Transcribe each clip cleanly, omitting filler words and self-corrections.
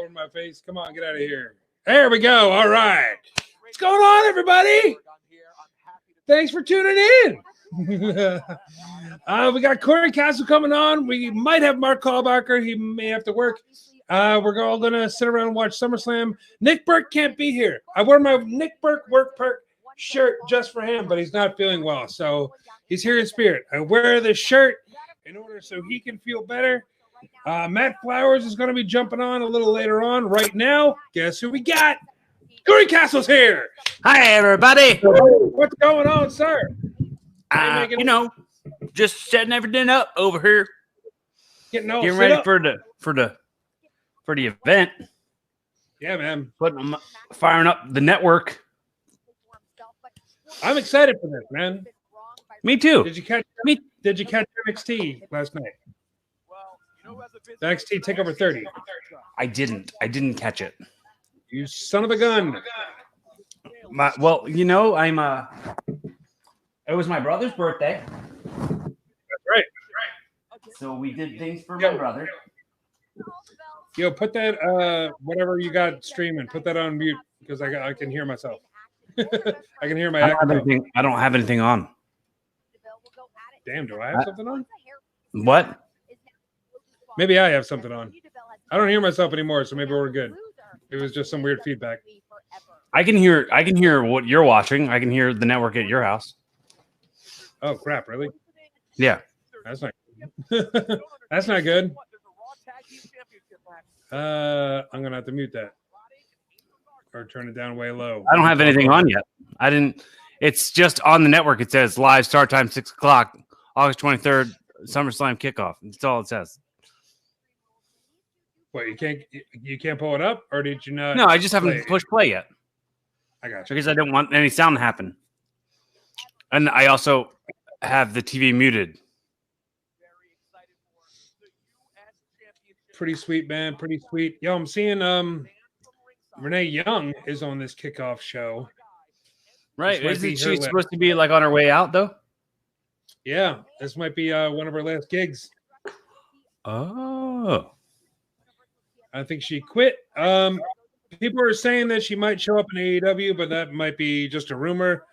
over my face. Come on, get out of here. There we go. All right. What's going on, everybody? Thanks for tuning in. We got Corey Castle coming on. We might have Mark Callbacher. He may have to work. We're all going to sit around and watch SummerSlam. Nick Burke can't be here. I wore my Nick Burke Work Perk shirt just for him, but he's not feeling well. So he's here in spirit. I wear this shirt in order so he can feel better. Matt Flowers is going to be jumping on a little later on. Right now, guess who we got? Corey Castle's here. Hi, everybody. What's going on, sir? Just setting everything up over here. Getting ready up. for the event. Yeah, man. Firing up the network. I'm excited for this, man. Me too. Did you catch NXT last night? The NXT Takeover 30. I didn't catch it. You son of a gun. It was my brother's birthday. That's right. So we did things for my brother. Yo, put that whatever you got streaming, put that on mute because I can hear myself. I can hear my I don't have anything on. Damn, do I have something on? What? Maybe I have something on. I don't hear myself anymore, so maybe we're good. It was just some weird feedback. I can hear what you're watching. I can hear the network at your house. Oh crap, really? Yeah. That's not good. That's not good. I'm gonna have to mute that. Or turn it down way low. I don't have anything on yet. It's just on the network. It says live start time 6:00, August 23rd, SummerSlam kickoff. That's all it says. What, you can't pull it up, or did you not? No, I just haven't pushed play yet. I got you. Because I didn't want any sound to happen. And I also have the TV muted. Pretty sweet, man. Pretty sweet. Yo, I'm seeing Renee Young is on this kickoff show. Right. Isn't she supposed to be like on her way out though? Yeah. This might be one of her last gigs. Oh. I think she quit. People are saying that she might show up in AEW, but that might be just a rumor.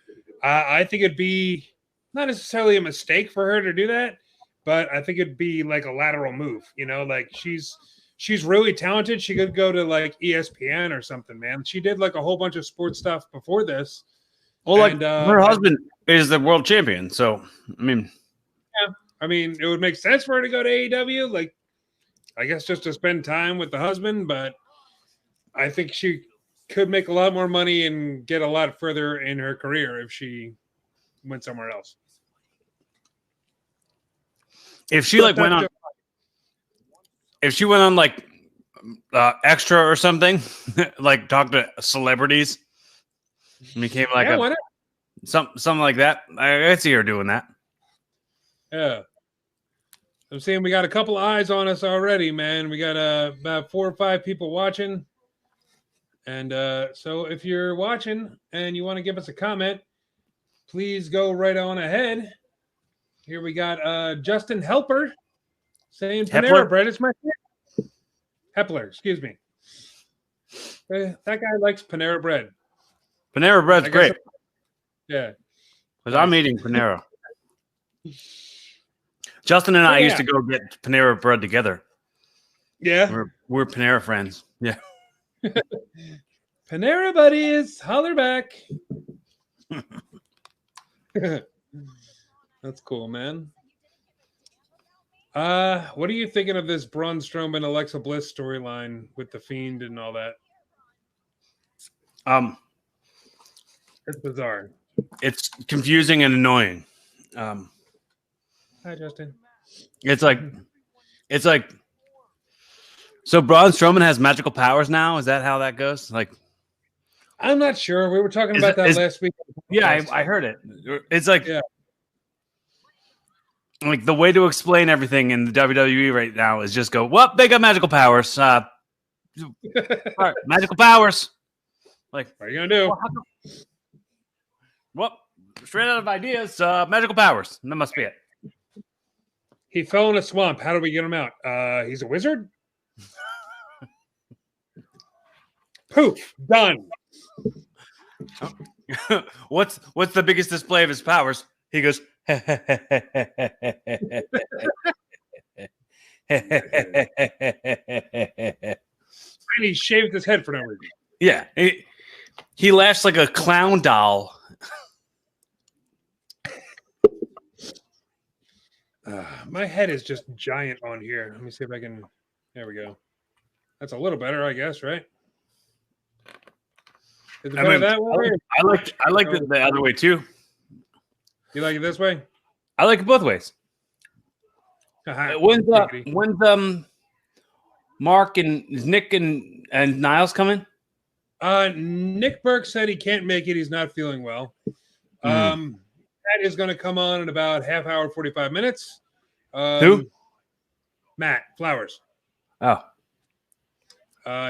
I think it'd be not necessarily a mistake for her to do that, but I think it'd be like a lateral move. Like she's really talented. She could go to like ESPN or something, man. She did like a whole bunch of sports stuff before this. Well, her husband is the world champion, so it would make sense for her to go to AEW. Like, I guess just to spend time with the husband, but I think she could make a lot more money and get a lot further in her career if she went somewhere else. If she went on like extra or something, like talk to celebrities, and became like something like that, I see her doing that. Yeah. I'm seeing we got a couple eyes on us already, man. We got about 4 or 5 people watching. And so if you're watching and you want to give us a comment, please go right on ahead. Here we got Justin Helper saying Panera Bread is my favorite. Hepler, excuse me. That guy likes Panera Bread. Panera Bread's great. Yeah. Because I'm eating Panera. Justin and I used to go get Panera Bread together. Yeah. We're Panera friends. Yeah. Panera buddies, holler back. That's cool, man. What are you thinking of this Braun Strowman Alexa Bliss storyline with the Fiend and all that? It's bizarre. It's confusing and annoying. Hi, Justin. It's like, so Braun Strowman has magical powers now. Is that how that goes? Like, I'm not sure. We were talking about that last week. Yeah, I heard it. It's like, like the way to explain everything in the WWE right now is just go, well, they got magical powers. All right, magical powers. Like, what are you gonna do? Well, straight out of ideas, magical powers. That must be it. He fell in a swamp. How do we get him out? He's a wizard. Poof, done. What's the biggest display of his powers? He goes. And he shaved his head for no reason. Yeah, he laughs like a clown doll. My head is just giant on here. Let me see if I can. There we go. That's a little better, I guess, right? Is it better that way? I like it the other way too. You like it this way? I like it both ways. When's Mark and Nick and Niles coming? Nick Burke said he can't make it. He's not feeling well. Matt is going to come on in about half hour, 45 minutes. Who? Matt Flowers. Oh.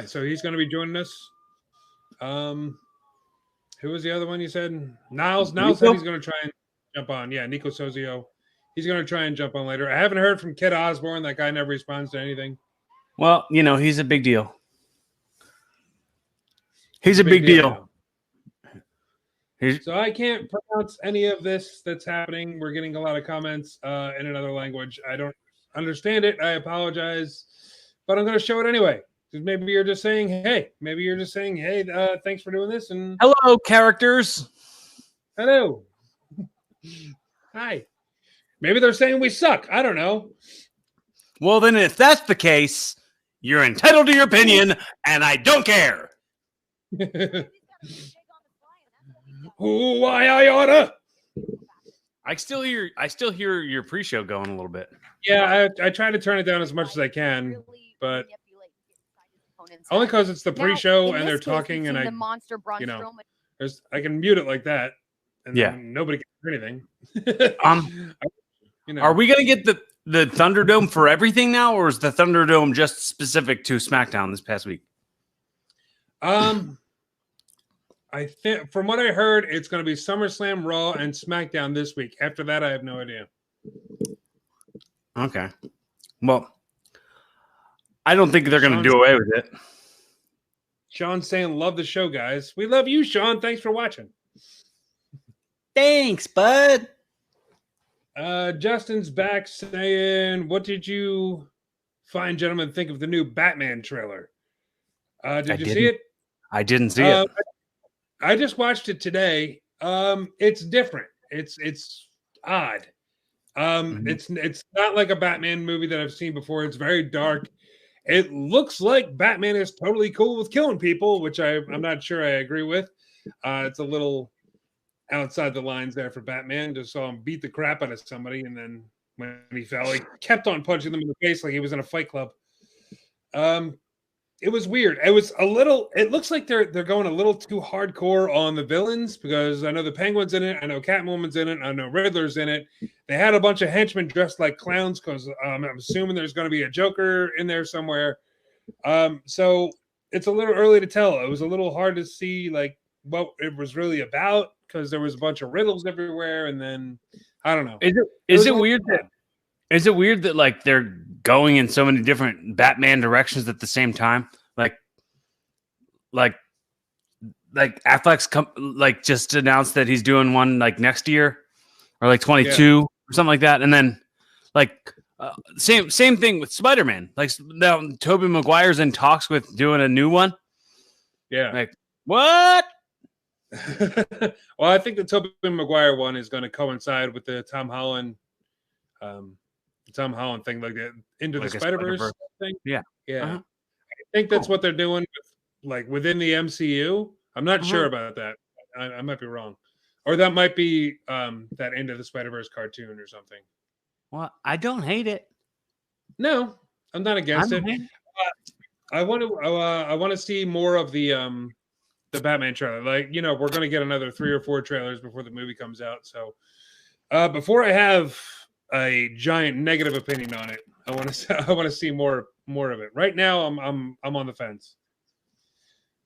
So he's going to be joining us. Who was the other one you said? Niles. Niles said he's going to try and jump on. Yeah, Nico Sozio. He's going to try and jump on later. I haven't heard from Kid Osborne. That guy never responds to anything. Well, he's a big deal. He's a big deal. So I can't pronounce any of this that's happening. We're getting a lot of comments in another language. I don't understand it. I apologize, but I'm going to show it anyway. Because maybe you're just saying, hey. Maybe you're just saying, hey, thanks for doing this. And hello, characters. Hello. Hi. Maybe they're saying we suck. I don't know. Well, then if that's the case, you're entitled to your opinion, and I don't care. Ooh, why I oughta. I still hear your pre-show going a little bit. Yeah, I try to turn it down as much as I can, but only because it's the pre-show and they're talking, and I can mute it like that, and then nobody can hear anything. Are we gonna get the Thunderdome for everything now, or is the Thunderdome just specific to SmackDown this past week? I think from what I heard, it's going to be SummerSlam, Raw, and SmackDown this week. After that, I have no idea. Okay. Well, I don't think they're going to do away with it. Sean's saying, love the show, guys. We love you, Sean. Thanks for watching. Thanks, bud. Justin's back saying, what did you fine gentlemen think of the new Batman trailer? Did you see it? I didn't see it. I just watched it today. It's different. It's odd. It's not like a Batman movie that I've seen before. It's very dark. It looks like Batman is totally cool with killing people, which I'm not sure I agree with. It's a little outside the lines there for Batman. Just saw him beat the crap out of somebody, and then when he fell, he kept on punching them in the face like he was in a fight club. It was weird. It looks like they're going a little too hardcore on the villains, because I know the Penguin's in it, I know Catwoman's in it, I know Riddler's in it. They had a bunch of henchmen dressed like clowns, because I'm assuming there's going to be a Joker in there somewhere. So it's a little early to tell. It was a little hard to see like what it was really about, because there was a bunch of riddles everywhere, and then I don't know. Is it weird that like they're going in so many different Batman directions at the same time? Like Affleck's just announced that he's doing one like next year, or like 22 or something like that, and then same thing with Spider-Man. Like now, Tobey Maguire's in talks with doing a new one. Yeah, like what? Well, I think the Tobey Maguire one is going to coincide with the Tom Holland thing, like the Into the Spider-Verse thing. Yeah. I think that's what they're doing within the MCU. I'm not sure about that. I might be wrong, or that might be that Into the Spider-Verse cartoon or something. Well, I don't hate it. No, I'm not against it. I want to see more of the Batman trailer. We're going to get another 3 or 4 trailers before the movie comes out. So before I have a giant negative opinion on it, I want to see more of it. Right now, I'm on the fence.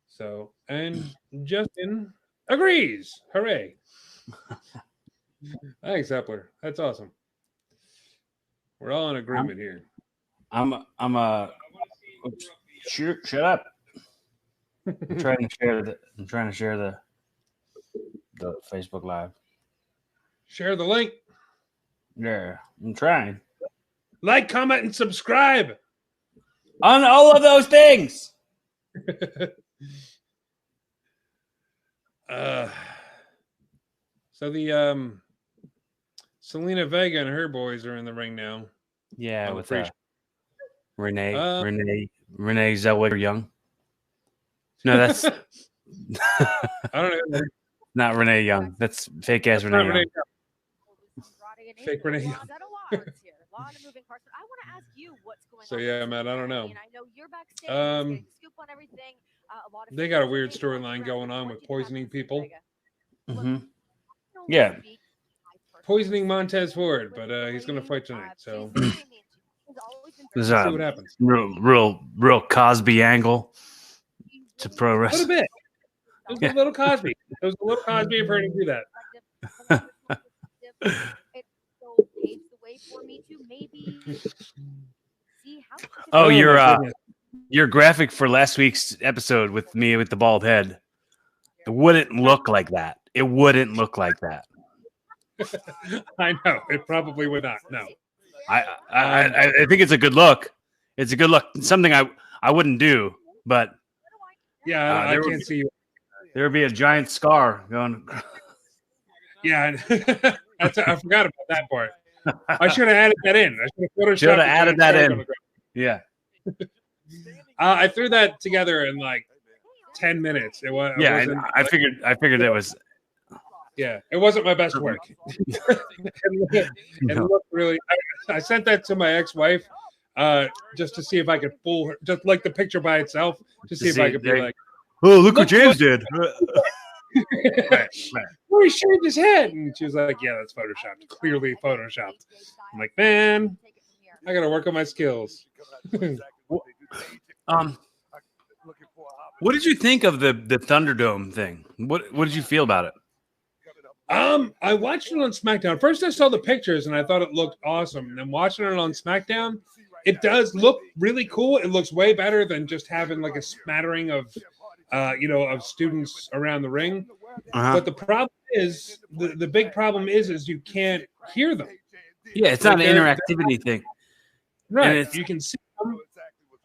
So, and Justin agrees. Hooray! Thanks, Epler. That's awesome. We're all in agreement here. Shut up. I'm trying to share the Facebook Live. Share the link. Yeah, I'm trying. Like, comment, and subscribe. On all of those things. So the Selena Vega and her boys are in the ring now. Yeah, on with pre-show. Renee Zellweger Young. No, that's I don't know. not Renee Young. That's fake ass That's Renee not Young. Renee Young. Fake Renee Young. So yeah, man, I don't know. They got a weird storyline going on with poisoning people. Mm-hmm. Yeah, Poisoning Montez Ford, but he's going to fight tonight. So there's we'll see what happens. Real Cosby angle to pro A little wrestling. bit. It was a little Cosby. It was a little Cosby. I've heard him do that. Oh, my your graphic for last week's episode with me with the bald head. It wouldn't look like that. It wouldn't look like that. I know. It probably would not. No. I think it's a good look. It's a good look. Something I wouldn't do, but yeah, I can't see you. There would be a giant scar going. Yeah, I forgot about that part. I should have added that in. I should have added that in. Yeah. I threw that together in like 10 minutes. It was. Yeah, I figured it was. Yeah, it wasn't my best work. It looked really. I sent that to my ex-wife just to see if I could fool her, just like the picture by itself, to see if I could be like, "Oh, look what James did." Right. Oh, he shaved his head, and she was like, "Yeah, that's photoshopped. Clearly photoshopped." I'm like, "Man, I got to work on my skills." What did you think of the Thunderdome thing? What did you feel about it? I watched it on SmackDown. First, I saw the pictures and I thought it looked awesome. And then watching it on SmackDown, it does look really cool. It looks way better than just having like a smattering of, of students around the ring. Uh-huh. But the problem is, the big problem is you can't hear them. Yeah, it's not an interactivity thing, right? You can see them,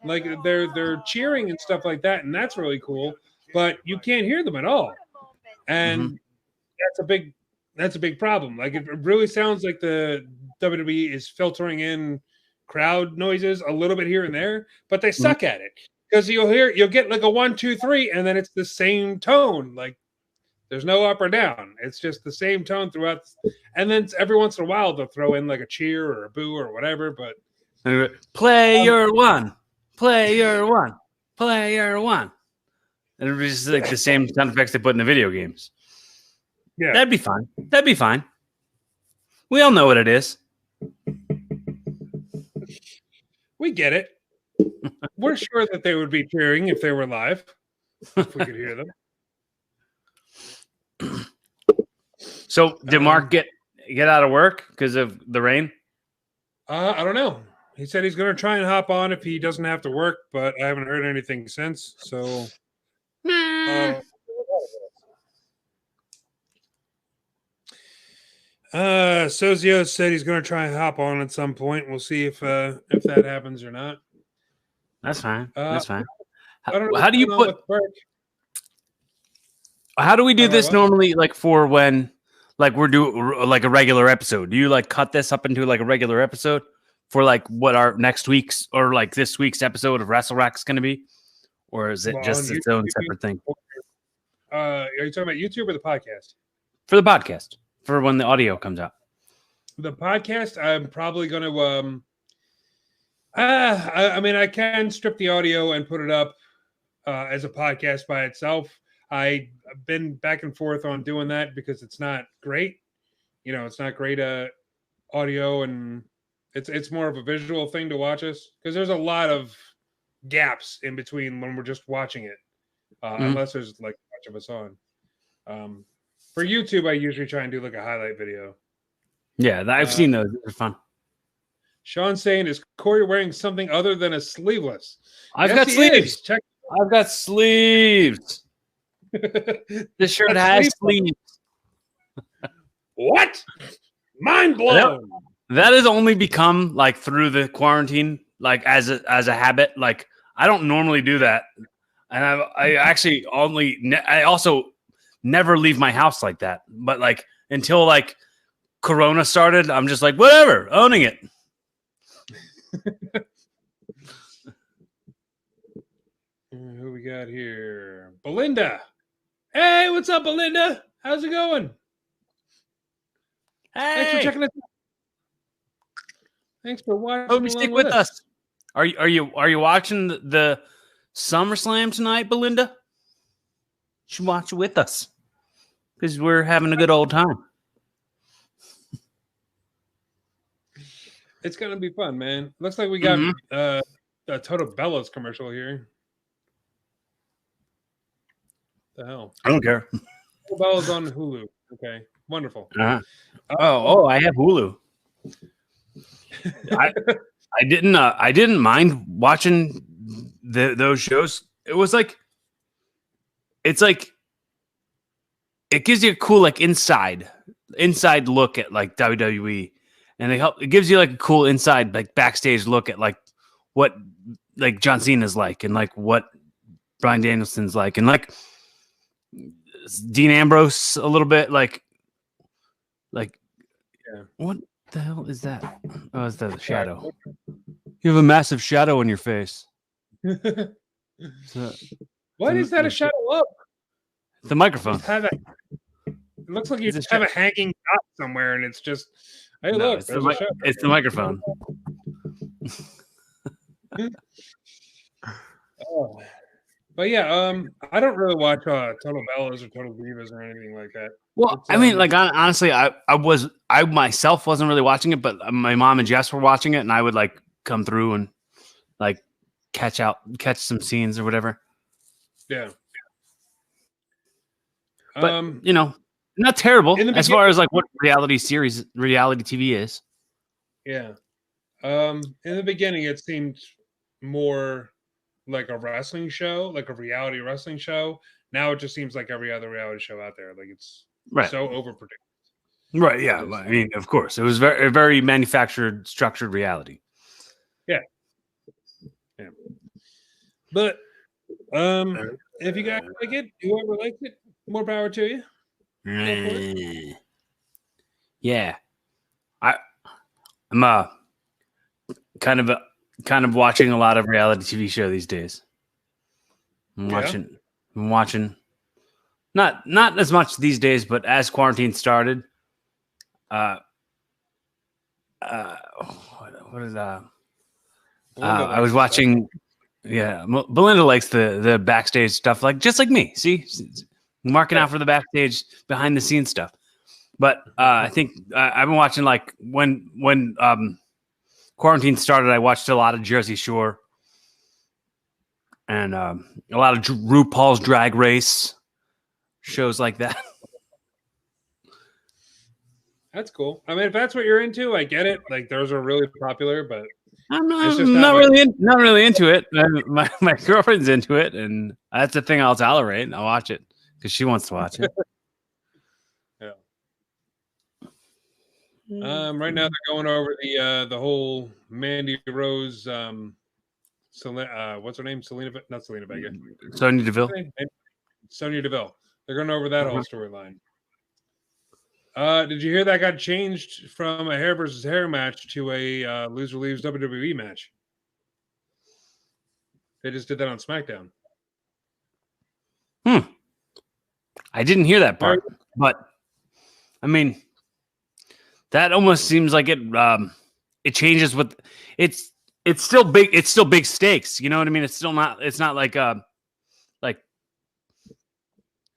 like they're cheering and stuff like that, and that's really cool. But you can't hear them at all, and that's a big problem. Like it really sounds like the WWE is filtering in crowd noises a little bit here and there, but they suck at it because you'll get like a 1, 2, 3, and then it's the same tone. Like there's no up or down. It's just the same tone throughout. And then every once in a while they'll throw in like a cheer or a boo or whatever. But player one, player one, player one. And it's just like the same sound effects they put in the video games. Yeah, that'd be fine. That'd be fine. We all know what it is. We get it. We're sure that they would be cheering if they were live. If we could hear them. So did Mark get out of work because of the rain? I don't know. He said he's going to try and hop on if he doesn't have to work, but I haven't heard anything since. So. Sozio said he's going to try and hop on at some point. We'll see if that happens or not. That's fine. That's fine. How do you put? How do we do this normally? Like for when, like we're doing like a regular episode. Do you like cut this up into like a regular episode for like what our next week's or like this week's episode of Rassle Rock is going to be, or is it just its own separate thing? Are you talking about YouTube or the podcast? For the podcast. For when the audio comes out. The podcast, I'm probably going to I mean, I can strip the audio and put it up as a podcast by itself. I've been back and forth on doing that because it's not great. It's not great audio, and it's more of a visual thing to watch us because there's a lot of gaps in between when we're just watching it, unless there's like a bunch of us on. For YouTube, I usually try and do like a highlight video. Yeah, I've seen those. They're fun. Sean's saying, is Corey wearing something other than a sleeveless? I've got sleeves. I've got sleeves. This shirt has sleeves. What? Mind blown. That has only become like through the quarantine, like as a habit. Like I don't normally do that, and I actually I also never leave my house like that. But like until like Corona started, I'm just like whatever, owning it. Who we got here? Belinda. Hey, what's up, Belinda? How's it going? Hey. Thanks for checking us out. Thanks for watching. Hope you stick with us. Are you watching the SummerSlam tonight, Belinda? You should watch it with us because we're having a good old time. It's gonna be fun, man. Looks like we got a Total Bellas commercial here. The hell? I don't care. Total Bellas on Hulu. Okay, wonderful. Oh, I have Hulu. I didn't mind watching those shows. It was like, it's like, it gives you a cool like inside look at like WWE, and it gives you like a cool inside like backstage look at like what like John Cena's like, and like what Bryan Danielson's like, and like Dean Ambrose a little bit, like yeah. What the hell is that? Oh, is that a shadow? You have a massive shadow in your face. What is that a shadow of? The microphone. It looks like you just have a hanging dot somewhere, and it's just, hey, no, look, it's the microphone. Oh. But yeah, I don't really watch Total Bellas or Total Divas or anything like that. Well, I mean, like honestly, I myself wasn't really watching it, but my mom and Jess were watching it, and I would like come through and like catch some scenes or whatever. Yeah. But you know, not terrible as far as like what reality TV is. Yeah. In the beginning, it seemed more like a wrestling show, like a reality wrestling show. Now it just seems like every other reality show out there. Like it's so overpredicted. Right. Yeah. I mean, of course, it was very manufactured, structured reality. Yeah. Yeah. But if you guys like it, whoever likes it, more power to you. Yeah. I'm kind of watching a lot of reality TV show these days. I'm watching not as much these days, but as quarantine started, what is that? I was watching. Yeah, Belinda likes the backstage stuff, like just like me. See, marking out for the backstage, behind the scenes stuff. But I think I've been watching like when quarantine started. I watched a lot of Jersey Shore and a lot of RuPaul's Drag Race shows like that. That's cool. I mean, if that's what you're into, I get it. Like those are really popular, but I'm not really into it. My girlfriend's into it, and that's the thing I'll tolerate. I'll watch it because she wants to watch it. Yeah. Right now they're going over the whole Mandy Rose. What's her name? Not Selena Vega. Sonya Deville. Sonya Deville. They're going over that whole storyline. Did you hear that got changed from a hair versus hair match to a loser leaves WWE match? They just did that on SmackDown. I didn't hear that part, but I mean, that almost seems like it changes with it's still big. It's still big stakes. You know what I mean? It's not like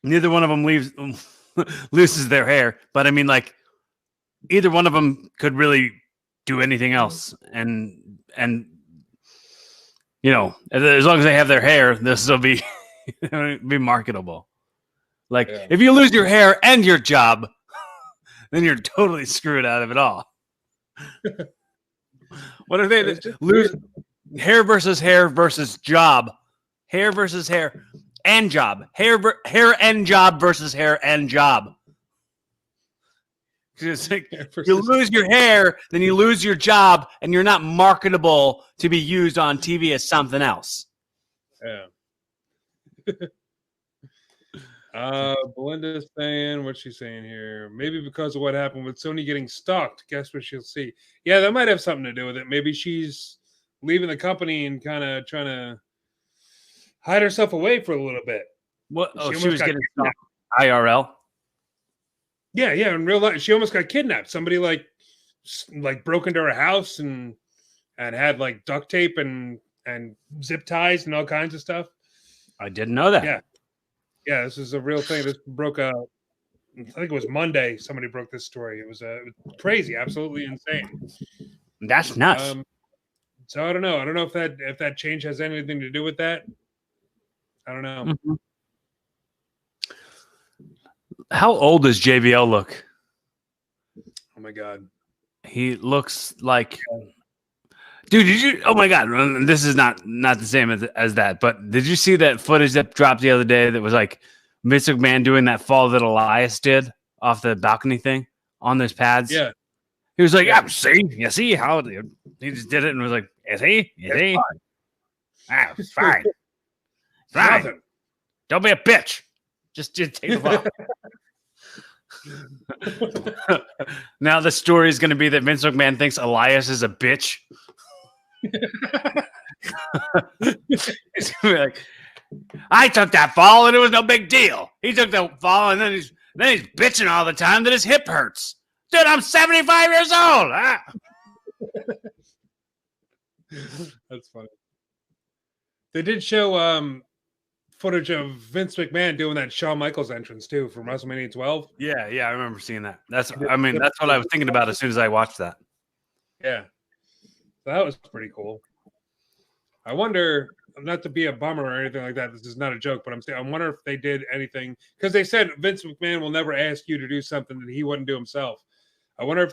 neither one of them loses their hair, but I mean, like either one of them could really do anything else, and you know, as long as they have their hair, this will be be marketable. Like if you lose your hair and your job, then you're totally screwed out of it all. What if they lose hair versus job? Hair versus hair and job. Hair and job versus hair and job. It's like, you lose your hair, then you lose your job, and you're not marketable to be used on TV as something else. Yeah. Belinda's saying, what's she saying here? Maybe because of what happened with Sony getting stalked. Guess what she'll see. Yeah, that might have something to do with it. Maybe she's leaving the company and kind of trying to hide herself away for a little bit. What? Oh, she was getting stalked. IRL? Yeah, in real life. She almost got kidnapped. Somebody like broke into her house and had like duct tape and zip ties and all kinds of stuff. I didn't know that. Yeah, this is a real thing. This broke out. I think it was Monday. Somebody broke this story. It was crazy, absolutely insane. That's nuts. So I don't know. I don't know if that change has anything to do with that. I don't know. Mm-hmm. How old does JBL look? Oh my God. He looks like, dude, did you, oh my God, this is not the same as that, but did you see that footage that dropped the other day that was like Vince McMahon doing that fall that Elias did off the balcony thing on those pads? Yeah. He was like, you see how he just did it and was like, is he? Ah, it's fine. Fine. Don't be a bitch. Just take the ball. Now the story is going to be that Vince McMahon thinks Elias is a bitch. He's gonna be like, I took that fall and it was no big deal. He took the fall and then he's bitching all the time that his hip hurts. Dude, I'm 75 years old. Ah. That's funny. They did show footage of Vince McMahon doing that Shawn Michaels entrance too from WrestleMania 12. Yeah, I remember seeing that. That's what I was thinking about as soon as I watched that. Yeah. So that was pretty cool. I wonder, not to be a bummer or anything like that, this is not a joke, but I wonder if they did anything, because they said Vince McMahon will never ask you to do something that he wouldn't do himself. I wonder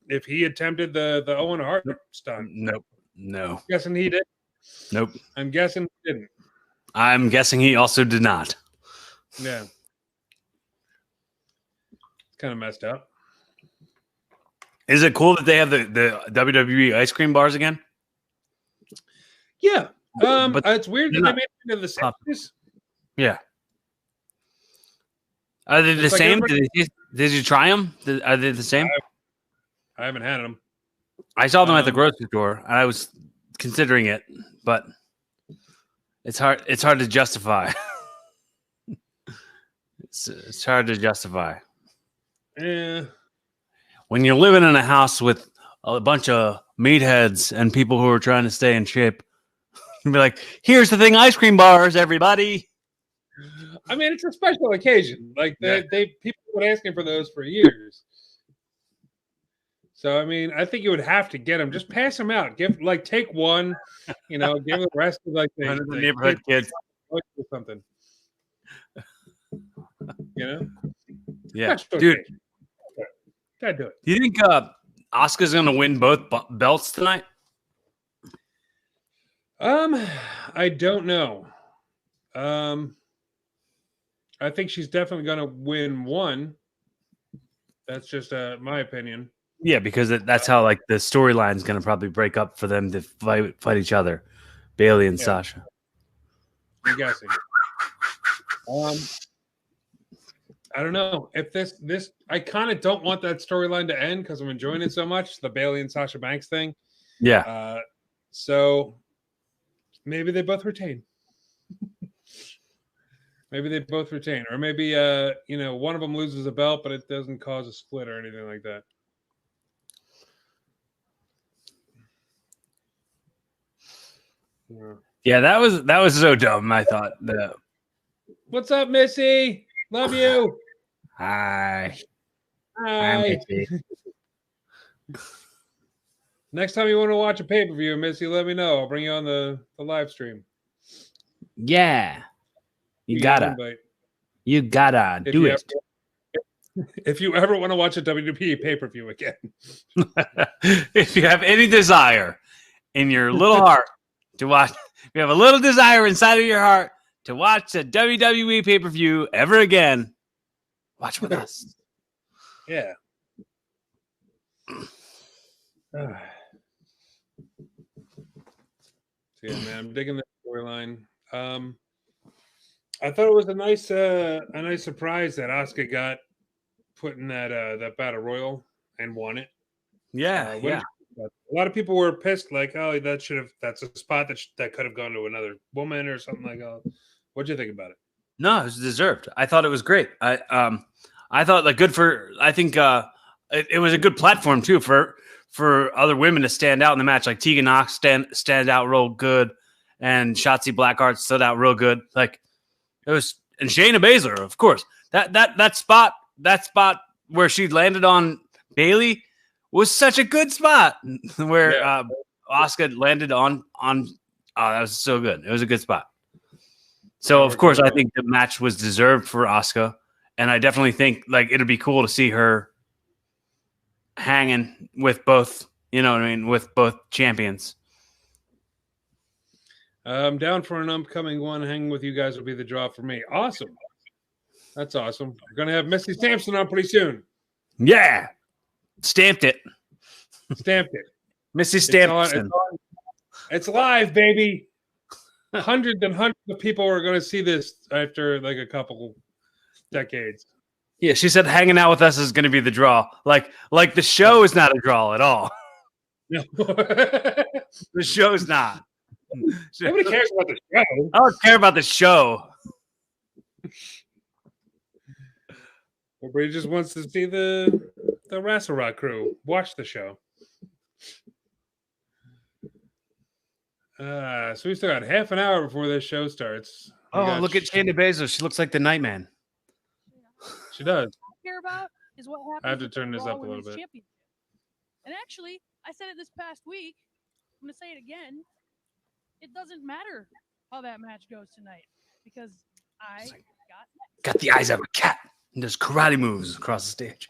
if he attempted the Owen Hart stunt. Nope. No. I'm guessing he did. Nope. I'm guessing he didn't. I'm guessing he also did not. Yeah. It's kind of messed up. Is it cool that they have the WWE ice cream bars again? Yeah. But it's weird that they made it into the 70s. Yeah. Are they the same? Did you try them? Are they the same? I haven't had them. I saw them at the grocery store, and I was considering it, but it's hard to justify. It's hard to justify. Yeah. When you're living in a house with a bunch of meatheads and people who are trying to stay in shape, you'd be like, here's the thing, ice cream bars, everybody. I mean, it's a special occasion. Like people have been asking for those for years. So I mean, I think you would have to get them. Just pass them out. Take one, give the rest to the neighborhood kids or something. Yeah, dude. Gotta do it. Do you think Asuka's gonna win both belts tonight? I don't know. I think she's definitely gonna win one. That's just my opinion. Yeah, because that's how the storyline is gonna probably break up for them to fight each other, Bailey and Sasha. I'm guessing. I don't know if this. I kind of don't want that storyline to end because I'm enjoying it so much. The Bailey and Sasha Banks thing. Yeah. So maybe they both retain. Maybe they both retain, or maybe one of them loses a belt, but it doesn't cause a split or anything like that. Yeah, that was so dumb. I thought that. What's up, Missy? Love you. Hi. Hi. Next time you want to watch a pay-per-view, Missy, let me know. I'll bring you on the live stream. Yeah. You gotta do it. If you ever want to watch a WWE pay-per-view again. If you have any desire in your little heart to watch you have a little desire inside of your heart to watch a WWE pay-per-view ever again, watch with us. Yeah. Yeah, man, I'm digging the storyline. I thought it was a nice surprise that Asuka got put in that battle royal and won it. Yeah, yeah. A lot of people were pissed, like, oh, that's a spot that could have gone to another woman or something like that. What'd you think about it? No, it was deserved. I thought it was great. I thought like good for. I think it was a good platform too for other women to stand out in the match. Like Tegan Knox stand out real good, and Shotzi Blackheart stood out real good. Like it was, and Shayna Baszler, of course. That spot where she landed on Bayley was such a good spot. Where Asuka landed on. That was so good. It was a good spot. So of course, I think the match was deserved for Asuka, and I definitely think like it'd be cool to see her hanging with both. You know what I mean? With both champions. Down for an upcoming one. Hanging with you guys will be the draw for me. Awesome. That's awesome. We're gonna have Missy Sampson on pretty soon. Yeah, stamped it. Stamped it. Missy Sampson. It's live, baby. Hundreds and hundreds of people are going to see this after like a couple decades. Yeah, she said hanging out with us is going to be the draw. Like the show is not a draw at all. No. The show's not. Nobody cares about the show. I don't care about the show. Everybody just wants to see the Rassle Rock crew watch the show. So we still got half an hour before this show starts. Look at Shayna Baszler. She looks like the Nightman. She does. What I care about is what happens. I have to turn this up a little bit. And actually, I said it this past week. I'm going to say it again. It doesn't matter how that match goes tonight because I got the eyes of a cat and does karate moves across the stage.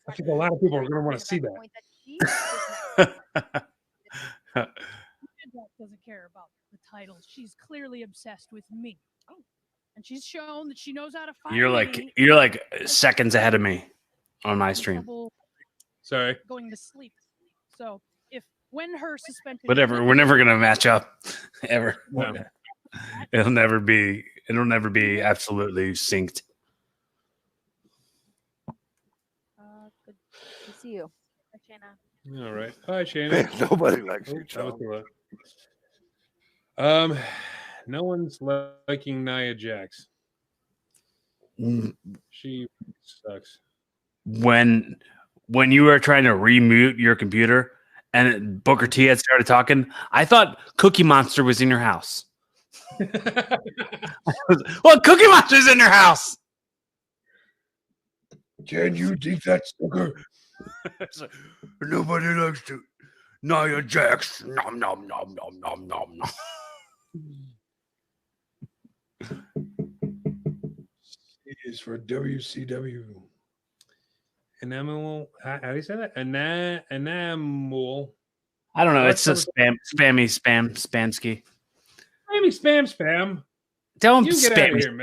I think a lot of people are going to want to see that. Doesn't care about the title. She's clearly obsessed with me, and she's shown that she knows how to find. You're like seconds ahead of me on my stream. Sorry, going to sleep. So when her suspension, whatever, we're never gonna match up ever. No. It'll never be absolutely synced. Good to see you, Shayna. All right. Hi, Shayna. Nobody likes you, no one's liking Nia Jax. She sucks. When you were trying to remute your computer and Booker T had started talking, I thought Cookie Monster was in your house. Well, Cookie Monster's in your house. Can you dig that sugar? Nobody likes to. Nia Jax. Nom nom nom nom nom nom nom. It is for WCW. Enamel. How do you say that? Enamel. I don't know. It's just spamsky. Maybe spam. Don't you get out of here,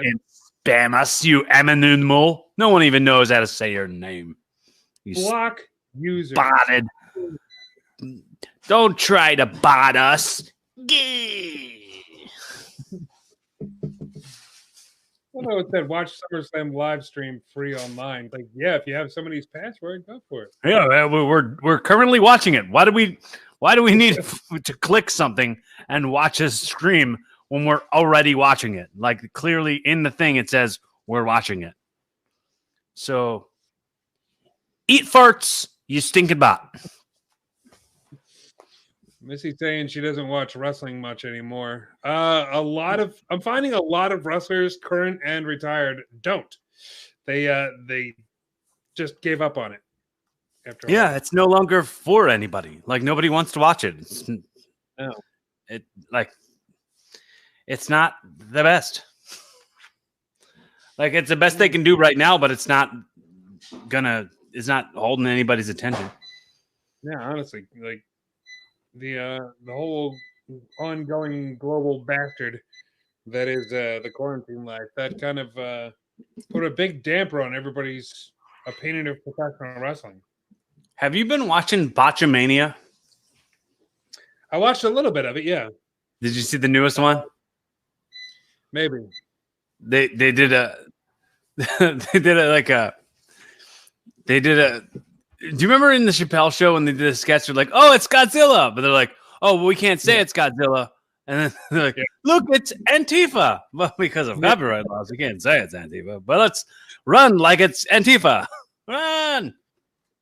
spam us, you animal. No one even knows how to say your name. You block user. Botted. Don't try to bot us. Well, it said watch SummerSlam live stream free online. Like, yeah, if you have somebody's password, go for it. Yeah, we're currently watching it. Why do we need to click something and watch a stream when we're already watching it? Like clearly in the thing it says we're watching it. So eat farts, you stinking bot. Missy saying she doesn't watch wrestling much anymore. I'm finding a lot of wrestlers, current and retired, don't. They just gave up on it. After a while. It's no longer for anybody. Like nobody wants to watch it. No. It's not the best. Like it's the best they can do right now, but it's not holding anybody's attention. Yeah, honestly, like the whole ongoing global bastard that is the quarantine life. That kind of put a big damper on everybody's opinion of professional wrestling. Have you been watching Botchamania? I watched a little bit of it. Yeah, Did you see the newest one? maybe. They did a they did a like a they did a. Do you remember in the Chappelle show when they did a sketch? They're like, "Oh, it's Godzilla," but they're like, "Oh, well, we can't say it's Godzilla." And then they're like, "Look, it's Antifa." Well, because of copyright laws, we can't say it's Antifa. But let's run like it's Antifa. Run.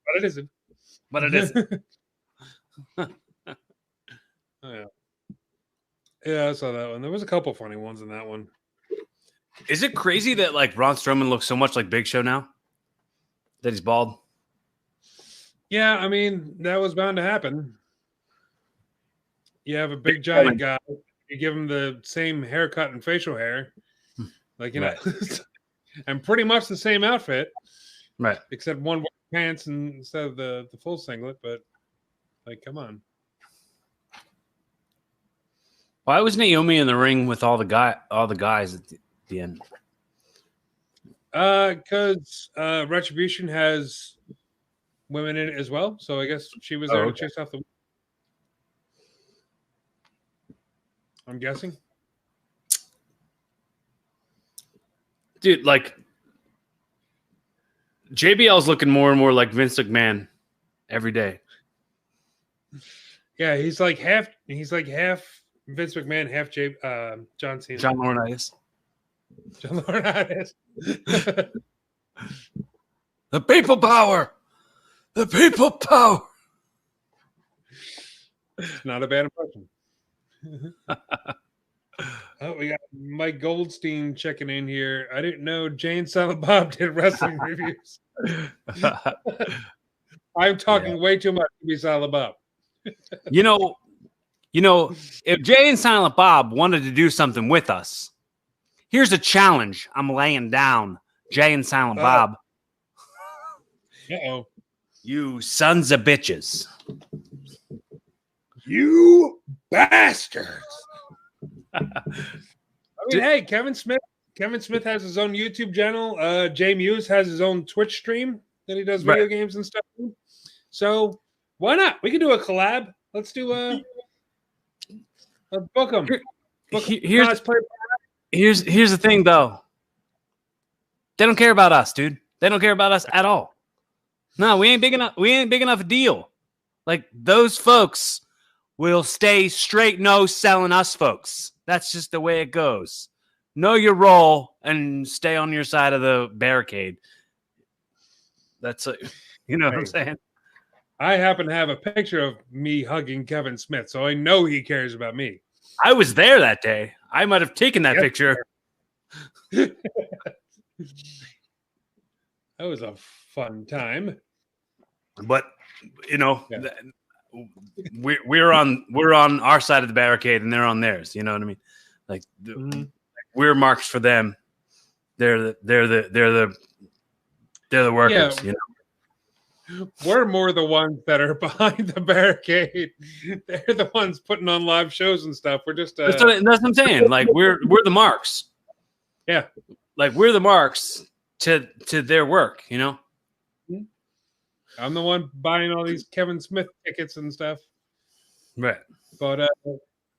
But it isn't. But it isn't. Oh, yeah. Yeah, I saw that one. There was a couple funny ones in that one. Is it crazy that like Braun Strowman looks so much like Big Show now? That he's bald? Yeah, I mean, that was bound to happen. You have a big giant guy, you give him the same haircut and facial hair, like, you know, and pretty much the same outfit, right? Except one pants instead of the full singlet. But like, come on. Why was Naomi in the ring with all the guys at the end? Because Retribution has women in it as well, so I guess she was there to chase off the. I'm guessing. Dude, like JBL's looking more and more like Vince McMahon every day. Yeah, he's like half Vince McMahon, half John Cena. John Laurinaitis. John Laurinaitis. The people power. The people power. Not a bad impression. Oh, we got Mike Goldstein checking in here. I didn't know Jane Silent Bob did wrestling reviews. I'm talking way too much to be Silent Bob. You know, if Jay and Silent Bob wanted to do something with us, here's a challenge I'm laying down, Jay and Silent Bob. Uh-oh. You sons of bitches. You bastards. I mean, hey, Kevin Smith has his own YouTube channel. Jay Muse has his own Twitch stream that he does video games and stuff. So why not? We can do a collab. Let's do a book 'em. Here's the thing, though. They don't care about us, dude. They don't care about us at all. No, we ain't big enough. We ain't big enough a deal. Like those folks will stay straight nose selling us folks. That's just the way it goes. Know your role and stay on your side of the barricade. That's you know what I'm saying? I happen to have a picture of me hugging Kevin Smith, so I know he cares about me. I was there that day. I might have taken that picture. That was a fun time. But we're on our side of the barricade and they're on theirs. You know what I mean? Like we're marks for them. They're the workers. Yeah. You know. We're more the ones that are behind the barricade. They're the ones putting on live shows and stuff. We're just that's what I'm saying. Like we're the marks. Yeah, like we're the marks to their work. You know. I'm the one buying all these Kevin Smith tickets and stuff. Right. But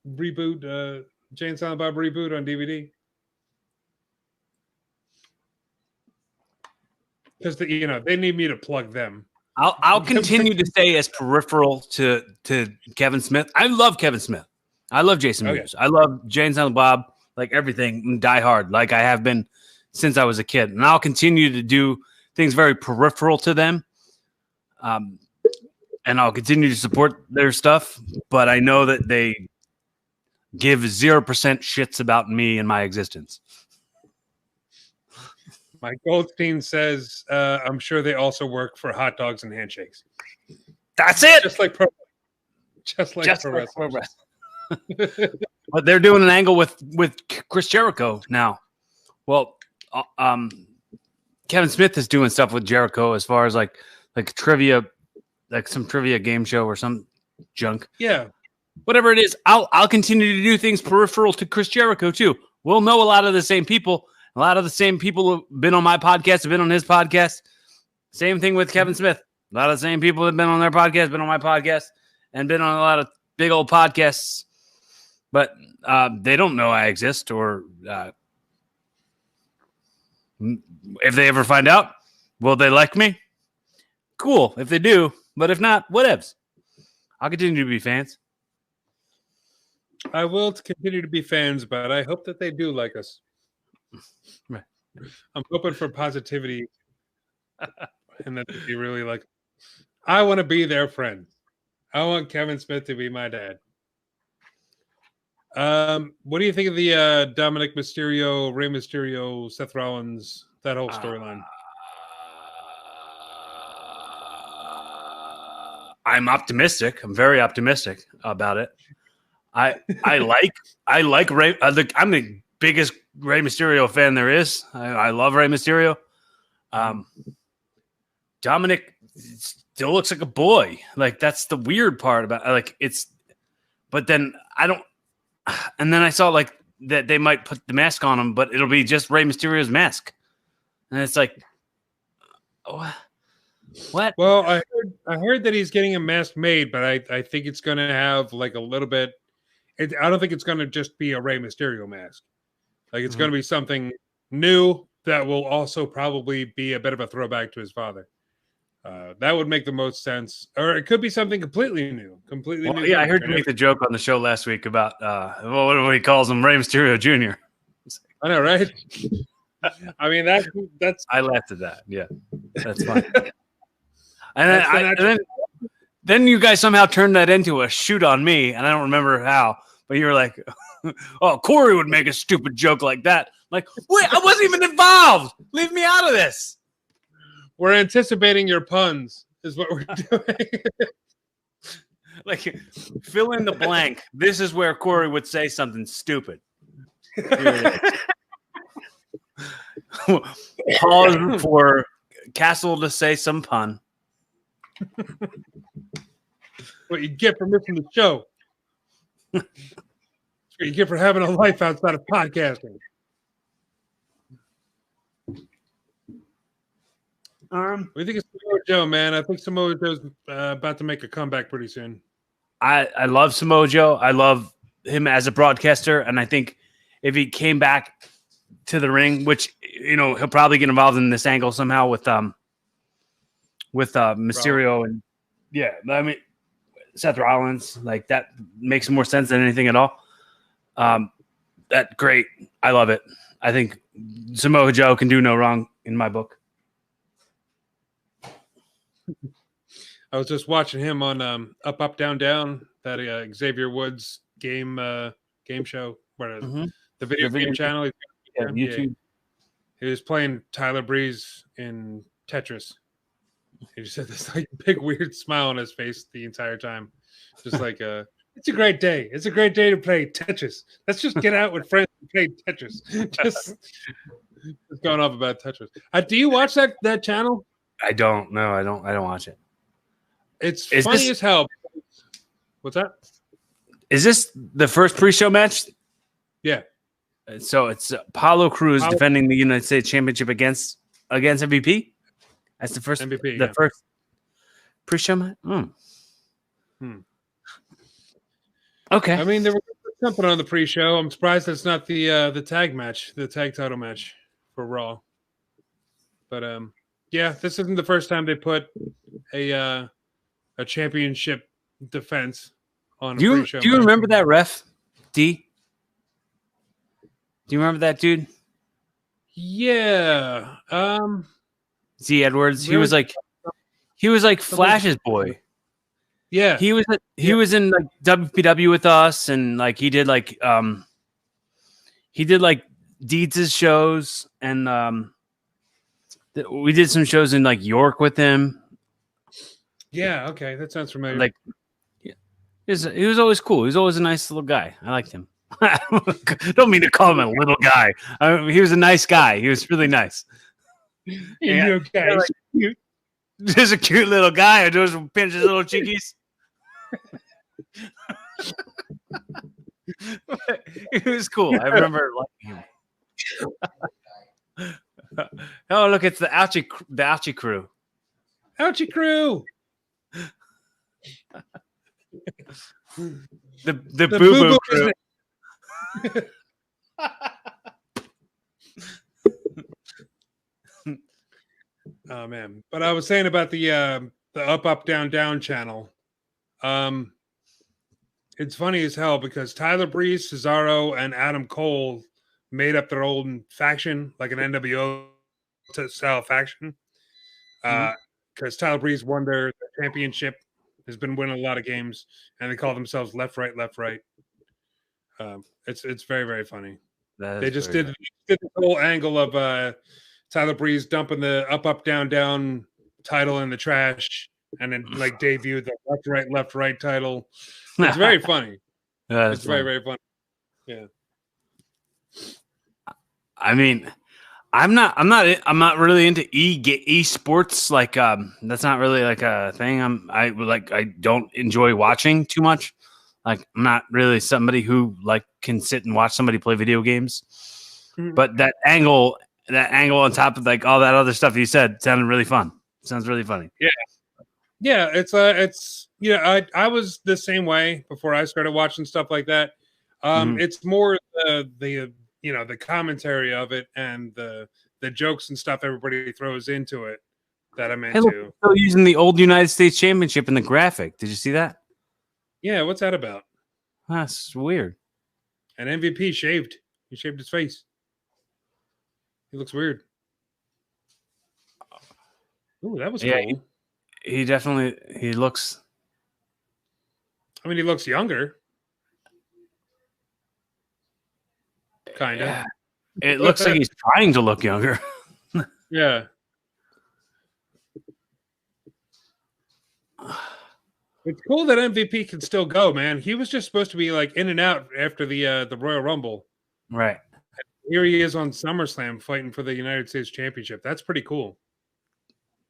reboot, Jay and Silent Bob reboot on DVD. Because they need me to plug them. I'll continue to stay as peripheral to Kevin Smith. I love Kevin Smith. I love Jason Mewes. I love Jay and Silent Bob, like everything, die hard, like I have been since I was a kid. And I'll continue to do things very peripheral to them. And I'll continue to support their stuff, but I know that they give 0% shits about me and my existence. Mike Goldstein says, I'm sure they also work for hot dogs and handshakes. That's it. Just like pro wrestling. But they're doing an angle with Chris Jericho now. Well, Kevin Smith is doing stuff with Jericho as far as like trivia, like some trivia game show or some junk. Yeah. whatever it is, I'll continue to do things peripheral to Chris Jericho too. We'll know a lot of the same people. A lot of the same people who've been on my podcast have been on his podcast. Same thing with Kevin Smith. A lot of the same people have been on their podcast, been on my podcast, and been on a lot of big old podcasts. But they don't know I exist, or if they ever find out, will they like me? Cool, if they do. But if not, whatevs. I'll continue to be fans. I will continue to be fans, but I hope that they do like us. Right. I'm hoping for positivity, and that they really like. I want to be their friend. I want Kevin Smith to be my dad. What do you think of the Dominic Mysterio, Rey Mysterio, Seth Rollins, that whole storyline? I'm optimistic. I'm very optimistic about it. I like Rey. I'm the biggest Rey Mysterio fan there is. I love Rey Mysterio. Dominic still looks like a boy. Like, that's the weird part about it's. But then I don't. And then I saw like that they might put the mask on him, but it'll be just Rey Mysterio's mask, and it's like, what? Well, I heard that he's getting a mask made, but I think it's going to have like a little bit. I don't think it's going to just be a Rey Mysterio mask. Like, it's going to be something new that will also probably be a bit of a throwback to his father. That would make the most sense. Or it could be something completely new. New. Yeah, I heard you make the joke on the show last week about what he calls him, Rey Mysterio Jr. I know, right? I mean, that's. I laughed at that. Yeah, that's fine. And then you guys somehow turned that into a shoot on me, and I don't remember how. But you were like, "Oh, Corey would make a stupid joke like that." Like, wait, I wasn't even involved. Leave me out of this. We're anticipating your puns, is what we're doing. Like, fill in the blank. This is where Corey would say something stupid. Pause for Castle to say some pun. What you get for missing the show. What you get for having a life outside of podcasting. What do you think of Samoa Joe, man? I think Samoa Joe's about to make a comeback pretty soon. I love Samoa Joe. I love him as a broadcaster, and I think if he came back to the ring, which he'll probably get involved in this angle somehow with Mysterio and I mean Seth Rollins, like that makes more sense than anything at all. That great. I love it. I think Samoa Joe can do no wrong in my book. I was just watching him on Up, Up, Down, Down, that Xavier Woods game show, where the video game channel. YouTube. He was playing Tyler Breeze in Tetris. He just had this like big weird smile on his face the entire time. Just like it's a great day. It's a great day to play Tetris. Let's just get out with friends and play Tetris. just going off about Tetris. Do you watch that channel? I don't. No, I don't watch it. It's funny as hell. What's that? Is this the first pre-show match? Yeah. So it's Apollo Crews defending the United States Championship against MVP. That's the first MVP. The first pre-show match. Okay. I mean, there was something on the pre-show. I'm surprised it's not the tag match, the tag title match for Raw. But yeah, this isn't the first time they put a championship defense on a pre-show. Do you remember that ref, D? Do you remember that dude? Yeah. Z Edwards. He was like Flash's boy. Yeah. He was in like WPW with us, and like he did like Deeds' shows, and we did some shows in like York with him. Yeah, okay, that sounds familiar. Like, yeah, he was always cool. He was always a nice little guy. I liked him. Don't mean to call him a little guy. He was a nice guy. He was really nice. Okay. Like, just a cute little guy who just pinch his little cheekies. He was cool. I remember liking him. Oh, look, it's the Ouchie crew. Ouchie crew. The boo boo crew. Oh man! But I was saying about the up down down channel. It's funny as hell because Tyler Breeze, Cesaro, and Adam Cole made up their own faction, like an NWO style faction. Because Tyler Breeze won their championship, has been winning a lot of games, and they call themselves Left Right Left Right. It's very very funny. They just did the whole angle of Tyler Breeze dumping the up down down title in the trash, and then like debuted the left right title. It's very funny. It's very very funny. Yeah. I mean, I'm not really into esports. Like, that's not really like a thing. I don't enjoy watching too much. Like, I'm not really somebody who like can sit and watch somebody play video games. Mm-hmm. But that angle on top of like all that other stuff you said sounded really fun. Sounds really funny. Yeah. Yeah, it's I was the same way before I started watching stuff like that. It's more the commentary of it and the jokes and stuff everybody throws into it that I'm into. Hey, look, still using the old United States Championship in the graphic. Did you see that? Yeah, what's that about? That's weird. And MVP shaved. He shaved his face. He looks weird. Ooh, that was cool. He definitely looks. I mean, he looks younger. Kind of. Yeah. It looks like he's trying to look younger. Yeah. It's cool that MVP can still go, man. He was just supposed to be like in and out after the Royal Rumble. Right. Here he is on SummerSlam fighting for the United States Championship. That's pretty cool.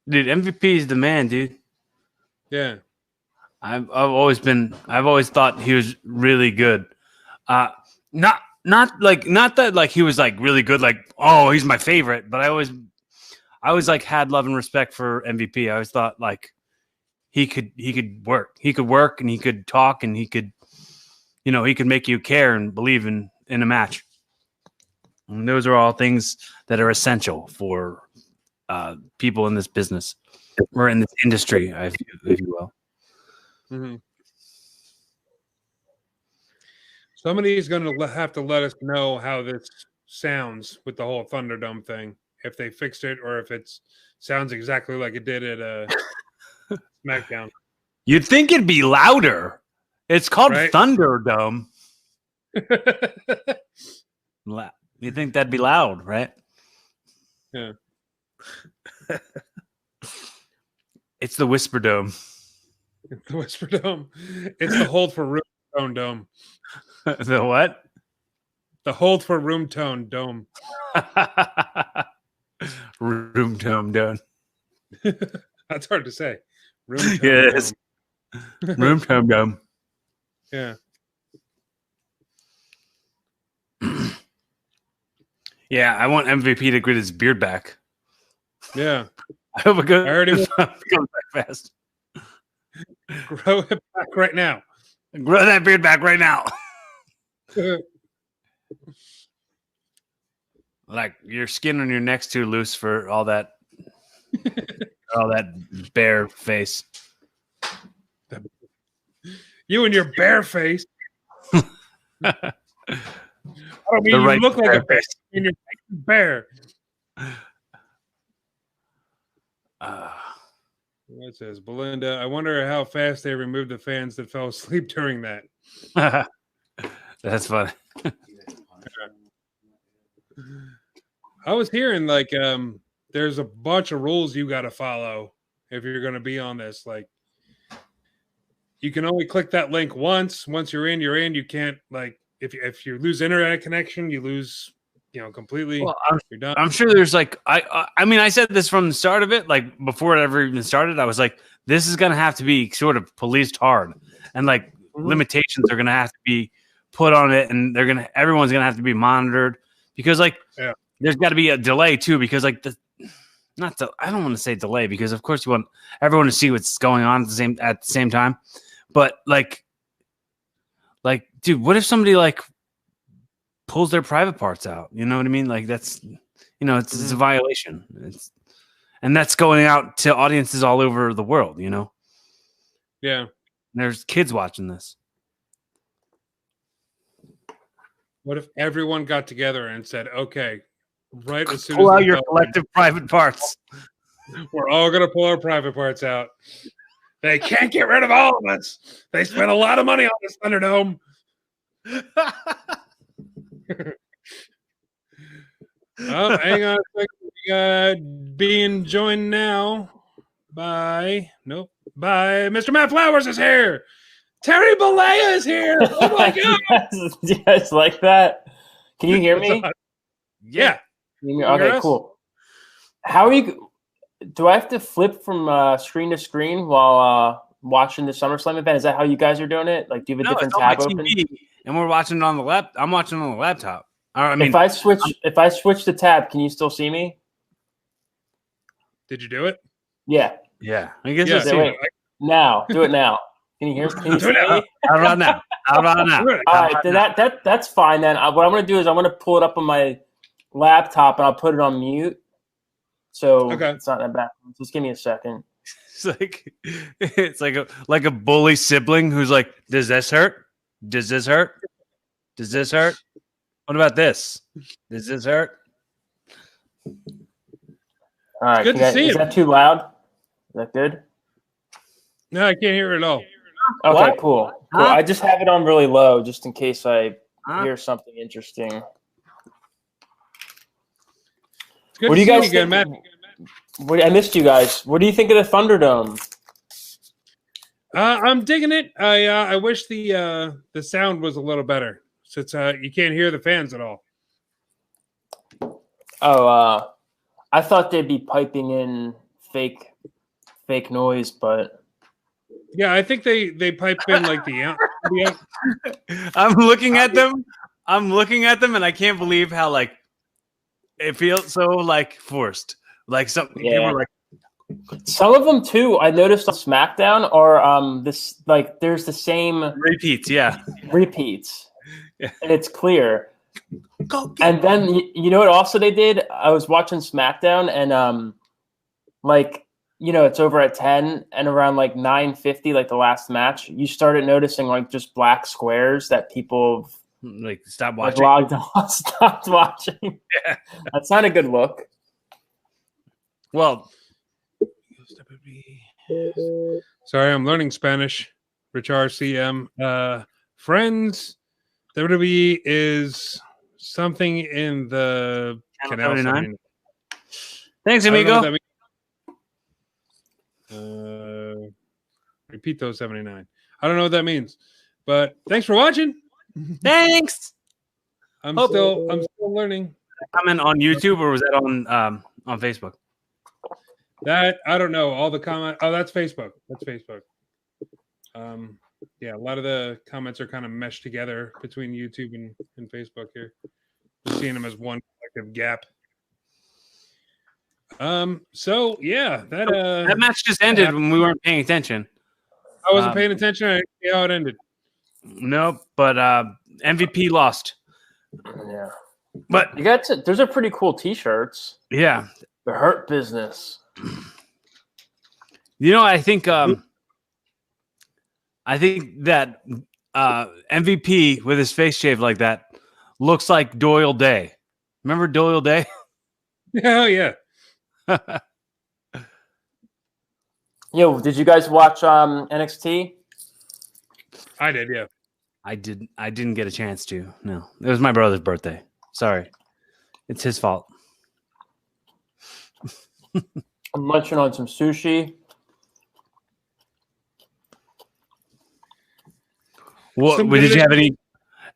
Dude, MVP is the man, dude. Yeah. I've always thought he was really good. Not that like he was like really good, like, oh, he's my favorite, but I always like had love and respect for MVP. I always thought like he could work. He could work and he could talk and he could make you care and believe in a match. And those are all things that are essential for people in this business or in this industry, if you will. Mm-hmm. Somebody's going to have to let us know how this sounds with the whole Thunderdome thing, if they fixed it or if it sounds exactly like it did at SmackDown. You'd think it'd be louder. It's called Thunderdome. You think that'd be loud, right? Yeah. It's the Whisper Dome. It's the Whisper Dome. It's the Hold for Room Tone Dome. The what? The Hold for Room Tone Dome. Room Tone Dome. That's hard to say. Room Tone Yes. Dome. Room Tone Dome. Yeah. Yeah, I want MVP to get his beard back. Yeah. I hope it goes. I already comes back fast. Grow it back right now. Grow that beard back right now. Like your skin on your neck's too loose for all that bare face. You and your bare face. I don't mean you look like a bear. And you're bear. It says Belinda. I wonder how fast they removed the fans that fell asleep during that. That's funny. I was hearing like there's a bunch of rules you got to follow if you're going to be on this. Like you can only click that link once. Once you're in, you're in. You can't like if you lose internet connection, you lose completely. Well, you're done. I'm sure there's like I mean I said this from the start of it, like before it ever even started. I was like, this is gonna have to be sort of policed hard, and like limitations are going to have to be put on it, and everyone's going to have to be monitored because there's got to be a delay too, because I don't want to say delay because of course you want everyone to see what's going on at the same time, but like dude, what if somebody like pulls their private parts out? You know what I mean? Like that's it's a violation. And that's going out to audiences all over the world, Yeah. There's kids watching this. What if everyone got together and said, "Okay, right as soon Pull as out your collective private parts. we're all going to pull our private parts out. They can't get rid of all of us. They spent a lot of money on this Thunderdome." Oh, hang on a second. We got being joined now by Mr. Matt Flowers is here. Terry Balea is here. Oh my god! Do you guys like that? Can you hear me? Yeah. Okay, cool. How are you? Do I have to flip from screen to screen while watching the SummerSlam event? Is that how you guys are doing it? Like, do you have a different tab open? And we're watching it on the lap. I'm watching it on the laptop. I mean, if I switch the tab, can you still see me? Did you do it? Yeah. Yeah. I guess wait. Now, do it now. Can you hear? Can you see me? How about now? All right, then that's fine. Then what I'm going to do is I'm going to pull it up on my laptop and I'll put it on mute, so it's not that bad. Just give me a second. It's like a bully sibling who's like, "Does this hurt? Does this hurt? Does this hurt? What about this? Does this hurt?" All right, good to see you. Is that too loud? Is that good? No, I can't hear it at all. Okay, cool. I just have it on really low just in case I hear something interesting. It's good to see you again, Matt. I missed you guys. What do you think of the Thunderdome? I'm digging it. I wish the sound was a little better since you can't hear the fans at all. Oh, I thought they'd be piping in fake noise, but yeah, I think they pipe in like the I'm looking at them, and I can't believe how like it feels so like forced. Like something. Yeah. Some of them too. I noticed on SmackDown are this like there's the same repeats. Yeah, repeats, and it's clear. And then you know what? Also, they did. I was watching SmackDown, and it's over at 10, and around like 9:50, like the last match, you started noticing like just black squares that people like stopped watching. Logged on, stopped watching. Yeah, that's not a good look. Well, sorry, I'm learning Spanish. Rich RCM. Friends, WWE is something in the Canal 79. Thanks, amigo. Repito 79. I don't know what that means, but thanks for watching. Thanks. I'm still learning. Comment on YouTube, or was that on Facebook? That I don't know. All the comment. Oh, that's Facebook. That's Facebook. Yeah, a lot of the comments are kind of meshed together between YouTube and Facebook here. I'm seeing them as one collective gap. So yeah, that match just ended when we weren't paying attention. I wasn't paying attention. I didn't see how it ended. Nope, but MVP lost. Yeah, but those are pretty cool T-shirts. Yeah, the Hurt Business. I think that MVP with his face shaved like that looks like Doyle Day. Remember Doyle Day? Oh yeah. Yo, did you guys watch NXT? I did, yeah. I didn't get a chance to. No, it was my brother's birthday. Sorry, it's his fault. I'm munching on some sushi. Did you have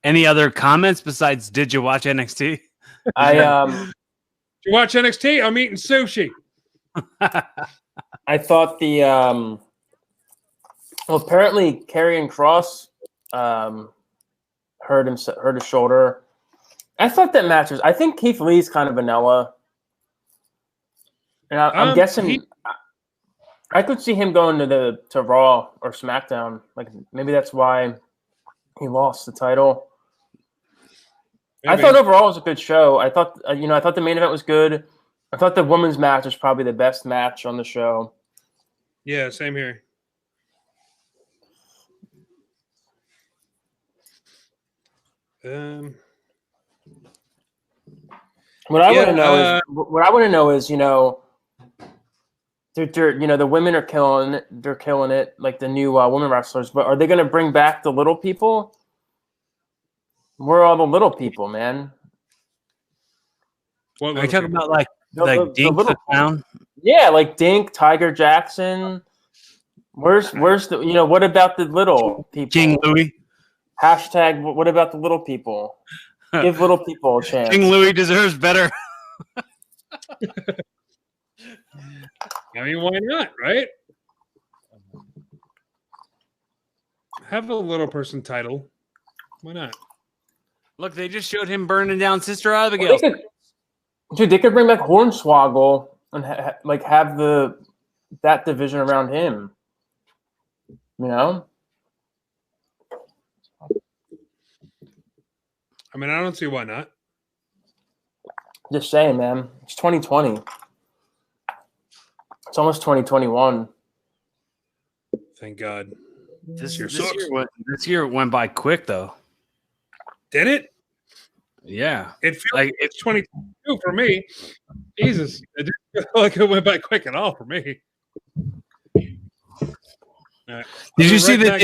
any other comments besides "Did you watch NXT"? Did you watch NXT? I'm eating sushi. I thought apparently Karrion Kross hurt his shoulder. I thought that match was. I think Keith Lee's kind of vanilla, and I'm guessing I could see him going to Raw or SmackDown. Like maybe that's why he lost the title. Maybe. I thought overall it was a good show. I thought I thought the main event was good. I thought the women's match was probably the best match on the show. Yeah, same here. What I want to know is they're the women are killing it. They're killing it, like the new women wrestlers. But are they going to bring back the little people? Where are all the little people, man? What are you talking about? Like Dink the Clown? Yeah, like Dink, Tiger Jackson. Where's the what about the little people? King Louis. Hashtag. What about the little people? Give little people a chance. King Louis deserves better. I mean, why not, right? Have a little person title. Why not? Look, they just showed him burning down Sister Abigail. They could bring back Hornswoggle and have that division around him. I mean, I don't see why not. Just saying, man. It's 2020. It's almost 2021. Thank God. This year went by quick, though. Did it? Yeah. It feels like it's 2022 for me. Jesus. It didn't feel like it went by quick at all for me. Right. Did you see that?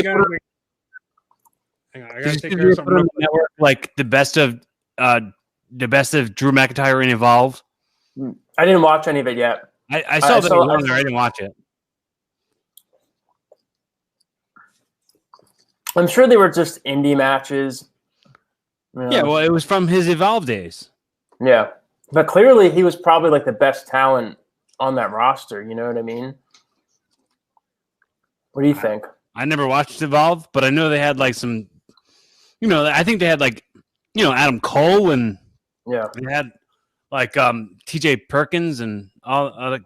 Hang on, I gotta take care of something. Network, like the best of Drew McIntyre and Evolve. I didn't watch any of it yet. I saw that on there. I didn't watch it. I'm sure they were just indie matches. Yeah, well, it was from his Evolve days. Yeah, but clearly he was probably like the best talent on that roster. You know what I mean? What do you think? I never watched Evolve, but I know they had like some. I think they had like, Adam Cole and they had like T.J. Perkins and all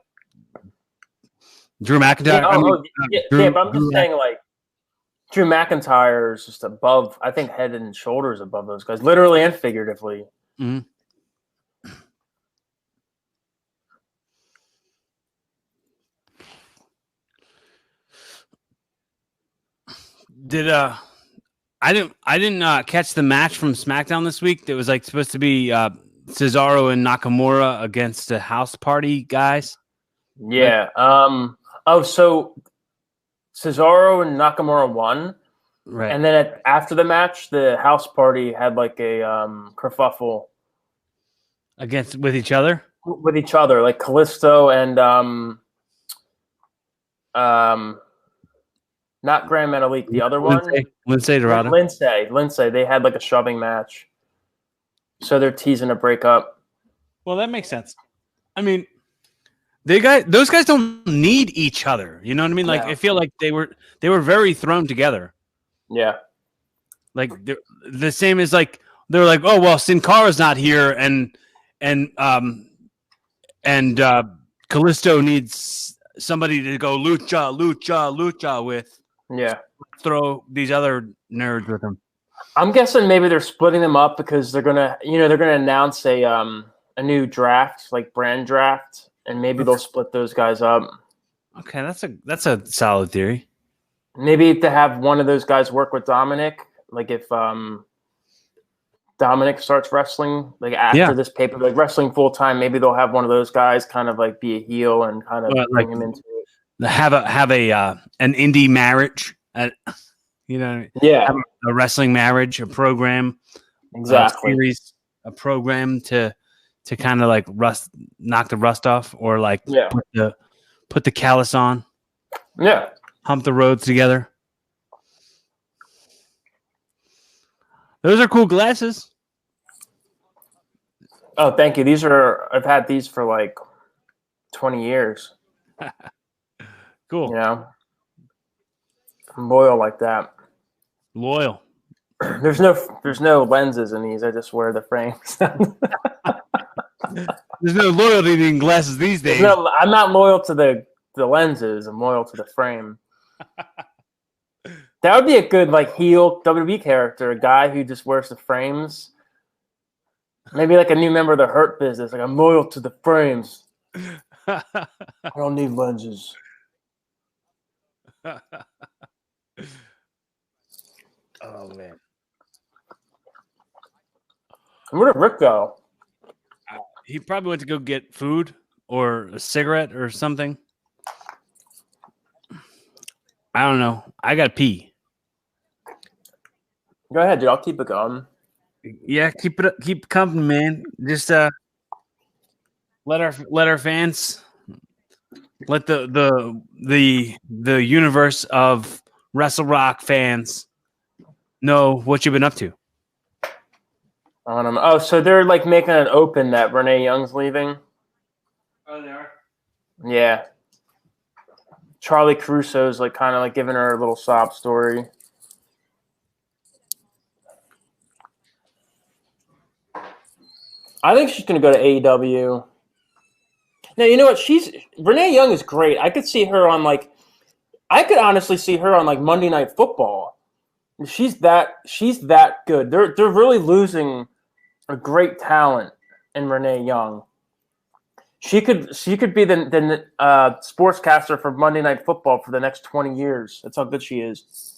Drew McIntyre. But I'm just saying like Drew McIntyre is just above. I think head and shoulders above those guys, literally and figuratively. Mm-hmm. I didn't catch the match from SmackDown this week. That was like supposed to be Cesaro and Nakamura against the House Party guys. Yeah. So Cesaro and Nakamura won. Right. And then after the match, the House Party had like a kerfuffle with each other. With each other, like Kalisto and not Grand Metalik, the other one. Lindsay Dorado. Lindsay. They had like a shoving match. So they're teasing a breakup. Well, that makes sense. I mean, those guys don't need each other. You know what I mean? Like, I feel like they were very thrown together. Yeah. Like the same as like they're like, oh well, Sin Cara's not here, and Kalisto needs somebody to go lucha with. Yeah. Throw these other nerds with him. I'm guessing maybe they're splitting them up because they're gonna announce a new draft, like brand draft, and maybe they'll split those guys up. Okay, that's a solid theory. Maybe to have one of those guys work with Dominic, like if Dominic starts wrestling, like after this paper, like wrestling full time, maybe they'll have one of those guys kind of like be a heel and kind of bring him into it. Have an indie marriage, have a wrestling marriage, a program, exactly, series, a program to kind of like knock the rust off, or like put the callus on, hump the roads together. Those are cool glasses. Oh, thank you. I've had these for like 20 years. Cool. I'm loyal like that. Loyal. There's no lenses in these. I just wear the frames. There's no loyalty in glasses these days. I'm not loyal to the lenses. I'm loyal to the frame. That would be a good like heel WWE character, a guy who just wears the frames. Maybe like a new member of the Hurt Business. Like I'm loyal to the frames. I don't need lenses. Oh man. Where did Rick go? He probably went to go get food or a cigarette or something. I don't know. I got to pee. Go ahead, dude. I'll keep it going. Yeah, keep it company, man. Just let our fans, let the universe of Rassle Rock fans know what you've been up to. Oh, so they're like making an open that Renee Young's leaving. Oh, they are. Yeah. Charlie Caruso's like kind of like giving her a little sob story. I think she's going to go to AEW. Now, you know what? Renee Young is great. I could honestly see her on like Monday Night Football. She's that good. They're really losing a great talent in Renee Young. She could be the sportscaster for Monday Night Football for the next 20 years. That's how good she is.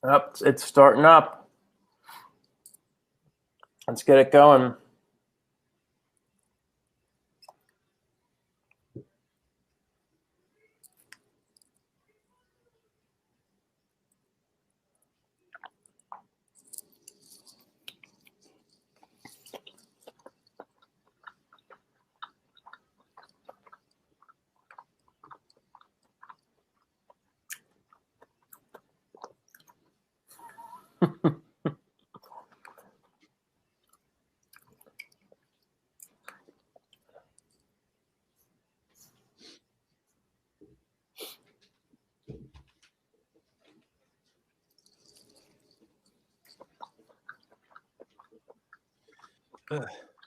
Up, it's starting up. Let's get it going.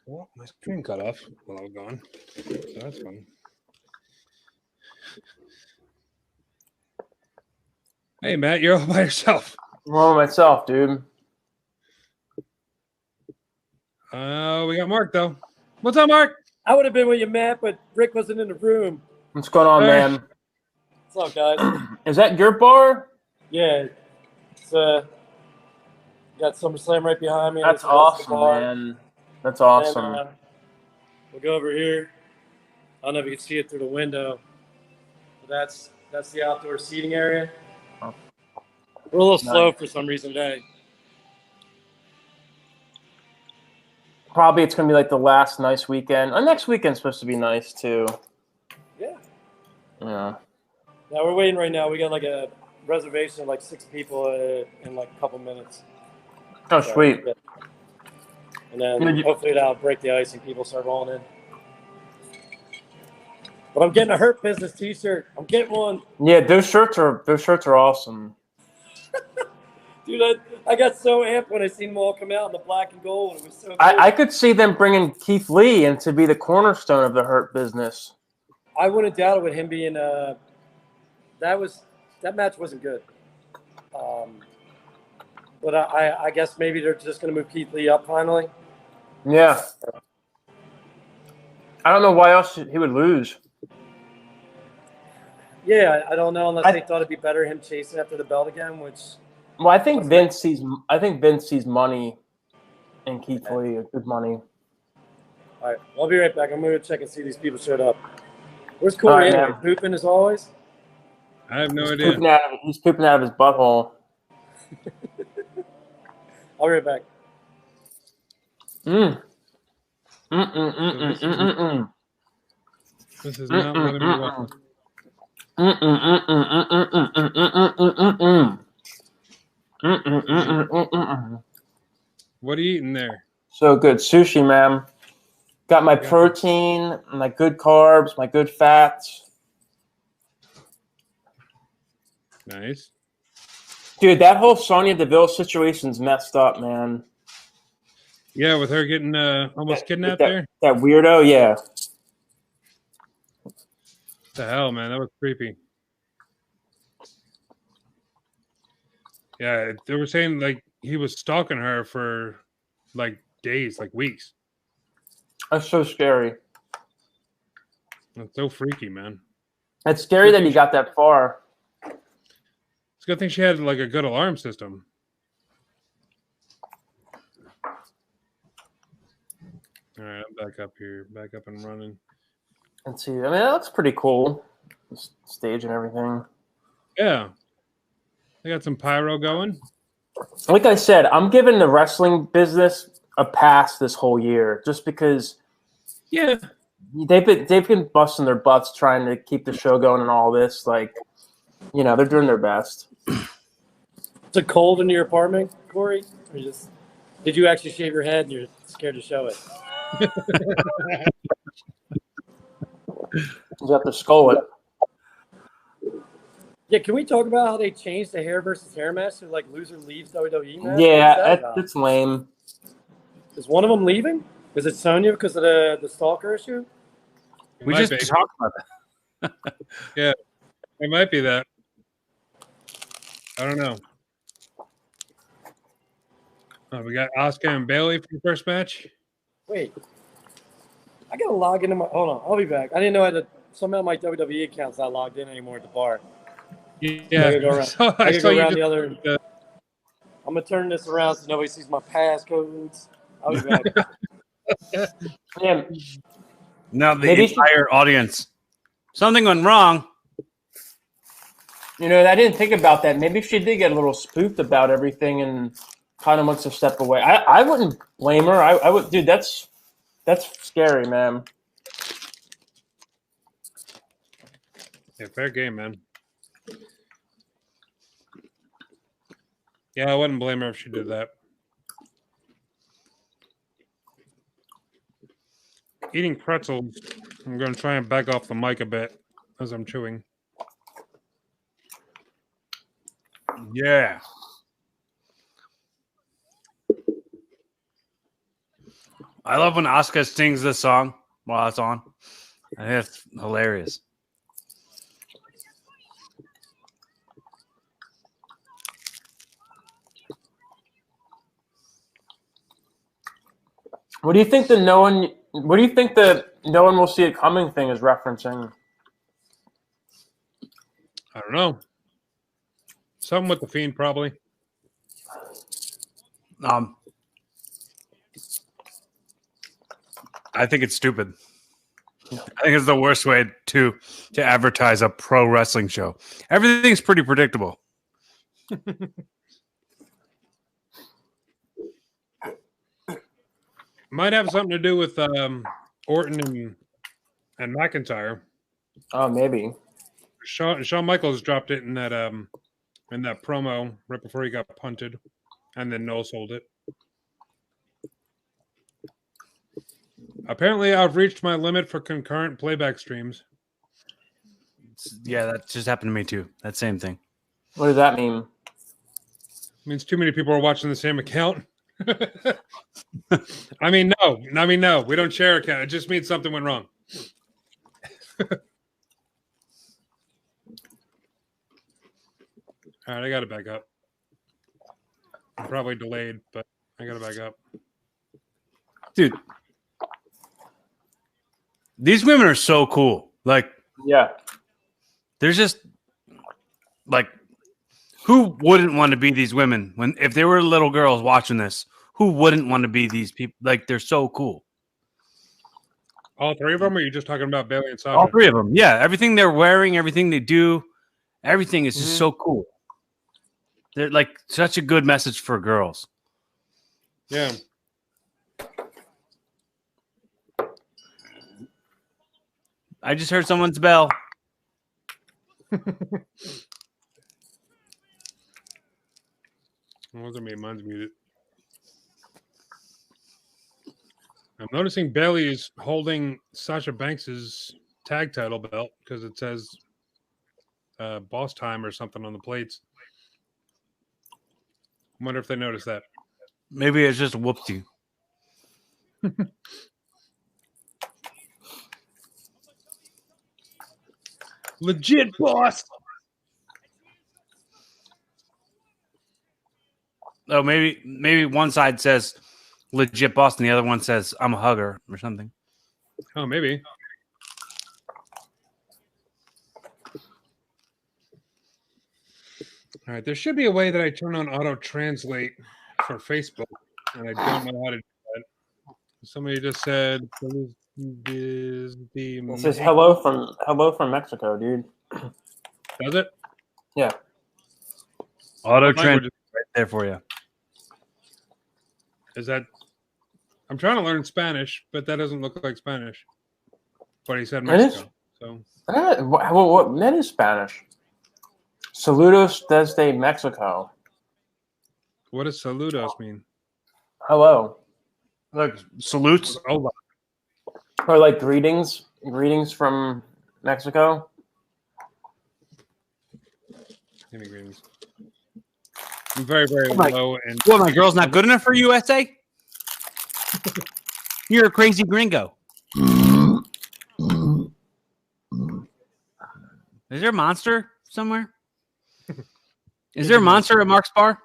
Well, my screen cut off while I was gone. So that's fun. Hey, Matt, you're all by yourself. I'm all myself, dude. We got Mark, though. What's up, Mark? I would have been with you, Matt, but Rick wasn't in the room. What's going on, man? What's up, guys? Is that your bar? Yeah. It's got SummerSlam right behind me. That's awesome, man. That's awesome. And, we'll go over here. I don't know if you can see it through the window. But that's the outdoor seating area. Oh. We're a little slow for some reason today. Probably it's going to be like the last nice weekend. Next weekend's supposed to be nice, too. Yeah. Yeah. Now we're waiting right now. We got like a reservation of like 6 people in like a couple minutes. Oh, so, sweet. Yeah. And then hopefully that'll break the ice and people start rolling in. But I'm getting a Hurt Business t-shirt. I'm getting one. Yeah, those shirts are awesome. Dude, I got so amped when I seen them all come out in the black and gold. It was so cool. I could see them bringing Keith Lee in to be the cornerstone of the Hurt Business. I wouldn't doubt it with him being that match wasn't good. But I guess maybe they're just going to move Keith Lee up finally. Yeah. I don't know why else he would lose. Yeah, I don't know unless I- they thought it'd be better him chasing after the belt again, which Well, I think Vince sees money in Keith Lee. Good money. all right, I'll be right back. I'm gonna go check and see if these people showed up. Where's Corey All right, anyway? man. Pooping as always? I have no He's idea. pooping out of his butthole. I'll be right back. This is not letting me watch. What are you eating there? So good. Sushi, man. Got my protein, my good carbs, my good fats. Nice. Dude, that whole Sonya Deville situation's messed up, man. Yeah, with her getting almost kidnapped there. That weirdo, yeah. What the hell, man? That was creepy. Yeah, they were saying like he was stalking her for like days, like weeks. That's so scary. That's so freaky, man. It's scary that he got that far. It's a good thing she had like a good alarm system. All right, I'm back up here, back up and running. Let's see. I mean, that looks pretty cool. The stage and everything. Yeah, they got some pyro going. Like I said, I'm giving the wrestling business a pass this whole year, just because. Yeah, they've been busting their butts trying to keep the show going and all this. Like, you know, they're doing their best. Is it cold in your apartment, Corey? Or did you actually shave your head and you're scared to show it? You have to skull it. Yeah, can we talk about how they changed the hair versus hair match to like loser leaves WWE match? Yeah, it's lame. Is one of them leaving? Is it Sonya because of the stalker issue? We just talked about that. Yeah, it might be that. I don't know. Oh, we got Asuka and Bailey for the first match. Wait, I gotta log into my. Hold on, I'll be back. I didn't know I had to. Somehow my WWE account's not logged in anymore at the bar. Yeah, I gotta go around, I saw you around just, the other. I'm gonna turn this around so nobody sees my passcodes. I'll be back. Yeah. Now the entire audience. Something went wrong. You know, I didn't think about that. Maybe she did get a little spooked about everything and kind of wants to step away. I wouldn't blame her. I would, dude. That's scary, man. yeah, fair game, man. Yeah, I wouldn't blame her if she did that. Eating pretzels. I'm going to try and back off the mic a bit as I'm chewing. Yeah. I love when Asuka sings this song while it's on. I think it's hilarious. What do you think the no one? What do you think the no one will see it coming thing is referencing? I don't know. Something with the Fiend, probably. I think it's stupid. I think it's the worst way to advertise a pro wrestling show. Everything's pretty predictable. Might have something to do with Orton and McIntyre. Oh, maybe. Shawn Michaels dropped it in that promo right before he got punted, and then no sold it. Apparently, I've reached my limit for concurrent playback streams. Yeah, that just happened to me too. That same thing. What does that mean? It means too many people are watching the same account. I mean, no. We don't share account. It just means something went wrong. All right, I got to back up. I'm probably delayed, but I got to back up. Dude, these women are so cool. Like, Yeah. There's just like, who wouldn't want to be these women when if they were little girls watching this? Who wouldn't want to be these people? Like, they're so cool. All three of them, or are you just talking about Bailey and Sasha? All three of them. Yeah, everything they're wearing, everything they do, everything is just so cool. They're like such a good message for girls. Yeah. I just heard someone's bell. Wasn't me. Mine's muted. I'm noticing Bailey is holding Sasha Banks's tag title belt because it says boss time or something on the plates. I wonder if they noticed that. Maybe it's just a whoopsie. Legit boss. Oh, maybe one side says legit boss and the other one says I'm a hugger or something. Oh, maybe. All right, there should be a way that I turn on auto translate for Facebook, and I don't know how to do that. Somebody just said, It says hello from Mexico, dude. Does it? Yeah. Auto What language translate right there for you. is that? I'm trying to learn Spanish, but that doesn't look like Spanish. But he said It is? Mexico. So What? That is Spanish. Saludos desde Mexico. what does saludos mean? Hello. Look, salutes. Hola. Or like greetings from Mexico. Give me greetings. I'm very, very my- low and Well, my girl's not good enough for USA. You're a crazy gringo. Is there a monster somewhere? Is there a monster at Mark's bar?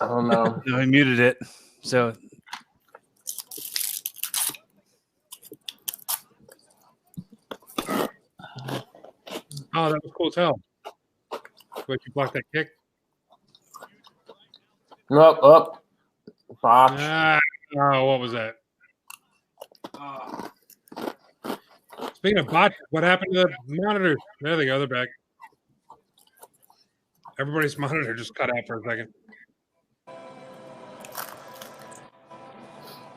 I don't know. No, he muted it. So oh, that was cool as hell. Wait, you blocked that kick? Nope. Up. Botch. Oh, what was that? Speaking of botch, what happened to the monitor? There they go. They're back. Everybody's monitor just cut out for a second.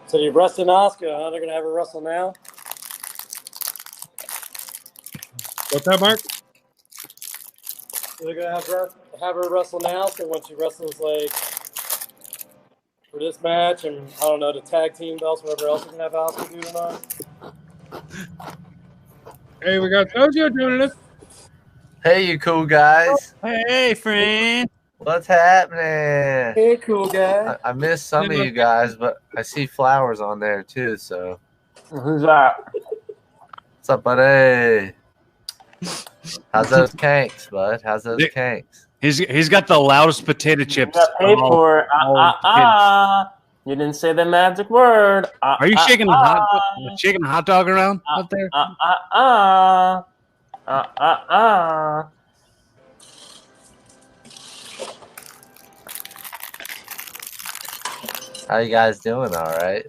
So you're wrestling Oscar, huh? They're gonna have her wrestle now. What's that, Mark? So they're gonna have her wrestle now. So when she wrestles, like for this match, and I don't know the tag team belts, whatever else they're gonna have Oscar do tonight. Hey, we got Sergio doing it. Hey, you cool guys. hey, friend. What's happening? Hey, cool guy. I missed some of you guys, but I see flowers on there too. So, Who's that? what's up, buddy? How's those kanks, bud? How's those kanks? He's got the loudest potato chips. You got paid of for it. all You didn't say the magic word. Are you shaking a hot dog around up there? How you guys doing? All right.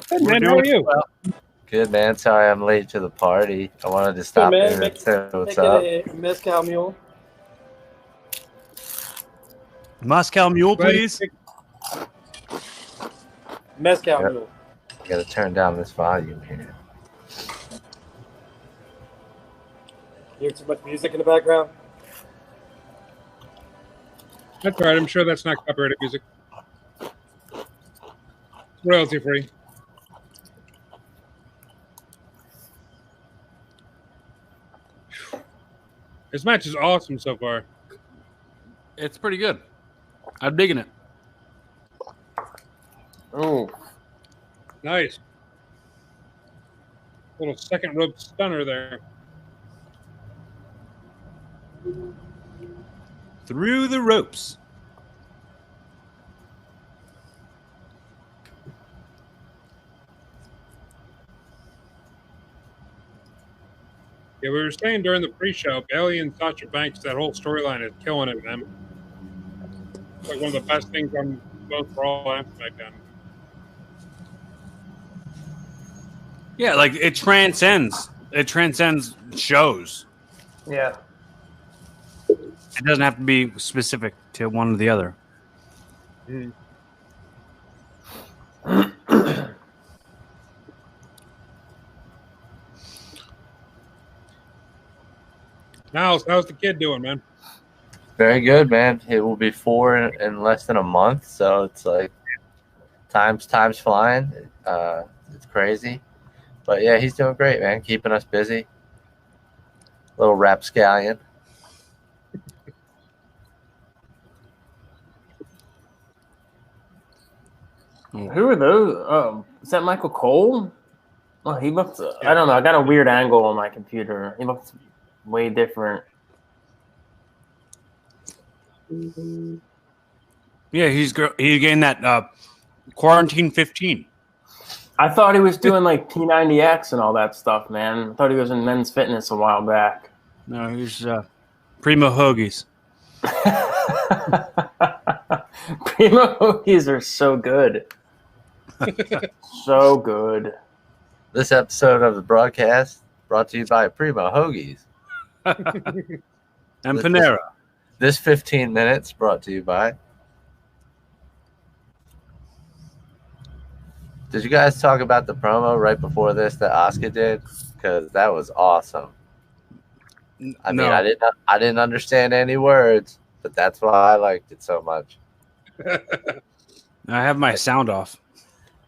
Good, man. How are you? Good, man. Sorry I'm late to the party. I wanted to stop man. in and say what's Make up. it a mezcal mule. Moscow Mule, please. Mezcal Yep. mule. I gotta turn down this volume here. You hear too much music in the background? That's all right. I'm sure that's not copyrighted music. It's royalty free. This match is awesome so far. It's pretty good. I'm digging it. Ooh. Nice. Little second rope stunner there. Through the ropes. Yeah, we were saying during the pre-show, Bailey and Sasha Banks, that whole storyline is killing it, man. It's like one of the best things on both Raw and SmackDown. Yeah, like it transcends. It transcends shows. Yeah. It doesn't have to be specific to one or the other. Now, how's the kid doing, man? Very good, man. It will be 4 in less than a month, so it's like time's flying. It's crazy, but yeah, he's doing great, man. Keeping us busy. Little rapscallion. Who are those? Is that Michael Cole? Oh, he looks. I don't know. I got a weird angle on my computer. He looks way different. Yeah, he's getting that quarantine 15. I thought he was doing like P90X and all that stuff, man. I thought he was in Men's Fitness a while back. No, he's Primo Hoagies. Primo Hoagies are so good. So good. This episode of the broadcast brought to you by Primo Hoagies. And Panera. This 15 minutes brought to you by. Did you guys talk about the promo right before this that Asuka did? Because that was awesome. I mean, I didn't understand any words, but that's why I liked it so much. I have my sound off.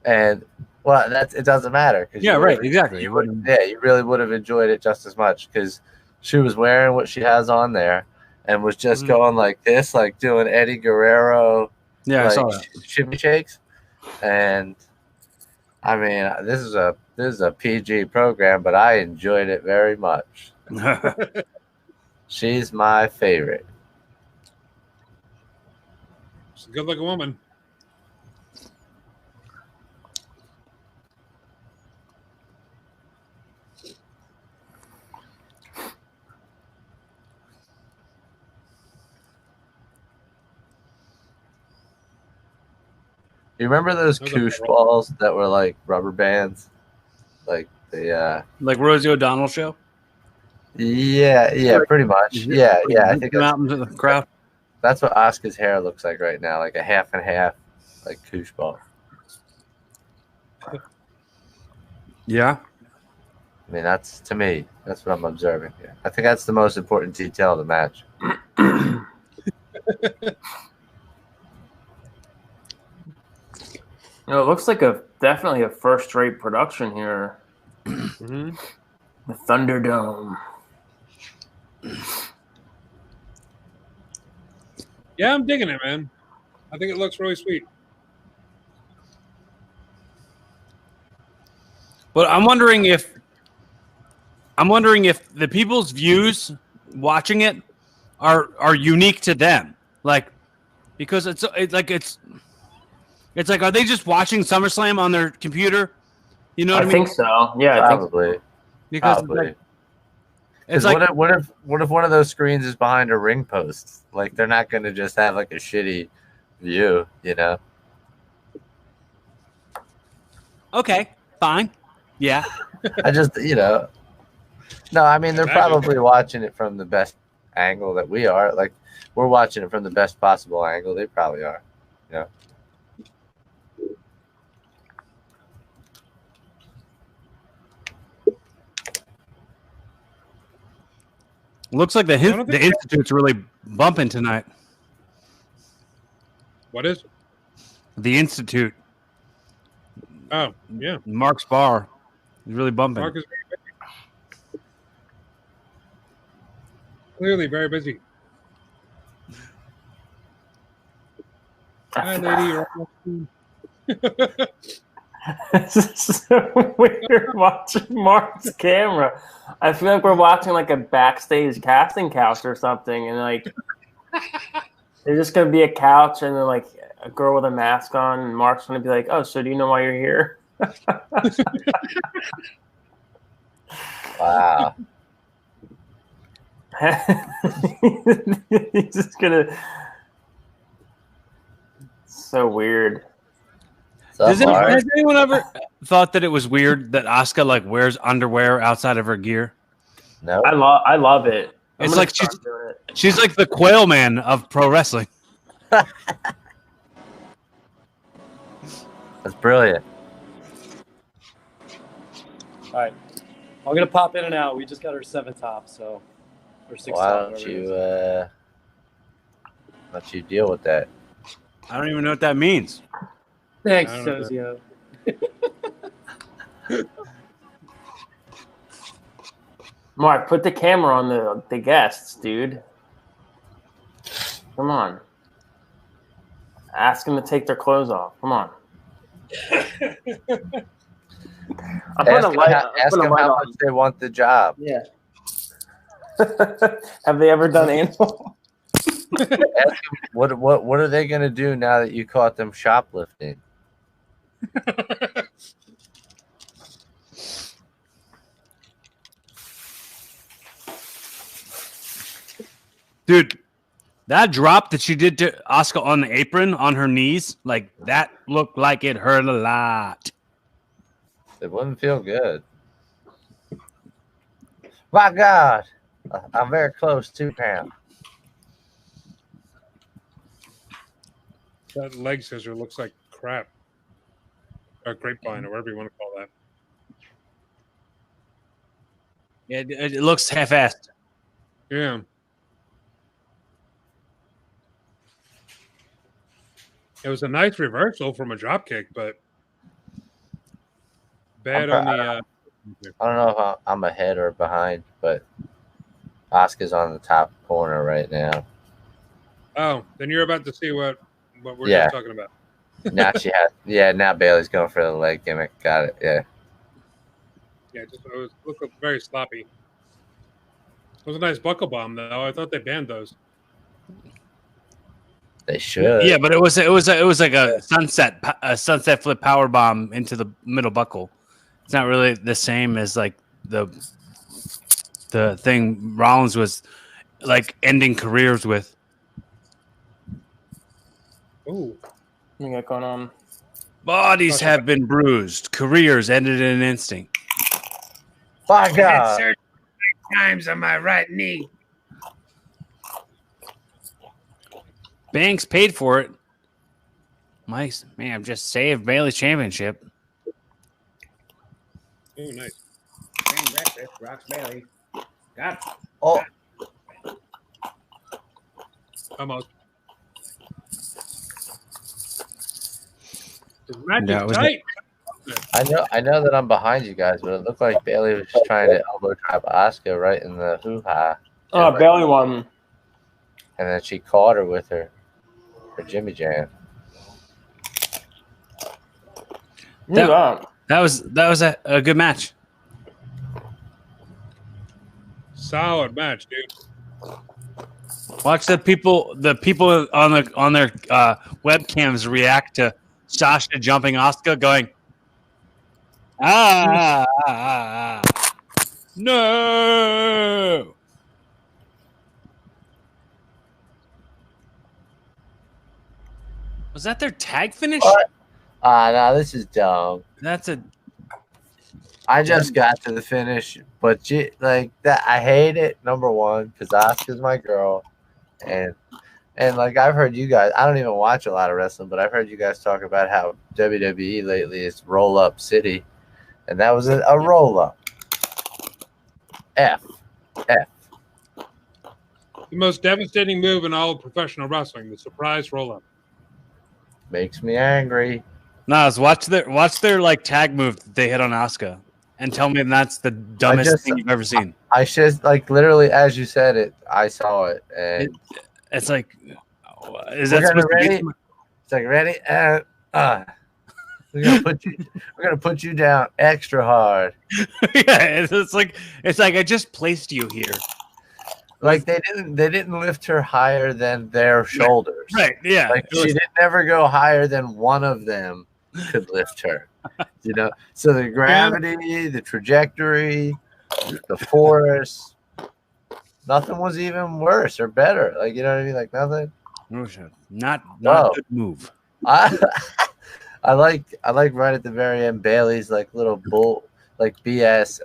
And well, it doesn't matter. Yeah, right, exactly. You really would have enjoyed it just as much because she was wearing what she has on there and was just going like this, like doing Eddie Guerrero. Yeah, like, I saw that. Shimmy shakes. And I mean, this is a PG program, but I enjoyed it very much. She's my favorite. She's a good-looking woman. You remember those koosh balls that were like rubber bands? Like the like Rosie O'Donnell show? Yeah, pretty much. Yeah. I think out into the crowd. That's what Asuka's hair looks like right now, like a half and half, like koosh ball. Yeah. I mean, that's what I'm observing here. I think that's the most important detail of the match. It looks like definitely a first-rate production here. The Thunderdome. Yeah, I'm digging it, man. I think it looks really sweet. But I'm wondering if the people's views watching it are unique to them, like because it's like, are they just watching SummerSlam on their computer? You know what I mean? I think so. Yeah, probably. I think so. Because probably. It's like, what if one of those screens is behind a ring post? Like they're not going to just have like a shitty view, you know? Okay, fine. Yeah. I just, no, I mean, they're probably watching it from the best angle that we are. Like we're watching it from the best possible angle. They probably are, you know? Looks like the Institute's really bumping tonight. What is? The Institute. Oh, yeah. Mark's bar is really bumping. Mark is clearly very busy. Hi, lady. This is so weird watching Mark's camera. I feel like we're watching like a backstage casting couch or something, and like there's just gonna be a couch and then like a girl with a mask on, and Mark's gonna be like, "Oh, so do you know why you're here?" Wow. He's just gonna. So weird. Has anyone ever thought that it was weird that Asuka like wears underwear outside of her gear? No. I love it. It's like she's like the Quail Man of pro wrestling. That's brilliant. All right. I'm going to pop in and out. We just got our 7 top, so. Or 6 Why top. don't you deal with that? I don't even know what that means. Thanks, Sozio. Mark, put the camera on the guests, dude. Come on. Ask them to take their clothes off. Come on. I'm putting a light. Ask them how much they want the job. Yeah. Have they ever done anal? Ask them, what are they going to do now that you caught them shoplifting? Dude, that drop that she did to Asuka on the apron on her knees, like that looked like it hurt a lot. It wouldn't feel good. My God, I'm very close, 2 pounds. That leg scissor looks like crap. Or grapevine, or whatever you want to call that. Yeah, it looks half-assed. Yeah. It was a nice reversal from a drop kick, but bad on the. I don't know if I'm ahead or behind, but Asuka's on the top corner right now. Oh, then you're about to see what we're Yeah. just talking about. Now she has. Yeah, now Bailey's going for the leg gimmick. Got it. Yeah. Yeah, it looked very sloppy. It was a nice buckle bomb, though. I thought they banned those. They should. Yeah, but it was like a sunset flip power bomb into the middle buckle. It's not really the same as like the thing Rollins was like ending careers with. Ooh. What you got going on? Bodies have been bruised. Careers ended in an instinct. My God. Times on my right knee. Banks paid for it. Nice. Man, I've just saved Bailey's championship. Oh, nice. Same breakfast, Rocks Bailey. Got it. Oh, Almost. The match Yeah, it is was tight. I know that I'm behind you guys, but it looked like Bailey was just trying to elbow drop Asuka right in the hoo-ha. Oh, Bailey won. And then she caught her with her Jimmy Jam. That was a good match. Solid match, dude. Watch the people on their webcams react to Sasha jumping Asuka, going, no. Was that their tag finish? No, this is dumb. I just got to the finish, but like that, I hate it. Number one, because Asuka's my girl, and like I've heard you guys. I don't even watch a lot of wrestling, but I've heard you guys talk about how WWE lately is roll up city, and that was a roll up. F. The most devastating move in all of professional wrestling, the surprise roll up. Makes me angry. Nas, watch their like tag move that they hit on Asuka, and tell me that's the dumbest thing you've ever seen. I just like literally as you said it, I saw it, and it's like, is that supposed ready? to be? It's like ready, we're gonna put you down extra hard. Yeah, it's like I just placed you here. Like they didn't lift her higher than their shoulders. Right. Yeah. Like she didn't ever go higher than one of them could lift her. You know? So the gravity, the trajectory, the force. Nothing was even worse or better. Like, you know what I mean? Like nothing. Not Whoa. a good move. I I like right at the very end Bailey's like little bull like BS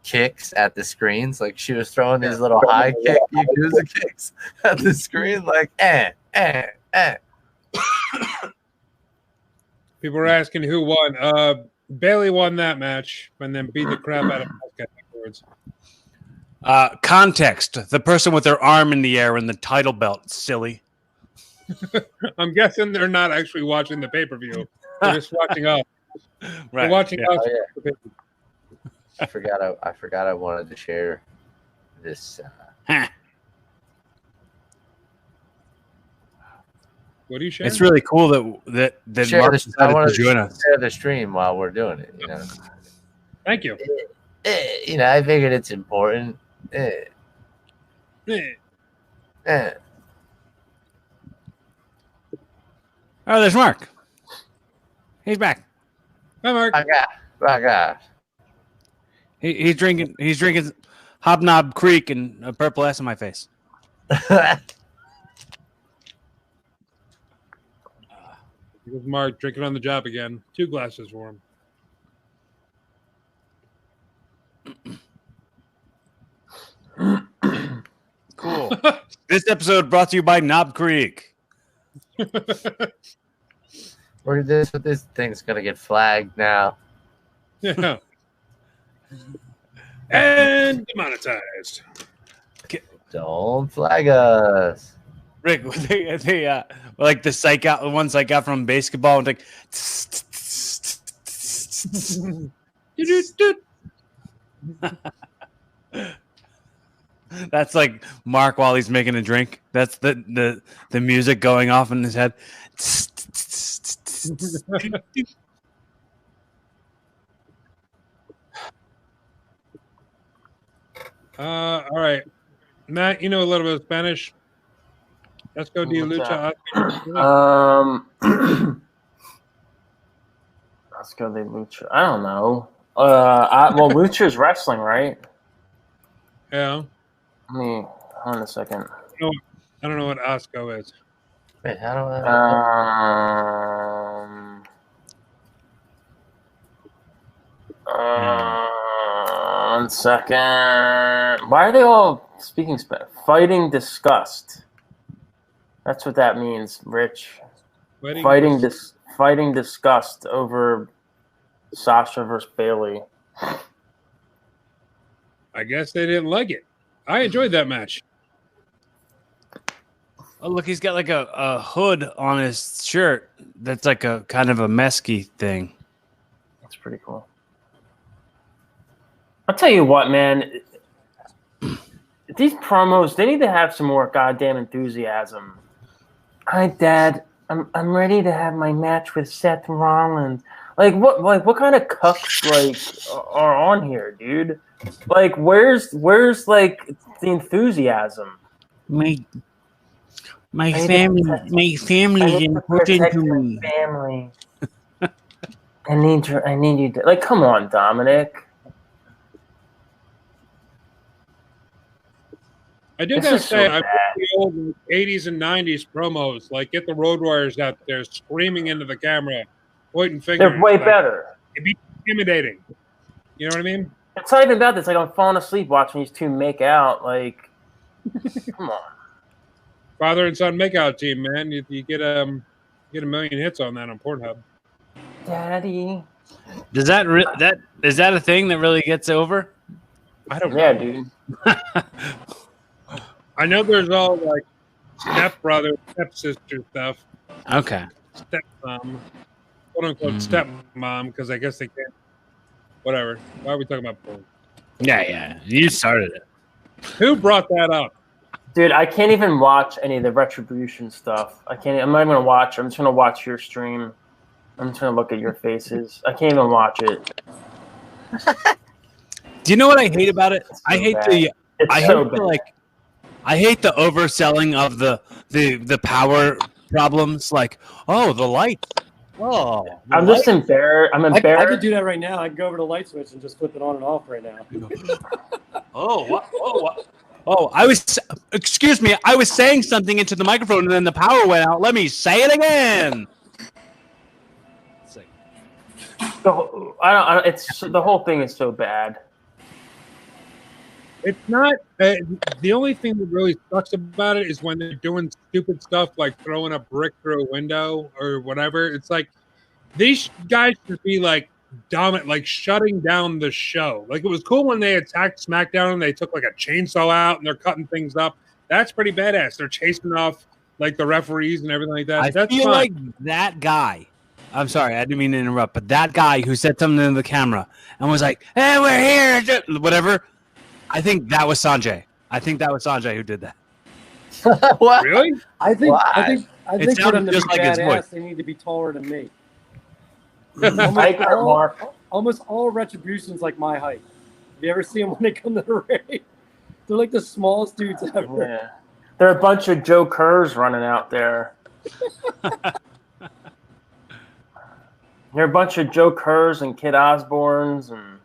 kicks at the screens. Like she was throwing these little high kick Yakuza kicks at the screen, like People are asking who won. Bailey won that match and then beat the crap out of Asuka afterwards. Context: the person with their arm in the air and the title belt. Silly. I'm guessing they're not actually watching the pay-per-view. They're just watching us. Right. They're watching us. Oh, yeah. I forgot I wanted to share this. What are you sharing? It's really cool that Mark I wanted decided to join us. share the stream while we're doing it. You know. Thank you. You know, I figured it's important. Oh, there's Mark. He's back. Hi, Mark. My God. He's drinking Hobnob Creek and a purple S on my face. Here's Mark drinking on the job again. 2 glasses for him. Cool. This episode brought to you by Knob Creek. This thing's gonna get flagged now. Yeah. And demonetized. Don't flag us. Rick, they like the psych out, the ones I got from basketball, and like. That's like Mark while he's making a drink. That's the music going off in his head. All right. Matt, you know a little bit of Spanish. Let's go de lucha. Let's go de lucha. I don't know. Well, lucha is wrestling, right? Yeah. Let me hold on a second. I don't know what Asco is. Wait, how do I? 1 second. Why are they all speaking Spanish? Fighting disgust. That's what that means, Rich. Fighting disgust over Sasha versus Bailey. I guess they didn't like it. I enjoyed that match. Oh, look, he's got like a hood on his shirt that's like a kind of a mesky thing. That's pretty cool. I'll tell you what, man. These promos, they need to have some more goddamn enthusiasm. Hi, Dad. I'm ready to have my match with Seth Rollins. Like what kind of cucks are on here, dude? Like where's like the enthusiasm? My family is important to me. Family. I need you to, like, come on, Dominic. I do gotta say, I the old 80s and 90s promos, like get the Road Warriors out there screaming into the camera, pointing fingers. They're way better. It'd be intimidating. You know what I mean? It's not even about this. Like, I'm falling asleep watching these two make out. Like, come on. Father and son makeout team, man. You get a million hits on that on Pornhub. Daddy. Does is that a thing that really gets over? I don't know. Yeah, dude. I know there's all like stepbrother, stepsister stuff. Okay. Stepmom, quote unquote stepmom, because I guess they can't. Whatever. Why are we talking about porn? Yeah. You started it. Who brought that up? Dude, I can't even watch any of the Retribution stuff. I'm not even gonna watch. I'm just gonna watch your stream. I'm just gonna look at your faces. I can't even watch it. Do you know what I hate about it? I hate bad. I hate the overselling of the power problems. Like, oh, the light. Oh, I'm just embarrassed. I'm embarrassed. I could do that right now. I could go over to light switch and just flip it on and off right now. Oh, what? Oh, excuse me. I was saying something into the microphone and then the power went out. Let me say it again. It's the whole thing is so bad. It's not. The only thing that really sucks about it is when they're doing stupid stuff like throwing a brick through a window or whatever. It's like these guys should be like dominant, like shutting down the show. Like it was cool when they attacked SmackDown and they took like a chainsaw out and they're cutting things up. That's pretty badass. They're chasing off like the referees and everything like that. I feel like that guy. I'm sorry, I didn't mean to interrupt, but that guy who said something to the camera and was like, "Hey, we're here," whatever. I think that was Sanjay. I think that was Sanjay who did that. What? Really? I think It for them sounded to be just like his voice. badass, they need to be taller than me. I agree, Mark. Almost all Retribution's like my height. Have you ever seen them when they come to the ring? They're like the smallest dudes ever. Yeah. There are a bunch of Joe Kerrs running out there. There are a bunch of Joe Kerrs and Kid Osbornes and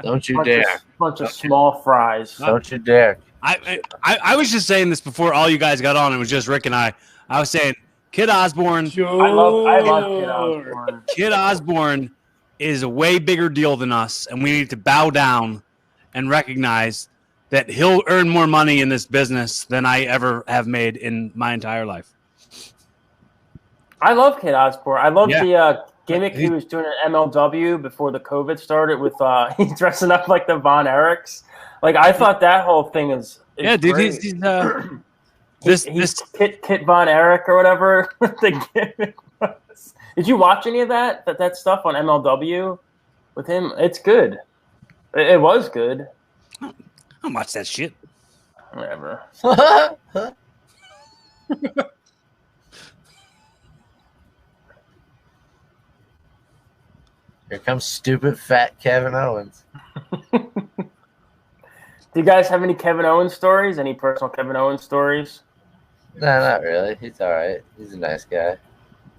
Don't you dare. bunch of small fries. Don't you dare. I was just saying this before all you guys got on. It was just Rick and I. I was saying Kid Osborne. I love Kid Osborne. Kid Osborne is a way bigger deal than us, and we need to bow down and recognize that he'll earn more money in this business than I ever have made in my entire life. I love Kid Osborne. I love the gimmick he was doing at MLW before the COVID started with he's dressing up like the Von Erichs. Like I thought that whole thing is yeah, dude. great. He's Kit Von Erich or whatever the gimmick was. Did you watch any of that stuff on MLW with him? It's good. It was good. I don't watch that shit. Whatever. Here comes stupid fat Kevin Owens. Do you guys have any Kevin Owens stories? Any personal Kevin Owens stories? No, not really. He's all right. He's a nice guy.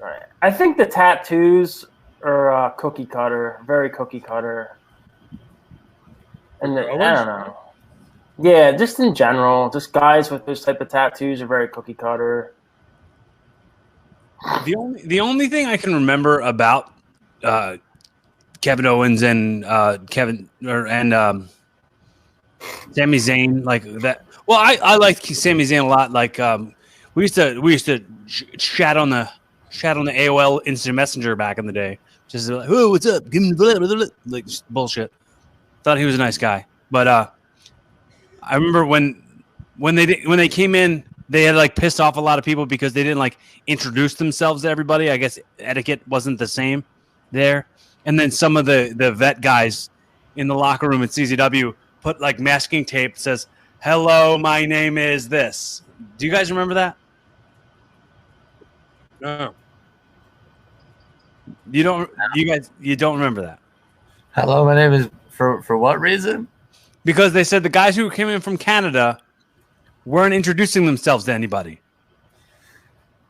All right. I think the tattoos are cookie cutter, very cookie cutter. And I don't know. Yeah, just in general, just guys with this type of tattoos are very cookie cutter. The only thing I can remember about Kevin Owens and Sami Zayn like that. Well, I like Sami Zayn a lot. Like we used to chat on the AOL Instant Messenger back in the day. Just like, oh, what's up? Give him like just bullshit. Thought he was a nice guy, but I remember when they came in, they had like pissed off a lot of people because they didn't like introduce themselves to everybody. I guess etiquette wasn't the same there. And then some of the vet guys in the locker room at CZW put like masking tape that says, "Hello, my name is this." Do you guys remember that? No. You don't. You don't remember that? Hello, my name is for what reason? Because they said the guys who came in from Canada weren't introducing themselves to anybody.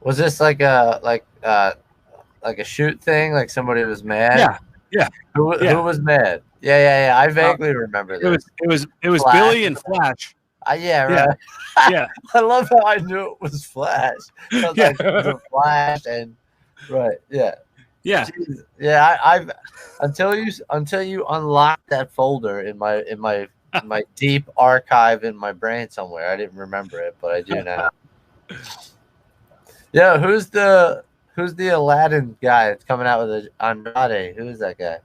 Was this like a shoot thing? Like somebody was mad? Yeah. Who was mad? Yeah. I vaguely remember this. It was Flash. Billy and Flash. Yeah, right. Yeah. I love how I knew it was Flash. I was like, it was a Flash and right. Yeah. Yeah. Jeez. Yeah. I've until you unlock that folder in my deep archive in my brain somewhere. I didn't remember it, but I do now. Yeah, who's the Aladdin guy that's coming out with Andrade? Who is that guy?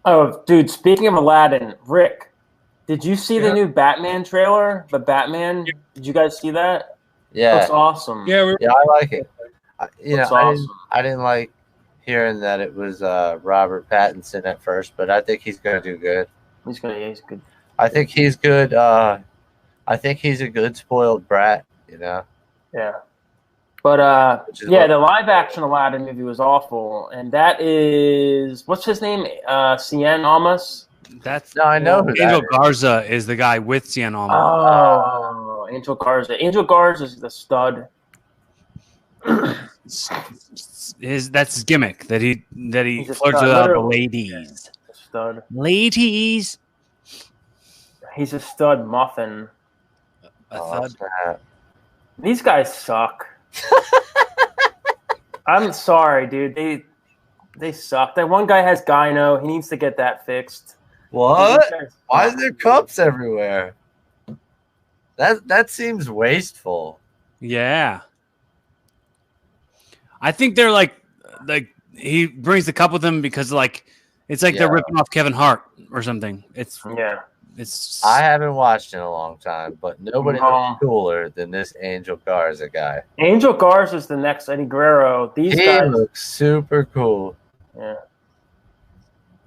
Oh, dude, speaking of Aladdin, Rick, did you see the new Batman trailer? The Batman? Did you guys see that? Yeah. Looks awesome. Yeah, I like it. Awesome. I didn't like hearing that it was Robert Pattinson at first, but I think he's going to do good. He's good. I think he's good. I think he's a good spoiled brat, Yeah. But the live action Aladdin movie was awful, and that is what's his name? Cien Almas. I know who Angel Garza is the guy with Cien Almas. Oh, Angel Garza. Angel Garza is the stud. That's his gimmick that he flirts with stud, the ladies. Stud. Ladies. He's a stud muffin. A Oh, thud. snap. These guys suck. I'm sorry, dude. They suck. That one guy has gyno. He needs to get that fixed. What? These guys Why suck, is there dude. cups everywhere? That seems wasteful. Yeah. I think they're like he brings the cup with him because like it's like they're Yeah. ripping off Kevin Hart or something. Yeah. It's I haven't watched in a long time, but nobody No. looks cooler than this Angel Garza guy. Angel Garza is the next Eddie Guerrero. These He guys. looks super cool. Yeah.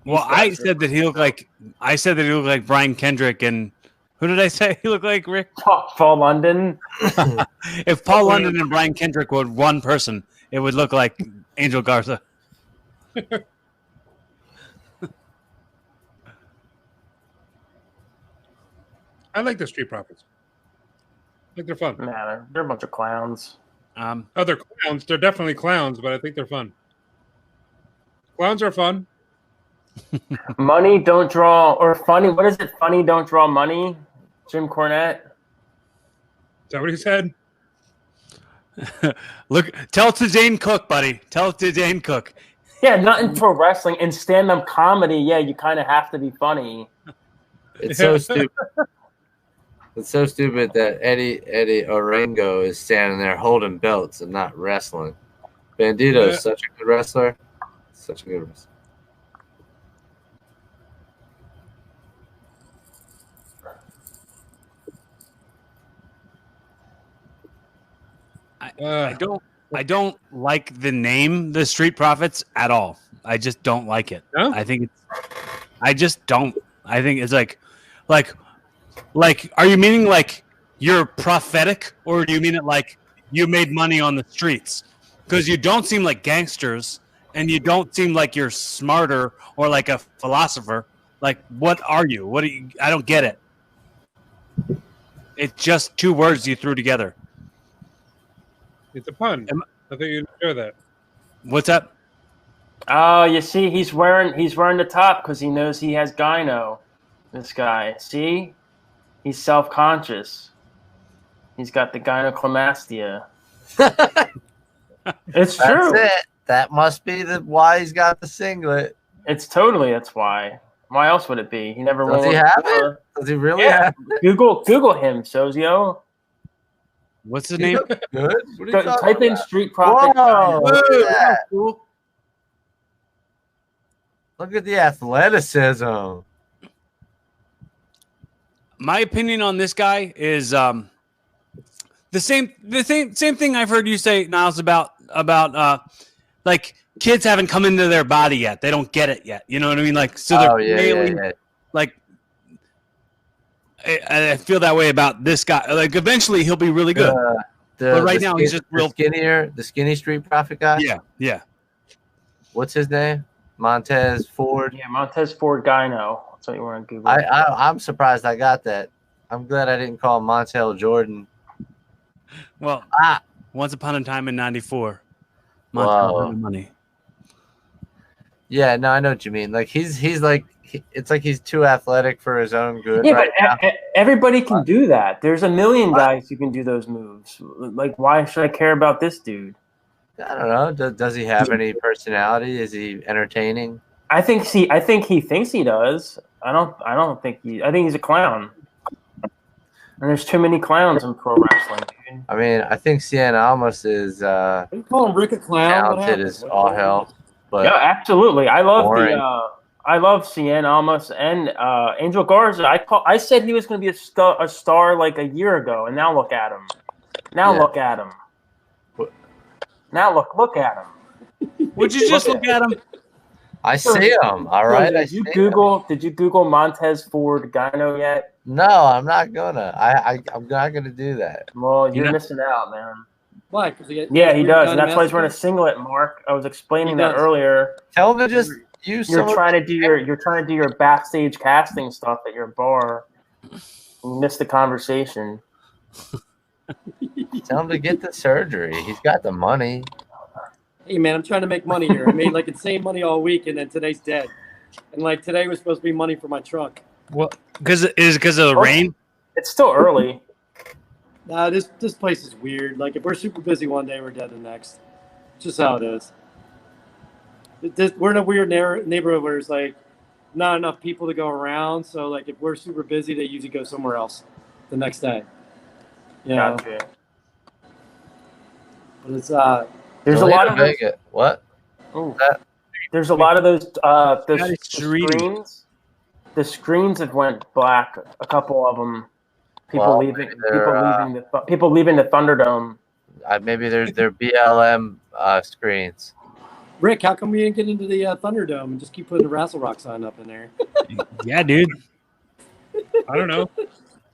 well, These I guys said that he looked like Brian Kendrick, and who did I say he looked like, Rick? Paul London. If Paul London and Brian Kendrick were one person, it would look like Angel Garza. I like the Street Profits. I think they're fun. Man, they're a bunch of clowns. Oh, they're clowns. They're definitely clowns, but I think they're fun. Clowns are fun. Money don't draw, or funny. What is it? Funny don't draw money. Jim Cornette. Is that what he said? Look, tell it to Dane Cook, buddy. Tell it to Dane Cook. Yeah, not in pro wrestling. In stand-up comedy, yeah, you kind of have to be funny. It's so stupid. It's so stupid that Eddie Orengo is standing there holding belts and not wrestling. Bandito is such a good wrestler. Such a good wrestler. I don't like the name the Street Profits at all. I just don't like it. No? I just don't. I think it's like are you meaning like you're prophetic, or do you mean it like you made money on the streets? Because you don't seem like gangsters, and you don't seem like you're smarter or like a philosopher. Like, what are you? What are you? I don't get it. It's just two words you threw together. It's a pun. I think you'd enjoy that. What's up? Oh, you see, he's wearing the top because he knows he has gyno. This guy, see, he's self-conscious. He's got the gynecomastia. It's true. That's it. That must be why he's got the singlet. It's totally that's why. Why else would it be? He never Does won he one have before. it? Does he really Yeah. have it? Google him, Sozio. What's the name? Good. What are you talking Type in about? Street Profit. Whoa, gyno. look at that. Look at the athleticism. My opinion on this guy is the same thing I've heard you say, Niles, about like kids haven't come into their body yet. They don't get it yet. You know what I mean? Like, so they're nailing, like I feel that way about this guy. Like, eventually he'll be really good. But right now he's just real skinnier. The skinny Street Profit guy. Yeah. What's his name? Montez Ford. Yeah, Montez Ford gyno. That's what you want to Google. I'm surprised I got that. I'm glad I didn't call him Montel Jordan. Well, once upon a time in '94, Whoa. money. Yeah, no, I know what you mean. Like he's like it's like he's too athletic for his own good. Yeah, right but now. everybody can do that. There's a million guys who can do those moves. Like, why should I care about this dude? I don't know. Does he have any personality? Is he entertaining? I think he thinks he does. I don't think I think he's a clown. And there's too many clowns in pro wrestling, dude. I mean, I think Cien Almas is You call him Rick a clown? What talented happened? as all hell. But Yeah, absolutely. I love boring. I love Cien Almas and Angel Garza. I said he was going to be a star like a year ago, and now look at him. Look at him. Now look at him. Would you just look at him? I see him. All right. Did you Google Montez Ford gyno yet? No, I'm not gonna. I'm not gonna do that. Well, you're missing out, man. Why? Because He does, and that's why he's wearing a singlet. Mark, I was explaining that earlier. Tell him to just use. You're trying to do your backstage casting stuff at your bar. You missed the conversation. Tell him to get the surgery. He's got the money. Hey man, I'm trying to make money here. I made like insane money all week, and then today's dead. And like today was supposed to be money for my truck. Well, because of the rain. It's still early. Nah, this place is weird. Like if we're super busy one day, we're dead the next. It's just how it is. We're in a weird neighborhood where there's like not enough people to go around. So like if we're super busy, they usually go somewhere else the next day. You know? Gotcha. But it's There's a lot of those. Vegas. What? Ooh. There's a lot of those the Street. screens. The screens have went black. A couple of them. People leaving the Thunderdome. Maybe they're BLM screens. Rick, how come we didn't get into the Thunderdome and just keep putting the Rassle Rock sign up in there? Yeah, dude. I don't know.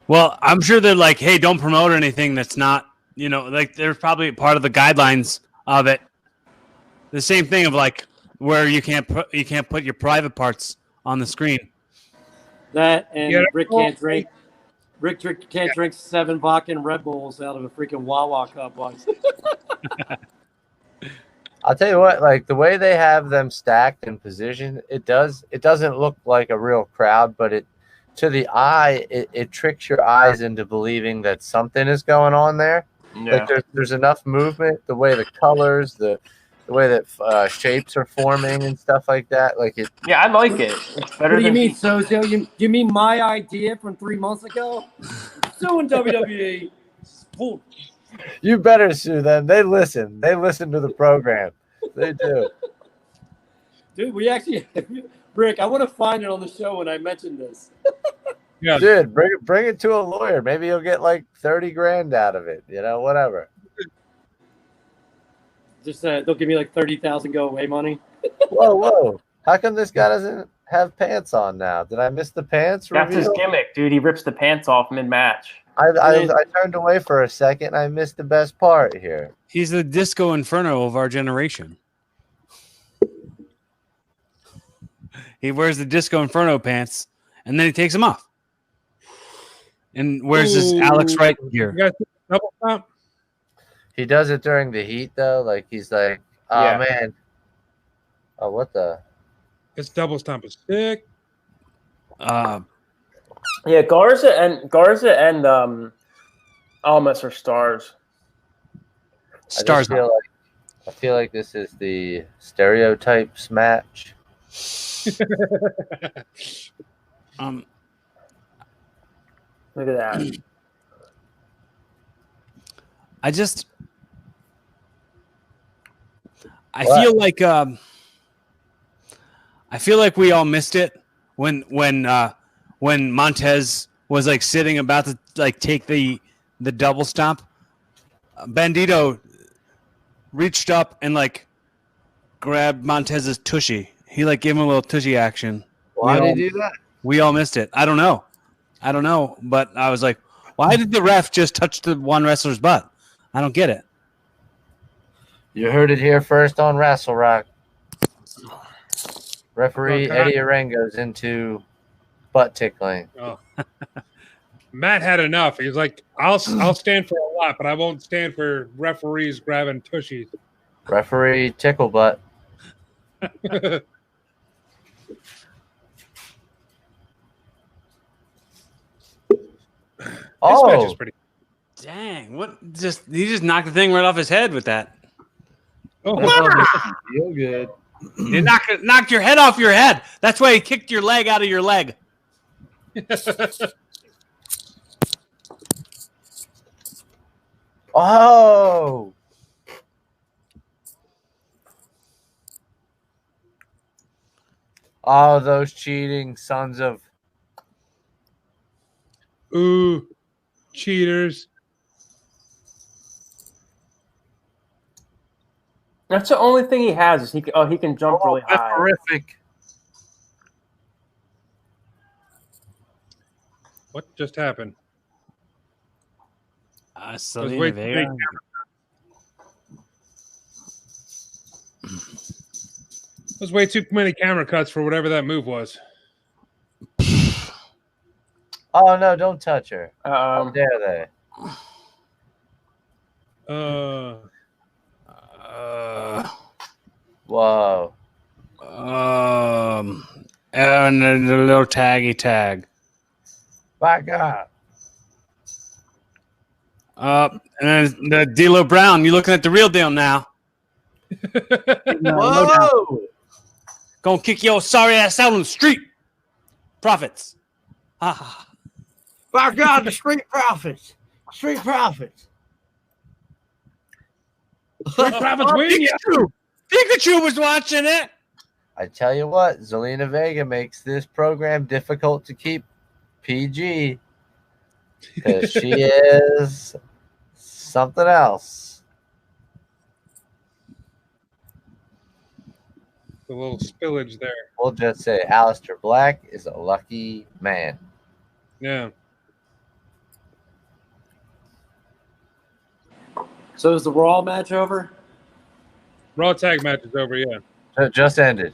Well, I'm sure they're like, hey, don't promote anything that's not, like there's probably part of the guidelines of it. The same thing of like where you can't put your private parts on the screen. That and Rick can't drink. Rick can't drink 7 vodka and Red Bulls out of a freaking Wawa cup once. I'll tell you what, like the way they have them stacked and positioned, it doesn't look like a real crowd, but to the eye, it tricks your eyes into believing that something is going on there. Yeah. Like there's enough movement, the way the colors, the way that shapes are forming and stuff like that. Like it. Yeah, I like it. It's better. What do you mean, Sozo? You mean my idea from 3 months ago? So in WWE. You better sue them. They listen. They listen to the program. They do. Dude, we actually, Rick, I want to find it on the show when I mentioned this. Yeah, Dude, bring it to a lawyer. Maybe you'll get like 30 grand out of it. Whatever. Just they'll give me like 30,000 go away money. Whoa! How come this guy doesn't have pants on now? Did I miss the pants? That's his gimmick, dude. He rips the pants off mid-match. I turned away for a second. I missed the best part here. He's the Disco Inferno of our generation. He wears the Disco Inferno pants, and then he takes them off. And wears his Alex Wright gear. You guys double stomp? He does it during the heat, though. Like, he's like, oh, man. Oh, what the? It's double stomp is sick. Yeah, Garza and Almas are stars. Stars. I feel like this is the stereotypes match. Look at that. I feel like we all missed it when Montez was like sitting about to like take the double stomp. Bandito reached up and like grabbed Montez's tushy. He like gave him a little tushy action. Why did he do that? We all missed it. I don't know, but I was like, why did the ref just touch the one wrestler's butt? I don't get it. You heard it here first on Rassle Rock. Referee Eddie Arango's into butt tickling. Oh. Matt had enough. He was like, I'll stand for a lot, but I won't stand for referees grabbing tushies. Referee tickle butt. This match is pretty. Dang! He just knocked the thing right off his head with that. Oh, feel good. He knocked your head off your head. That's why he kicked your leg out of your leg. Oh! Oh, those cheating sons of... Ooh, cheaters. That's the only thing he has is he can jump really that's high. horrific. What just happened? Selena Vega. There's way too many camera cuts for whatever that move was. Oh, no, don't touch her. How dare they? Whoa. And a little taggy tag. My God. And then the D'Lo Brown. You looking at the real deal now? No doubt. Whoa! Gonna kick your sorry ass out on the street. Profits. Ah. My God, the Street Profits. Street Profits. Street Profits win. Pikachu was watching it. I tell you what, Zelina Vega makes this program difficult to keep PG because she is something else. A little spillage there. We'll just say Aleister Black is a lucky man. Yeah. So is the Raw match over? Raw tag match is over. Yeah. It just ended.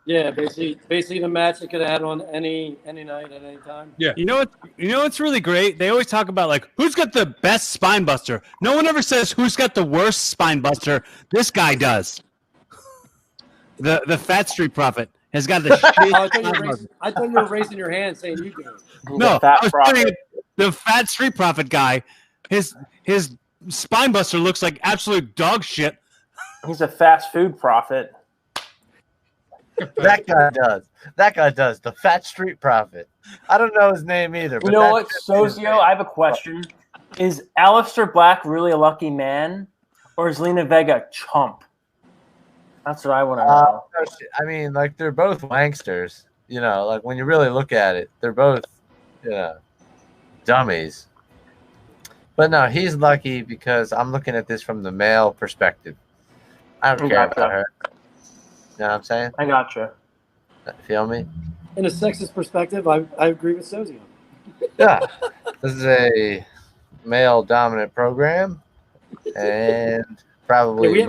Yeah, basically the match they could have had on any night at any time. Yeah. You know what? You know what's really great? They always talk about like who's got the best spine buster. No one ever says who's got the worst spine buster. This guy does. The Fat Street Prophet has got the shit. I thought you were raising your hand saying you do. No, Fat I was Prophet. saying the Fat Street Prophet guy. His spine buster looks like absolute dog shit. He's a fast food prophet. That guy does. That guy does. The Fat Street Prophet. I don't know his name either. You But know that's what, just his Sozio? name. I have a question. Is Aleister Black really a lucky man, or is Lena Vega a chump? That's what I want to know. I mean, like they're both wanksters. You know, like when you really look at it, they're both, dummies. But no, he's lucky because I'm looking at this from the male perspective. I don't care about her. You know what I'm saying? I gotcha. Feel me? In a sexist perspective, I agree with Sozio. Yeah. This is a male dominant program and probably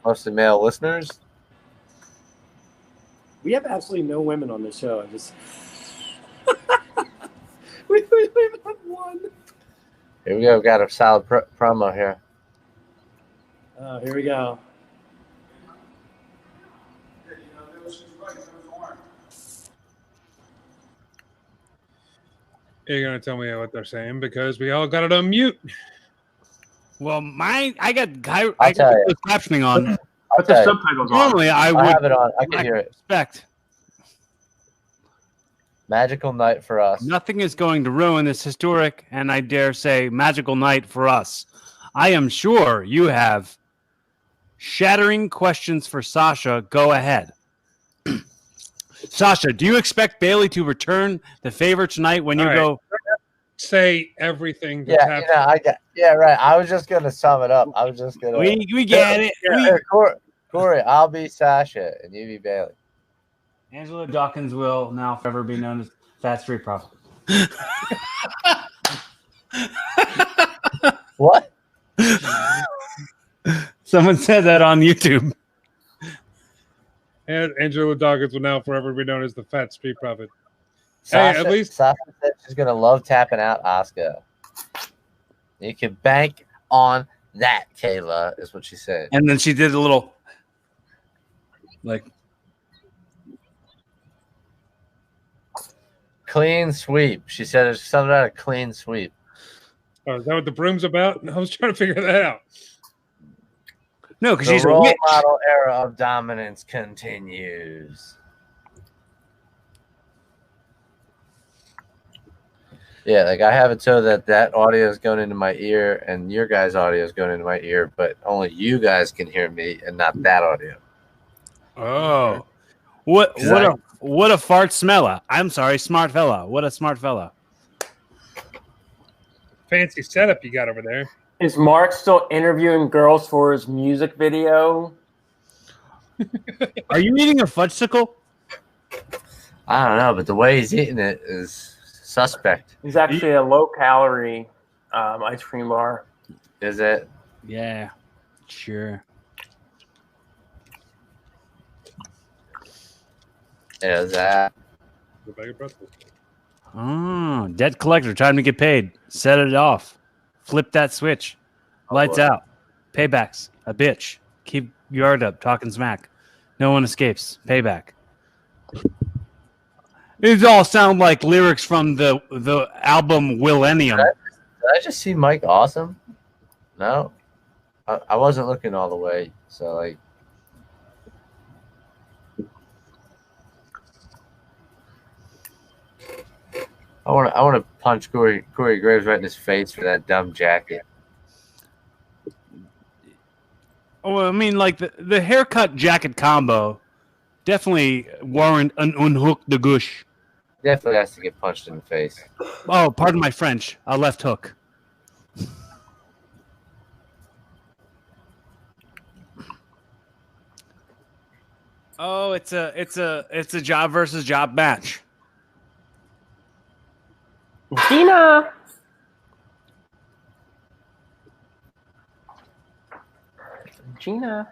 mostly male listeners. We have absolutely no women on this show. I just we even have one. Here we go. Got a solid promo here. Oh, here we go. You're gonna tell me what they're saying because we all got it on mute. Well, I got I'll tell you. the captioning on. Put the subtitles on. Normally, I I would have it on. I can hear it. respect. Magical night for us. Nothing is going to ruin this historic and I dare say magical night for us. I am sure you have shattering questions for Sasha. Go ahead. Sasha, do you expect Bailey to return the favor tonight when you go? Say everything that's Yeah, happening. right. I was just gonna sum it up. I was just gonna. We get it. Corey, I'll be Sasha and you be Bailey. Angela Dawkins will now forever be known as Fat Street Prophet. What? Someone said that on YouTube. And Angela Dawkins will now forever be known as the Fat Street Prophet. Sasha, Hey, at least Sasha said she's gonna love tapping out Asuka. You can bank on that, Kayla, is what she said. And then she did a little, like, Clean sweep. She said it's something about a clean sweep. oh, is that what the broom's about? I was trying to figure that out. no, because The she's a role witch. model era of dominance continues. Yeah, like I have it so that audio is going into my ear and your guys' audio is going into my ear, but only you guys can hear me and not that audio. Oh, what a fart smella! I'm sorry, smart fella. What a smart fella. Fancy setup you got over there. Is Mark still interviewing girls for his music video? Are you eating a fudgesicle? I don't know, but the way he's eating it is suspect. He's actually a low-calorie ice cream bar. Is it? Yeah, sure. Is that? The bag of pretzels. Oh, debt collector, time to get paid. Set it off. Flip that switch. Lights out. Paybacks. A bitch. Keep yard up. Talking smack. No one escapes. Payback. These all sound like lyrics from the album Millennium. Did I just see Mike Awesome? No, I wasn't looking all the way. So like, I want to punch Corey Graves right in his face for that dumb jacket. Oh, I mean, like the haircut jacket combo definitely warrant an unhook the gush. Definitely has to get punched in the face. Oh, pardon my French. A left hook. Oh, it's a job versus job match. Gina.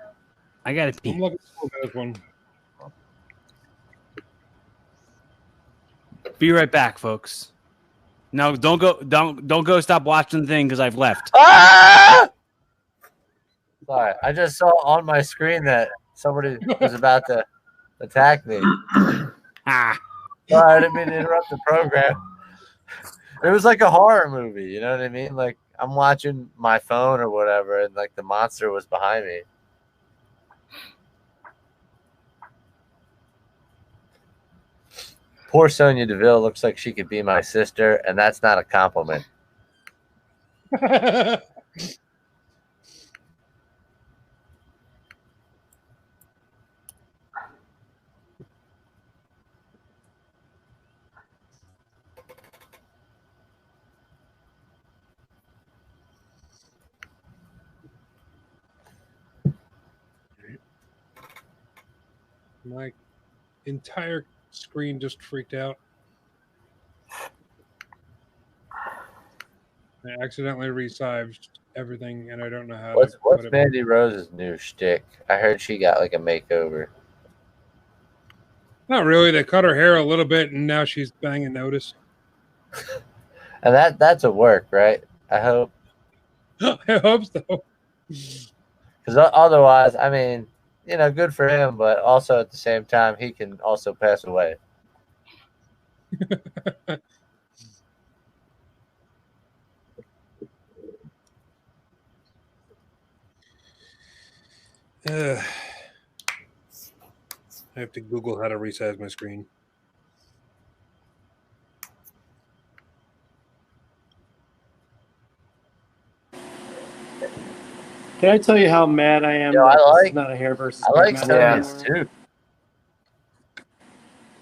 I gotta I'm pee. looking forward to this one. Be right back, folks. No, don't go. Stop watching the thing because I've left. Ah! Sorry, I just saw on my screen that somebody was about to attack me. Ah, Sorry, I didn't mean to interrupt the program. It was like a horror movie, you know what I mean? Like I'm watching my phone or whatever, and like the monster was behind me. Poor Sonya Deville looks like she could be my sister, and that's not a compliment. My entire screen just freaked out. I accidentally resized everything, and I don't know how What's to put it. Mandy Rose's new shtick? I heard she got like a makeover. Not really. They cut her hair a little bit, and now she's banging notice. And that's a work, right? I hope. I hope so. Because otherwise, I mean, you know, good for him, but also at the same time, he can also pass away. I have to Google how to resize my screen. Can I tell you how mad I am Yo, that I this like- is not a hair versus I like match Sonya's anymore? suit.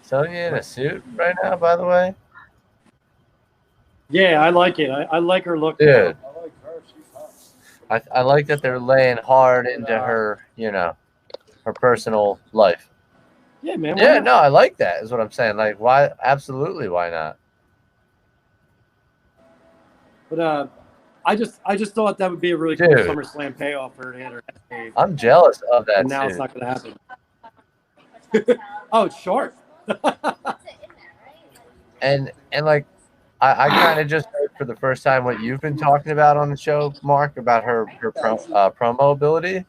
Sonya in a suit right now, by the way? Yeah, I like it. I like her look. Dude. I like that they're laying hard into her, you know, her personal life. Yeah, man. why Yeah, not? no, I like that, is what I'm saying. Like, why? Absolutely, why not? But I just thought that would be a really cool Dude. SummerSlam payoff for her to get her head shaved. I'm jealous of that And now it's suit. not going to happen. Oh, it's short. And like, I kind of just heard for the first time what you've been talking about on the show, Mark, about her promo ability.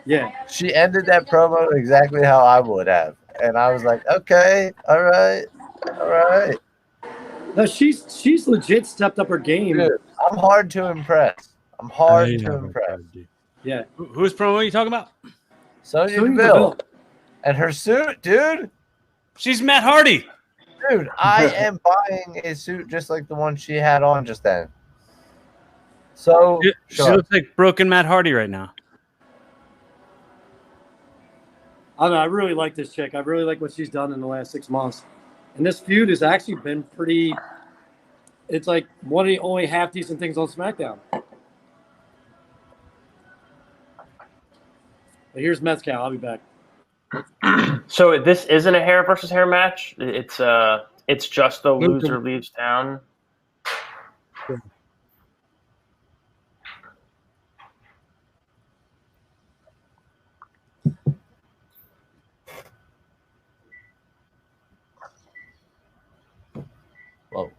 Yeah. She ended that promo exactly how I would have, and I was like, okay, all right. No, she's legit stepped up her game. Dude, I'm hard to impress. I'm hard to impress. Yeah. whose promo are you talking about? Sonya Sonya Deville. Deville. And her suit, dude. She's Matt Hardy. Dude, I am buying a suit just like the one she had on just then. So, She sure. looks like broken Matt Hardy right now. I don't know. I really like this chick. I really like what she's done in the last 6 months. And this feud has actually been pretty. It's like one of the only half decent things on SmackDown. But here's Mezcal. I'll be back. So this isn't a hair versus hair match. It's just the loser leaves town. Whoa.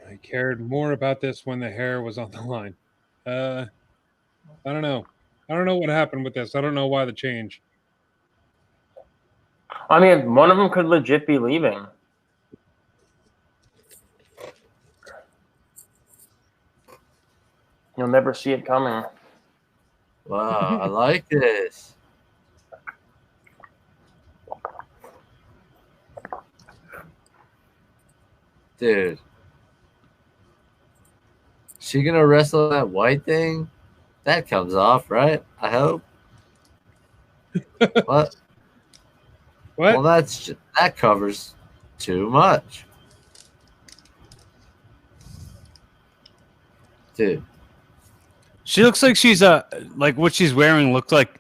I cared more about this when the hair was on the line. I don't know. I don't know what happened with this. I don't know why the change. I mean, one of them could legit be leaving. You'll never see it coming. Wow, I like this. Dude. She gonna wrestle that white thing? That comes off, right? I hope. What? What? Well, that covers too much. Dude. She looks like she's like what she's wearing looks like,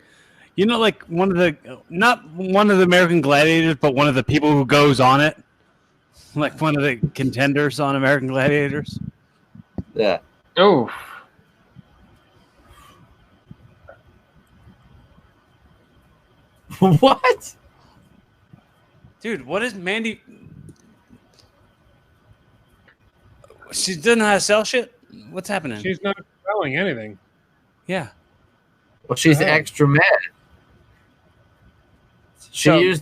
like one of the not one of the American Gladiators, but one of the people who goes on it, like one of the contenders on American Gladiators. Yeah. Oh. What? Dude, what is Mandy? She doesn't know how to sell shit? What's happening? She's not selling anything. Yeah. Well, she's hell? extra mad. She So- used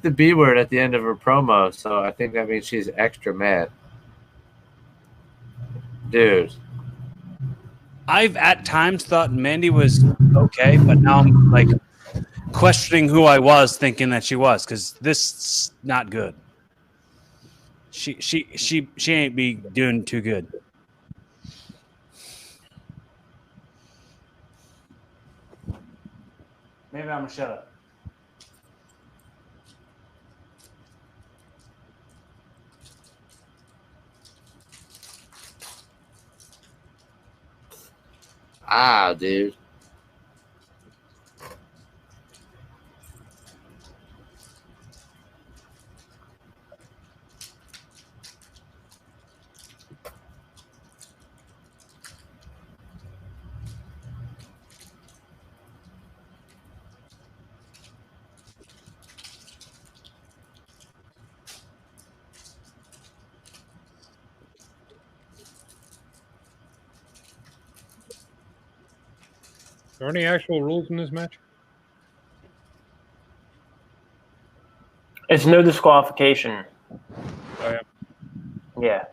the B word at the end of her promo, so I think that means she's extra mad. Dude. I've at times thought Mandy was okay, but now I'm like questioning who I was, thinking that she was, because this is not good. She ain't be doing too good. Maybe I'm gonna shut up. Ah, dude. Are there any actual rules in this match? It's no disqualification. Oh, yeah. Yeah.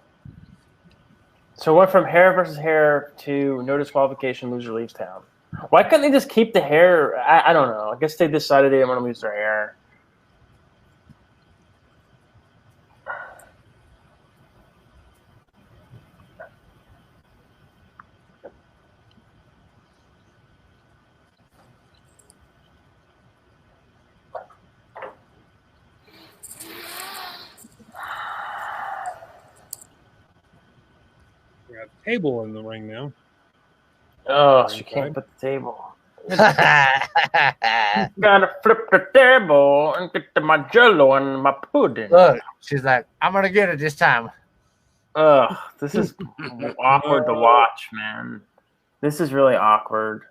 So it went from hair versus hair to no disqualification, loser leaves town. Why couldn't they just keep the hair? I don't know. I guess they decided they didn't want to lose their hair. We got a table in the ring now. Oh, she can't put the table. That's Gotta flip the table and get my jello and my pudding. Look, she's like, I'm gonna get it this time. Ugh, this is awkward to watch, man. This is really awkward.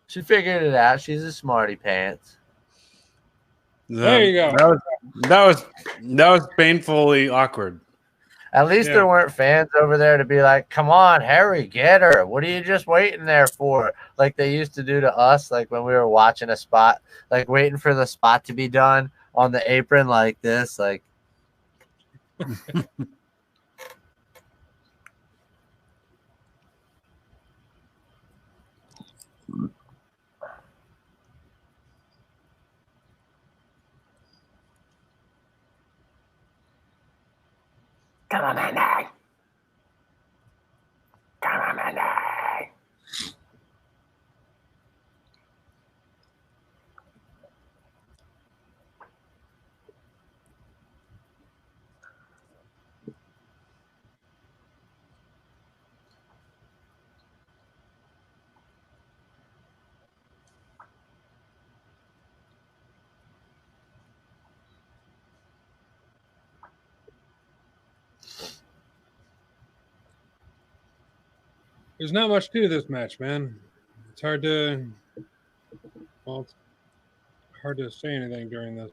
She figured it out. She's a smarty pants. There you go. That was painfully awkward. At least Yeah. there weren't fans over there to be like, come on, Harry, get her. What are you just waiting there for? Like they used to do to us, like when we were watching a spot, like waiting for the spot to be done on the apron like this. Like, Come on, Mandy. Come on, Mandy. There's not much to this match, man. It's hard to say anything during this.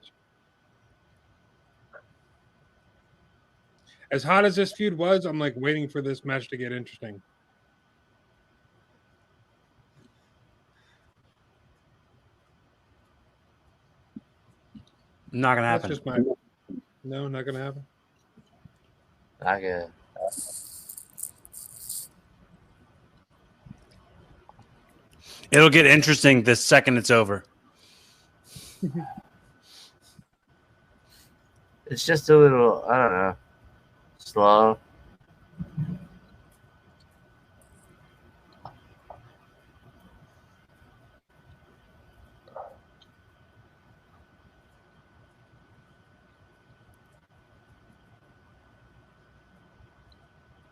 As hot as this feud was, I'm like waiting for this match to get interesting. Not gonna That's happen. just my no, not gonna happen. I get it. It'll get interesting the second it's over. It's just a little, I don't know, slow.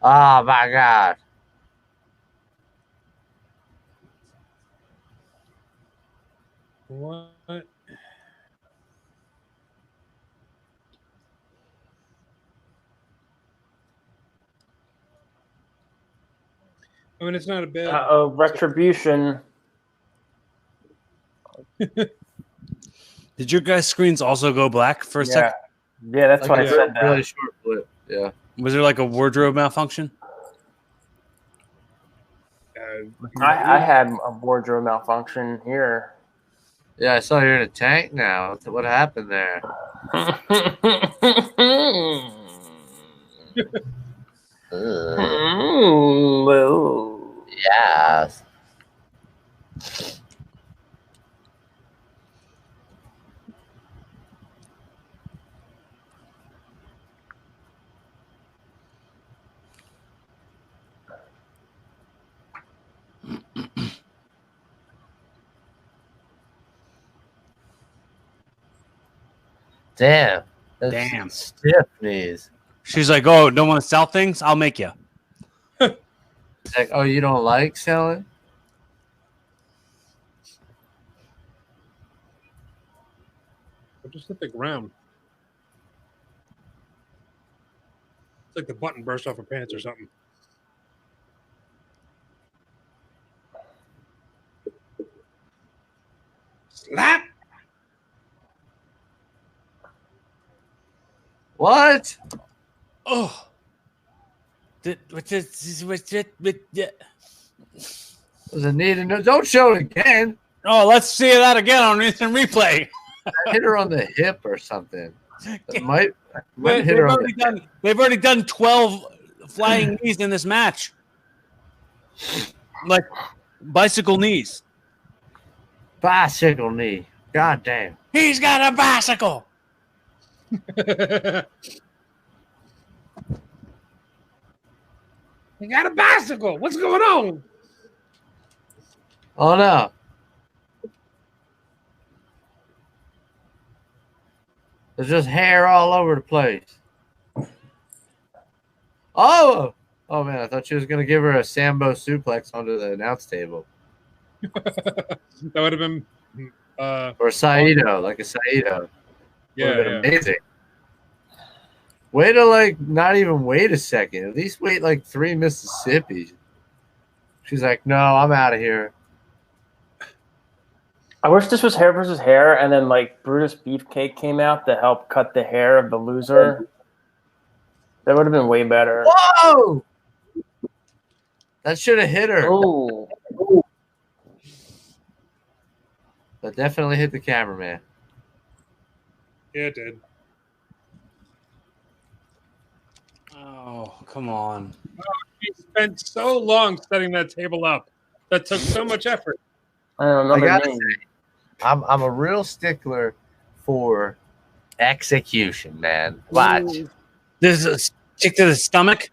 Oh my God. What? I mean, it's not a bad. Retribution. Did your guys' screens also go black for a second? Yeah, that's why I Like a said that. really short blip. Yeah. Was there like a wardrobe malfunction? I had a wardrobe malfunction here. Yeah, I saw you're in a tank now. What happened there? Yes. Damn. That's Damn. stiff knees. She's like, "Oh, don't want to sell things? I'll make you." It's like, oh, you don't like selling? Or just hit the ground. It's like the button burst off her pants or something. Slap! What? Oh. Was a knee to no? Don't show it again. Oh, let's see that again on instant replay. I hit her on the hip or something. It might They've hit her on the hip. already done 12 flying knees in this match. Like bicycle knees. Bicycle knee. God damn. He's got a bicycle. You got a bicycle. What's going on? Oh no. There's just hair all over the place. Oh! Oh man, I thought she was gonna give her a Sambo suplex onto the announce table. That would have been Or Saito, like a Saito. yeah, Would have been yeah. amazing. Way to like not even wait a second. At least wait like 3 Mississippi. She's like, no, I'm out of here. I wish this was hair versus hair, and then like Brutus Beefcake came out to help cut the hair of the loser. That would have been way better. Whoa! That should have hit her. Oh, That definitely hit the cameraman. Yeah, it did. Oh, come on. She spent so long setting that table up. That took so much effort. I don't know. I Another gotta name. say, I'm a real stickler for execution, man. Watch. There's a kick to the stomach.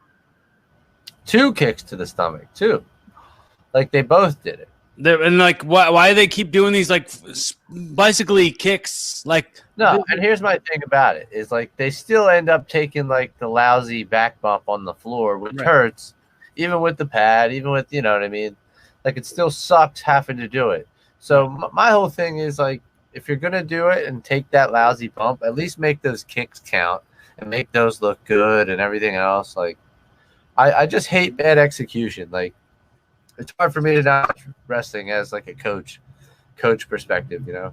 2 kicks to the stomach, too. Like they both did it. And like, why do they keep doing these like bicycle kicks? Like, No, and here's my thing about it is like they still end up taking like the lousy back bump on the floor, which Right. hurts, even with the pad, even with, you know what I mean? Like it still sucks having to do it. So my whole thing is like, if you're going to do it and take that lousy bump, at least make those kicks count and make those look good and everything else. Like, I just hate bad execution. Like, it's hard for me to not wrestling as like a coach perspective, you know?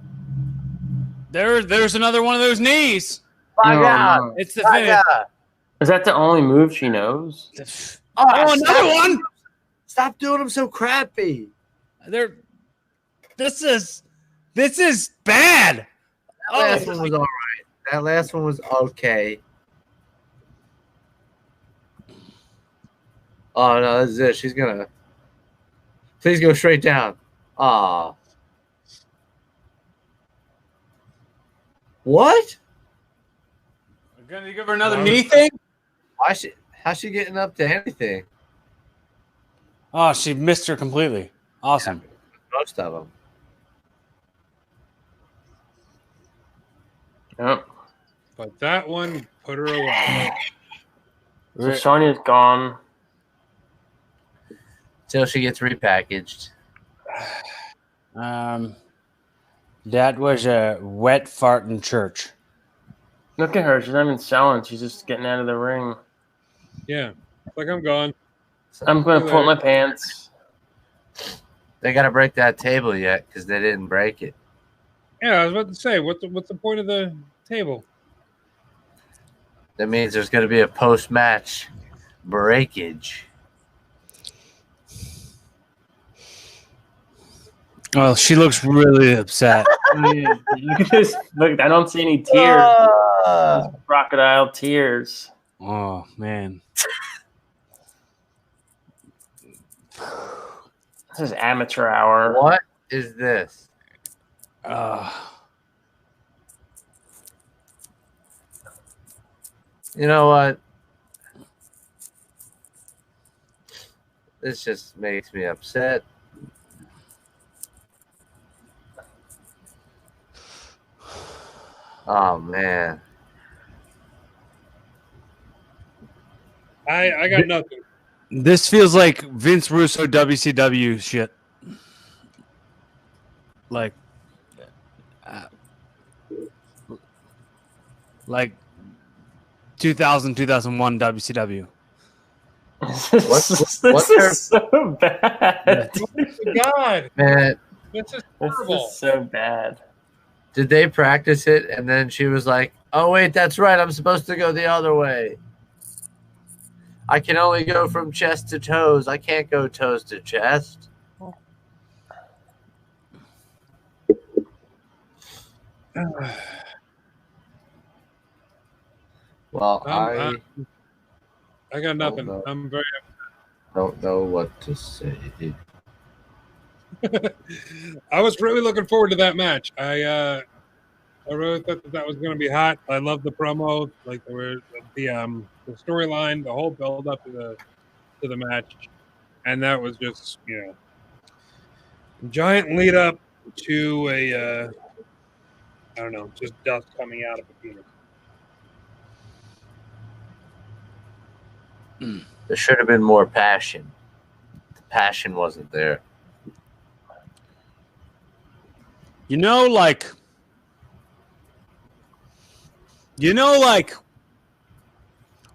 there's another one of those knees. My No, God. no. It's the My finish. God. Is that the only move she knows? Oh, another one. Stop doing them so crappy. This is bad. That last one was all right. That last one was okay. Oh no, this is it. She's gonna. Please go straight down. Ah. What? We're gonna give her another Wow. knee thing. How's she getting up to anything? Oh, she missed her completely. Awesome. Most of them. Yep. But that one put her away. So Sonya's gone. Till she gets repackaged. That was a wet fart in church. Look at her. She's not even selling. She's just getting out of the ring. Yeah. It's like I'm gone. I'm going to pull up my pants. They got to break that table yet because they didn't break it. Yeah, I was about to say, what's the point of the table? That means there's going to be a post-match breakage. Well, she looks really upset. Look at this. Look, I don't see any tears. Crocodile tears. Oh man. This is amateur hour. What is this? You know what? This just makes me upset. Oh man. I got nothing. This feels like Vince Russo WCW shit. Like 2000, 2001 WCW. This is so bad. Oh my God. Man, This is This horrible. is so bad. did they practice it and then she was like, "Oh wait, that's right. I'm supposed to go the other way. I can only go from chest to toes. I can't go toes to chest." Well, I got nothing. no. I'm very. don't know what to say. I was really looking forward to that match. I really thought that was going to be hot. I love the promo, like the storyline, the whole build up to the match, and that was just giant lead up to a I don't know, just dust coming out of a penis. There should have been more passion. The passion wasn't there. Like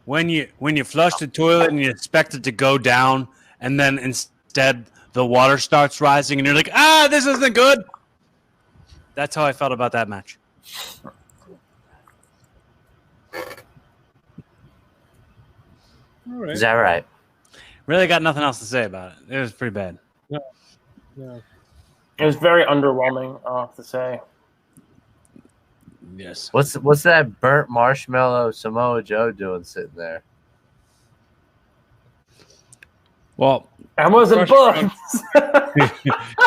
when you flush the toilet and you expect it to go down, and then instead the water starts rising, and you're like, this isn't good. That's how I felt about that match. All right. Is that right? Really got nothing else to say about it. It was pretty bad. Yeah. It was very underwhelming, I'll have to say. Yes. What's that burnt marshmallow Samoa Joe doing sitting there? Well, I wasn't booked.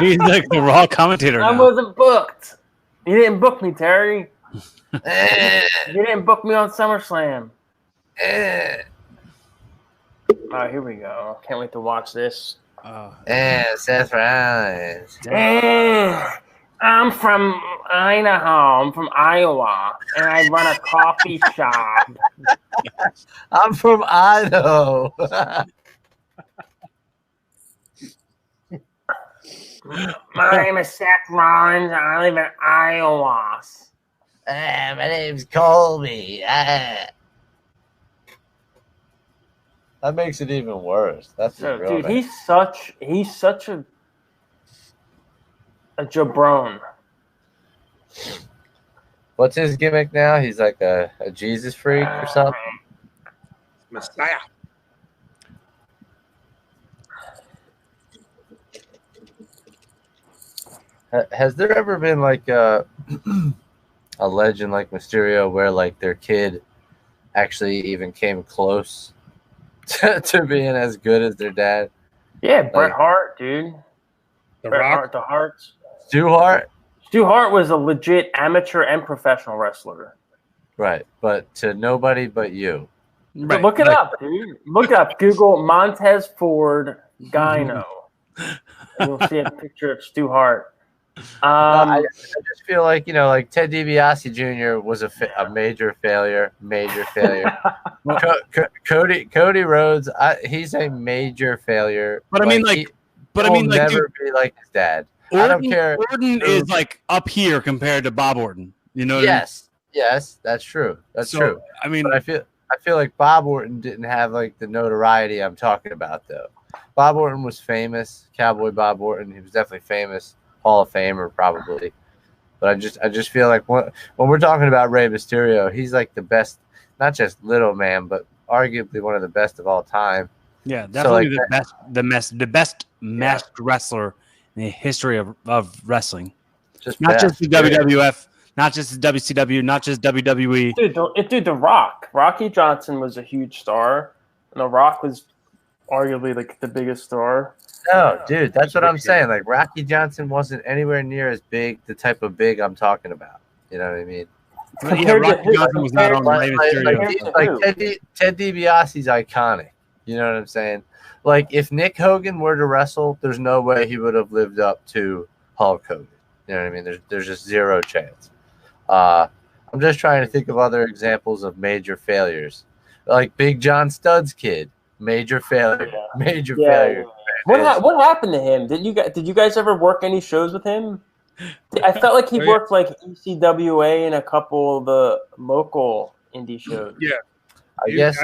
he's like the Raw commentator I now. wasn't booked. You didn't book me, Terry. You didn't book me on SummerSlam. All right, here we go. Can't wait to watch this. Seth Rollins. I'm from Idaho. I'm from Iowa, and I run a coffee shop. I'm from Idaho. My name is Seth Rollins. I live in Iowa. My name's Colby. That makes it even worse. That's the real Dude, name. he's such a jabron. What's his gimmick now? He's like a Jesus freak or something. Messiah. Has there ever been like a legend like Mysterio where like their kid actually even came close to being as good as their dad? Yeah, Bret Hart, dude. The Bret Rock. Hart, the Harts. Stu Hart, Stu Hart was a legit amateur and professional wrestler. right? But to nobody but you. But look it up, dude. Look it up. Google Montez Ford Gyno. And you'll see a picture of Stu Hart. I just feel like, you know, like Ted DiBiase Jr. was a major failure. Major failure. Cody Rhodes, he's a major failure. But I mean, like, he'll never be like his dad. Orton, I don't care. Orton is like up here compared to Bob Orton. You know? Yes, yes, that's true. That's true. I mean, but I feel like Bob Orton didn't have like the notoriety I'm talking about though. Bob Orton was famous, Cowboy Bob Orton. He was definitely famous, Hall of Famer probably. But I just feel like when we're talking about Rey Mysterio, he's like the best, not just little man, but arguably one of the best of all time. Yeah, definitely So, like, the best masked wrestler in the history of wrestling. Not just the WWF, not just the WCW, not just WWE. Dude, The Rock. Rocky Johnson was a huge star, and The Rock was arguably like the biggest star. No, dude, that's what I'm saying. Like Rocky Johnson wasn't anywhere near as big, the type of big I'm talking about. You know what I mean? Yeah, Rocky Johnson was not on Rey Mysterio. Like Ted DiBiase's iconic. You know what I'm saying? Like if Nick Hogan were to wrestle, there's no way he would have lived up to Hulk Hogan. You know what I mean? There's just zero chance. I'm just trying to think of other examples of major failures. Like Big John Studd's kid, major failure, major failure. What happened to him? Did you guys ever work any shows with him? I felt like he worked like ECWA and a couple of the local indie shows. Yeah, I guess.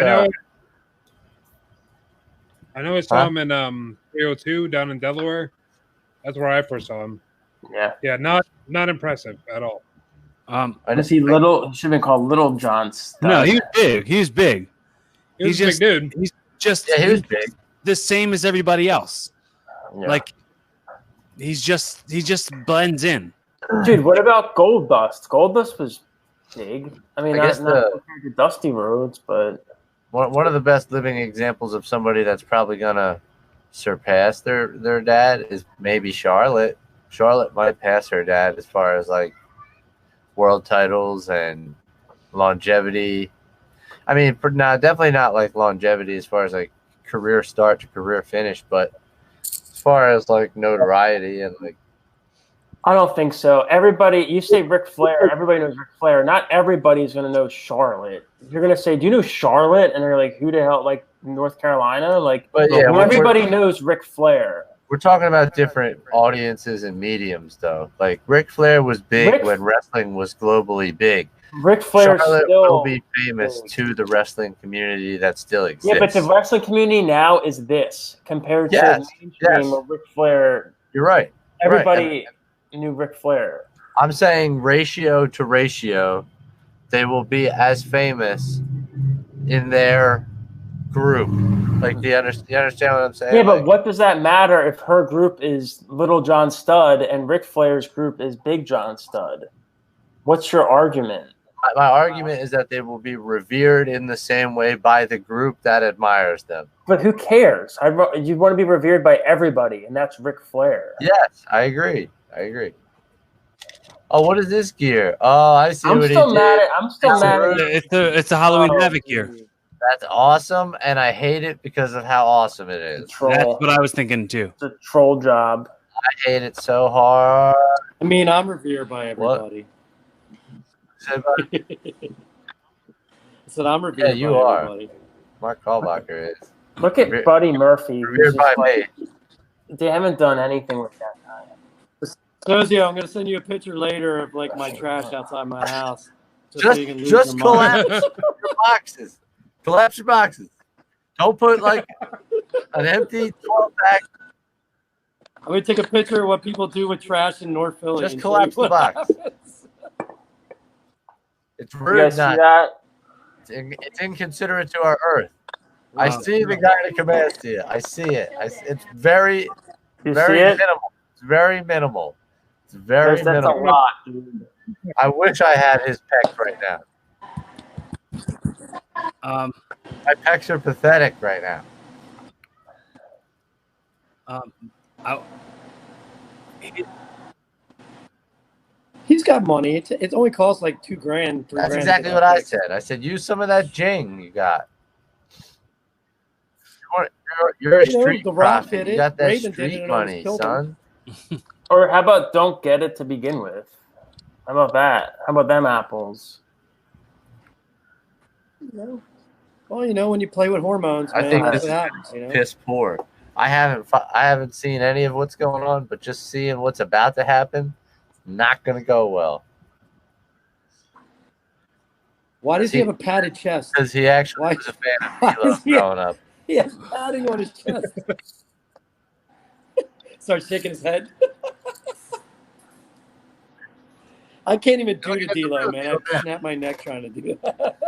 I know I saw him in 302 down in Delaware. That's where I first saw him. Yeah, not impressive at all. I just see little. He should have been called Little John Studd. No, he was big. He was big. He's just a big dude. He's just he was big. The same as everybody else. Yeah. Like he just blends in. Dude, what about Goldust? Goldust was big. I mean, not compared to Dusty Rhodes, but one of the best living examples of somebody that's probably gonna surpass their dad is maybe Charlotte. Charlotte might pass her dad as far as like world titles and longevity. I mean, definitely not like longevity as far as like career start to career finish, but as far as like notoriety and like. I don't think so. Everybody, you say Ric Flair, everybody knows Ric Flair. Not everybody's going to know Charlotte. You're going to say, do you know Charlotte? And they're like, who the hell, like North Carolina? Like, everybody knows Ric Flair. We're talking about different audiences and mediums, though. Like, Ric Flair was big when wrestling was globally big. Ric Flair Charlotte still will be famous to the wrestling community that still exists. Yeah, but the wrestling community now is this compared to mainstream of Ric Flair. You're right. Everybody knew Ric Flair. I'm saying ratio to ratio, they will be as famous in their group. Like, do you understand what I'm saying? Yeah, but what does that matter if her group is Little John Studd and Ric Flair's group is Big John Studd? What's your argument? My argument is that they will be revered in the same way by the group that admires them. But who cares? You want to be revered by everybody, and that's Ric Flair. Yes, I agree. Oh, what is this gear? Oh, I see what he did. I'm still mad. It's a Halloween Havoc gear. That's awesome, and I hate it because of how awesome it is. That's what I was thinking too. It's a troll job. I hate it so hard. I mean, I'm revered by everybody. I said I'm revered by everybody. Mark Kalbacher is. Look at Buddy Murphy. Revered by me. They haven't done anything with that guy. Sergio, I'm gonna send you a picture later of like my trash outside my house. Just collapse your boxes. Collapse your boxes. Don't put like an empty 12-pack. I'm gonna take a picture of what people do with trash in North Philly. Just collapse the box. It's rude. You guys see that? It's inconsiderate to our earth. I see the guy in command to you. I see it. It's very minimal. It's very minimal. It's very minimal. That's a lot, dude. I wish I had his pecs right now. My pecs are pathetic right now. He's got money. It only costs like $2,000, $3,000. That's exactly what I said. I said, use some of that jing you got. You're a street The Rock prophet. did You it. got that Raven did it street and almost money, killed son. Or how about don't get it to begin with? How about that? How about them apples? Well, when you play with hormones, I man, think that's this what is happens. piss poor. I haven't seen any of what's going on, but just seeing what's about to happen, not going to go well. Why does he have a padded chest? Because he actually was a fan of D'Lo growing up. He has padding on his chest. Starts shaking his head. I can't even do the D'Lo, man. I snap my neck trying to do that.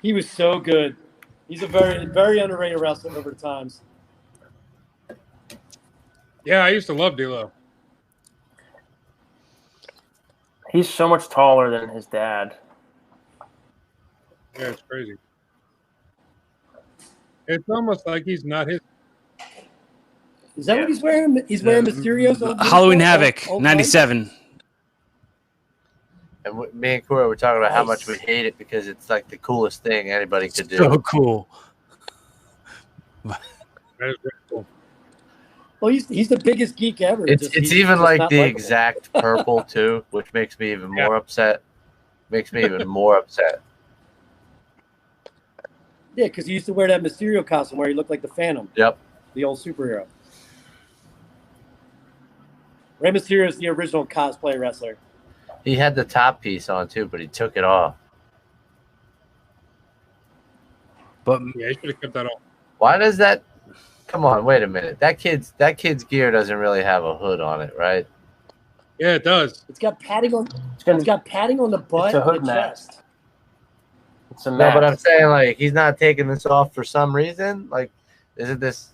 He was so good. He's a very, very underrated wrestler over times. Yeah, I used to love D'Lo. He's so much taller than his dad. Yeah, it's crazy. It's almost like he's not his. Is that what he's wearing? He's wearing Mysterio's old Halloween uniform? Havoc, Old 97. And me and Cora were talking about how much we hate it because it's like the coolest thing anybody could do. So cool. That is very cool. Well, he's the biggest geek ever. It's He's even just like not the likable. exact purple too, which makes me even more upset. Makes me even more upset. Yeah, because he used to wear that Mysterio costume where he looked like the Phantom. Yep. The old superhero. Rey Mysterio is the original cosplay wrestler. He had the top piece on too, but he took it off. But Yeah, he should have kept that on. Why does that? Come on, wait a minute. That kid's gear doesn't really have a hood on it, right? Yeah, it does. It's got padding on. It's got padding on the butt a and hood the mat. chest. It's a No, match. but I'm saying like he's not taking this off for some reason. Like, isn't this?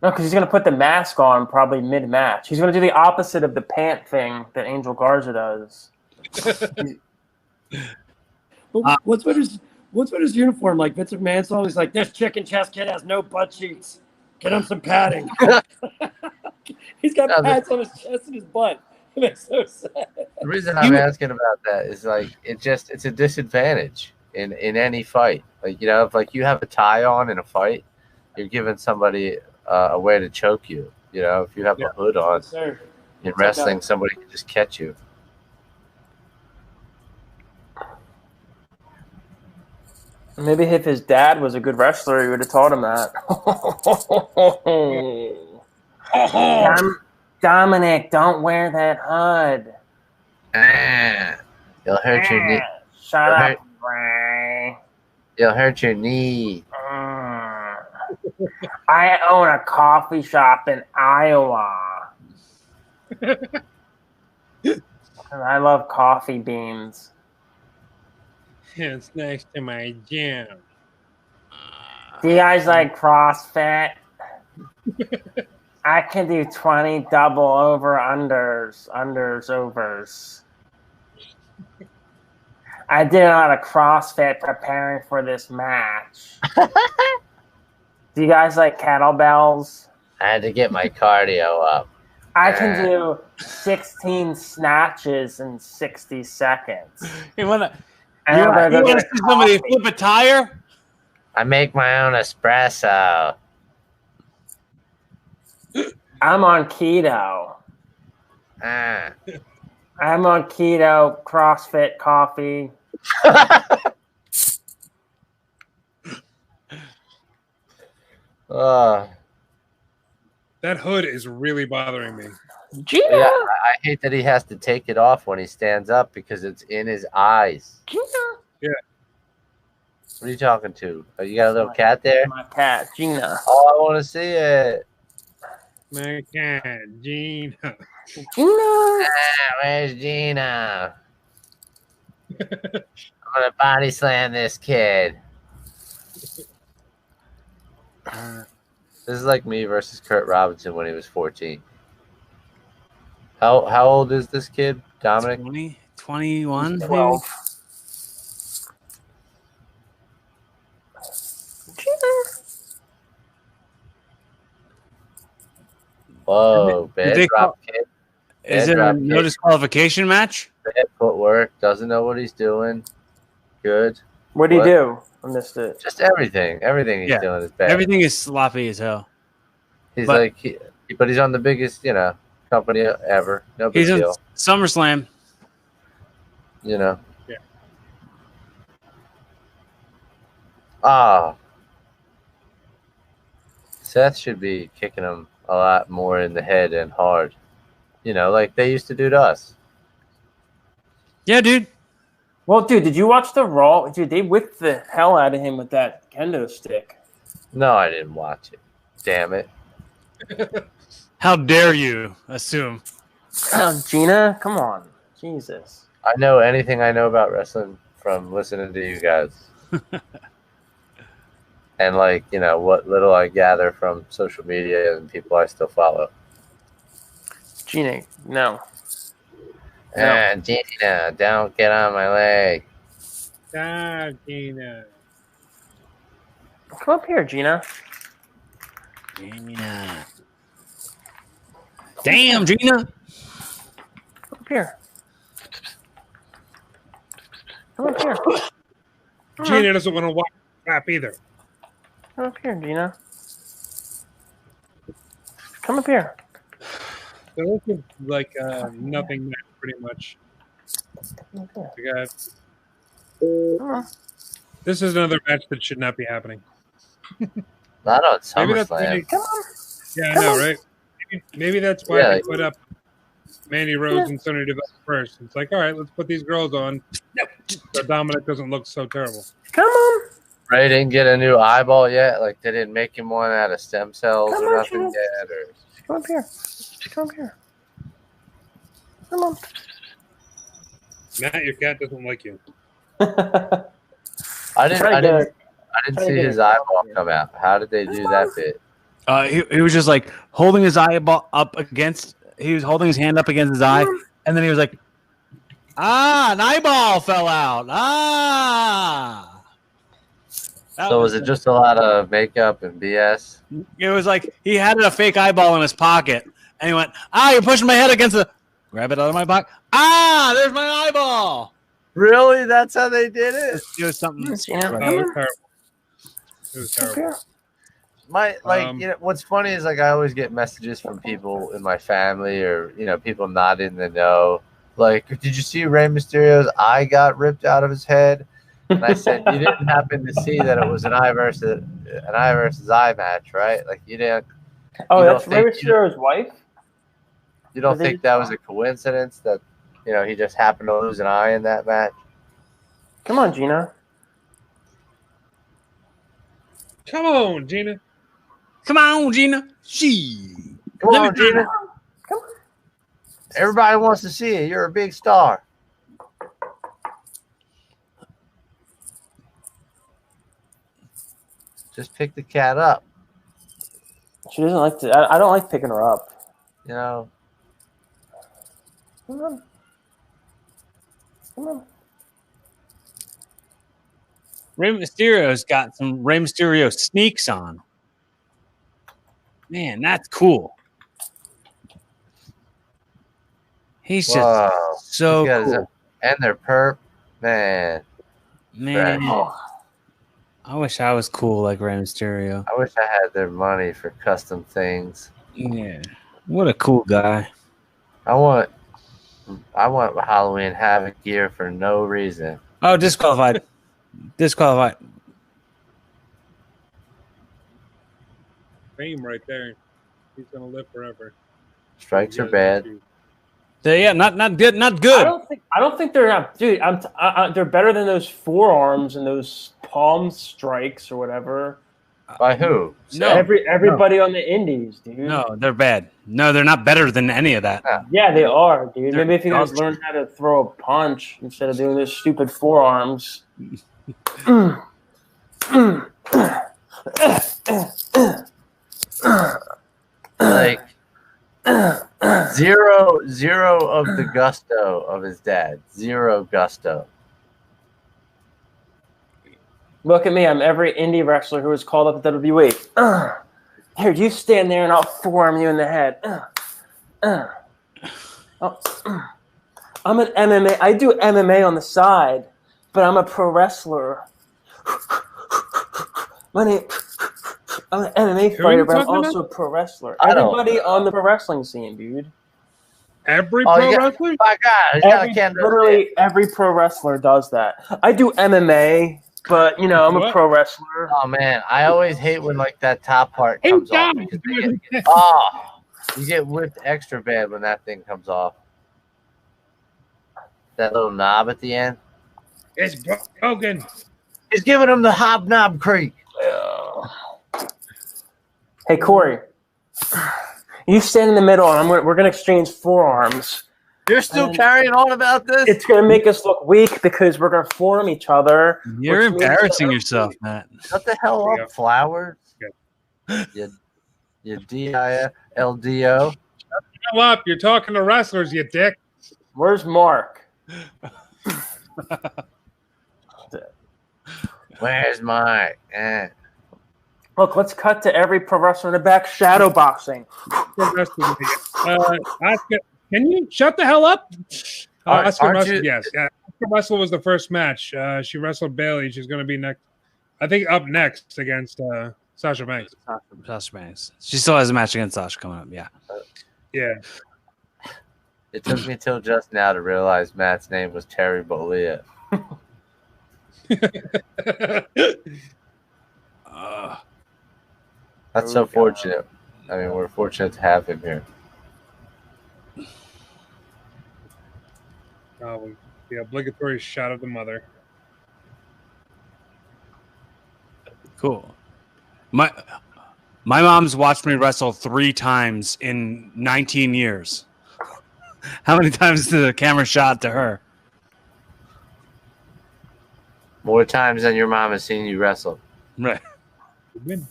No, because he's going to put the mask on probably mid-match. He's going to do the opposite of the pant thing that Angel Garza does. But what's with his uniform? Like Vince McMahon song, he's like, "This chicken chest kid has no butt cheeks. Get him some padding." He's got pads on his chest and his butt. That's so sad. The reason I'm asking about that is like it's a disadvantage in any fight. Like if like you have a tie on in a fight, you're giving somebody a way to choke you. If you have a hood on in wrestling, somebody can just catch you. Maybe if his dad was a good wrestler, he would have taught him that. Dominic, don't wear that hood. You'll hurt your knee. Shut up, Ray. You'll hurt your knee. I own a coffee shop in Iowa. And I love coffee beans. It's next to my gym. Do you guys like CrossFit? I can do 20 double overs. I did a lot of CrossFit preparing for this match. Do you guys like kettlebells? I had to get my cardio up. I can do 16 snatches in 60 seconds. You want to see somebody flip a tire? I make my own espresso. I'm on keto. I'm on keto, CrossFit, coffee. That hood is really bothering me. Gina! Yeah, I hate that he has to take it off when he stands up because it's in his eyes. Gina! Yeah. What are you talking to? Oh, you got a little cat there? My cat, Gina. Oh, I want to see it. My cat, Gina. Gina! Where's Gina? I'm gonna body slam this kid. This is like me versus Kurt Robinson when he was 14. How old is this kid, Dominic? 20, 21, 12. Whoa, Did bad they drop kick. Is Bad there a drop no kick. disqualification match? Bad footwork. Doesn't know what he's doing. Good. What do you What? do? I missed it. Just everything. Everything he's Yeah. doing is bad. Everything is sloppy as hell. He's but- like, but he's on the biggest, company ever. No big He's in deal. SummerSlam. Yeah. Yeah. Seth should be kicking him a lot more in the head and hard. Like they used to do to us. Yeah, dude. Well, dude, did you watch the Raw? Dude, they whipped the hell out of him with that kendo stick. No, I didn't watch it. Damn it. How dare you assume? Gina, come on. Jesus. I know anything I know about wrestling from listening to you guys. And what little I gather from social media and people I still follow. Gina, no. And Gina, don't get on my leg. Gina. Come up here, Gina. Gina. Damn, Gina. Come up here. Come up here. Gina doesn't want to watch crap either. Come up here, Gina. Come up here. So this is like nothing match, pretty much. Come up here. We got, Come on. this is another match that should not be happening. Not on Maybe that's SummerSlam. Come on. Yeah, I Come know, on. right? Maybe that's why Yeah. they put up Mandy Rose and Sonya Deville first. It's like, all right, let's put these girls on. So Dominic doesn't look so terrible. Come on. Ray didn't get a new eyeball yet. Like they didn't make him one out of stem cells Come or on, nothing Gina. yet. Or Come up here. Come up here. Come on. Matt, your cat doesn't like you. I didn't Try to get see get his it. eyeball come out. How did they do that bit? He was just like holding his eyeball up against. He was holding his hand up against his eye, and then he was like, an eyeball fell out. So was it just a lot of makeup and BS? It was like he had a fake eyeball in his pocket, and he went, you're pushing my head against the. Grab it out of my pocket. There's my eyeball. Really? That's how they did it? It was something. Gina, Oh, come it was on. terrible. It was Come up terrible. here. What's funny is I always get messages from people in my family or people not in the know. Like, did you see Rey Mysterio's eye got ripped out of his head? And I said, you didn't happen to see that it was an eye versus eye match, right? Like you didn't. Oh, You that's don't Rey think- Mysterio's wife? You don't Or they think that was a coincidence that he just happened to lose an eye in that match? Come on, Gina. Come on, Gina. Come on, Gina. Come Let on, me- Gina. Come on. Everybody wants to see you. You're a big star. Just pick the cat up. She doesn't like to. I don't like picking her up. You know, Come on. Come on. Rey Mysterio's got some Rey Mysterio sneaks on. Man, that's cool. He's just Wow. so These guys cool. are- and they're perp. Man, Man, Oh, I wish I was cool like Rey Mysterio. I wish I had their money for custom things. Yeah. What a cool guy. I want Halloween Havoc gear for no reason. Oh, disqualified. Disqualified. Fame right there. He's gonna live forever. Strikes are bad. Yeah, not good. Not I good. don't think they're not, dude. They're better than those forearms and those palm strikes or whatever. By who? No. Everybody on the indies, dude. No, they're bad. No, they're not better than any of that. Yeah, they are, dude. They're Maybe if you guys dog learn how to throw a punch instead of doing those stupid forearms. Like zero of the gusto of his dad. Zero gusto. Look at me. I'm every indie wrestler who was called up at WWE. Here, you stand there and I'll forearm you in the head. Oh, I'm an MMA. I do MMA on the side, but I'm a pro wrestler. I'm an MMA Who are you fighter, but I'm talking about? also a pro wrestler. I don't Everybody on the pro wrestling scene, dude. Every Oh, pro you got, wrestler? my God, you got a candle. Literally every pro wrestler does that. I do MMA, but I'm a What? pro wrestler. Oh man, I always hate when like that top part Hey, comes off Dom! because you get whipped extra bad when that thing comes off. That little knob at the end. It's broken. He's giving him the hobnob creak. Hey Corey, you stand in the middle, and we're gonna exchange forearms. You're still carrying on about this? It's gonna make us look weak because we're gonna forearm each other. You're which means embarrassing that- yourself, Matt. Shut the hell Yeah. up, Flowers. You DILDO. Hell up. You're talking to wrestlers, you dick. Where's Mark? Where's Mike? Look, let's cut to every pro wrestler in the back shadow boxing. Oscar, can you shut the hell up? Oscar aren't Russell, you- yes. Oscar Russell was the first match. She wrestled Bailey. She's going to be next. I think up next against Sasha Banks. Sasha Banks. She still has a match against Sasha coming up. Yeah. Yeah. It took me till just now to realize Matt's name was Terry Bollea. That's so fortunate. I mean, we're fortunate to have him here. The obligatory shot of the mother. Cool. My mom's watched me wrestle 3 times in 19 years. How many times did the camera shot to her? More times than your mom has seen you wrestle. Right. Win.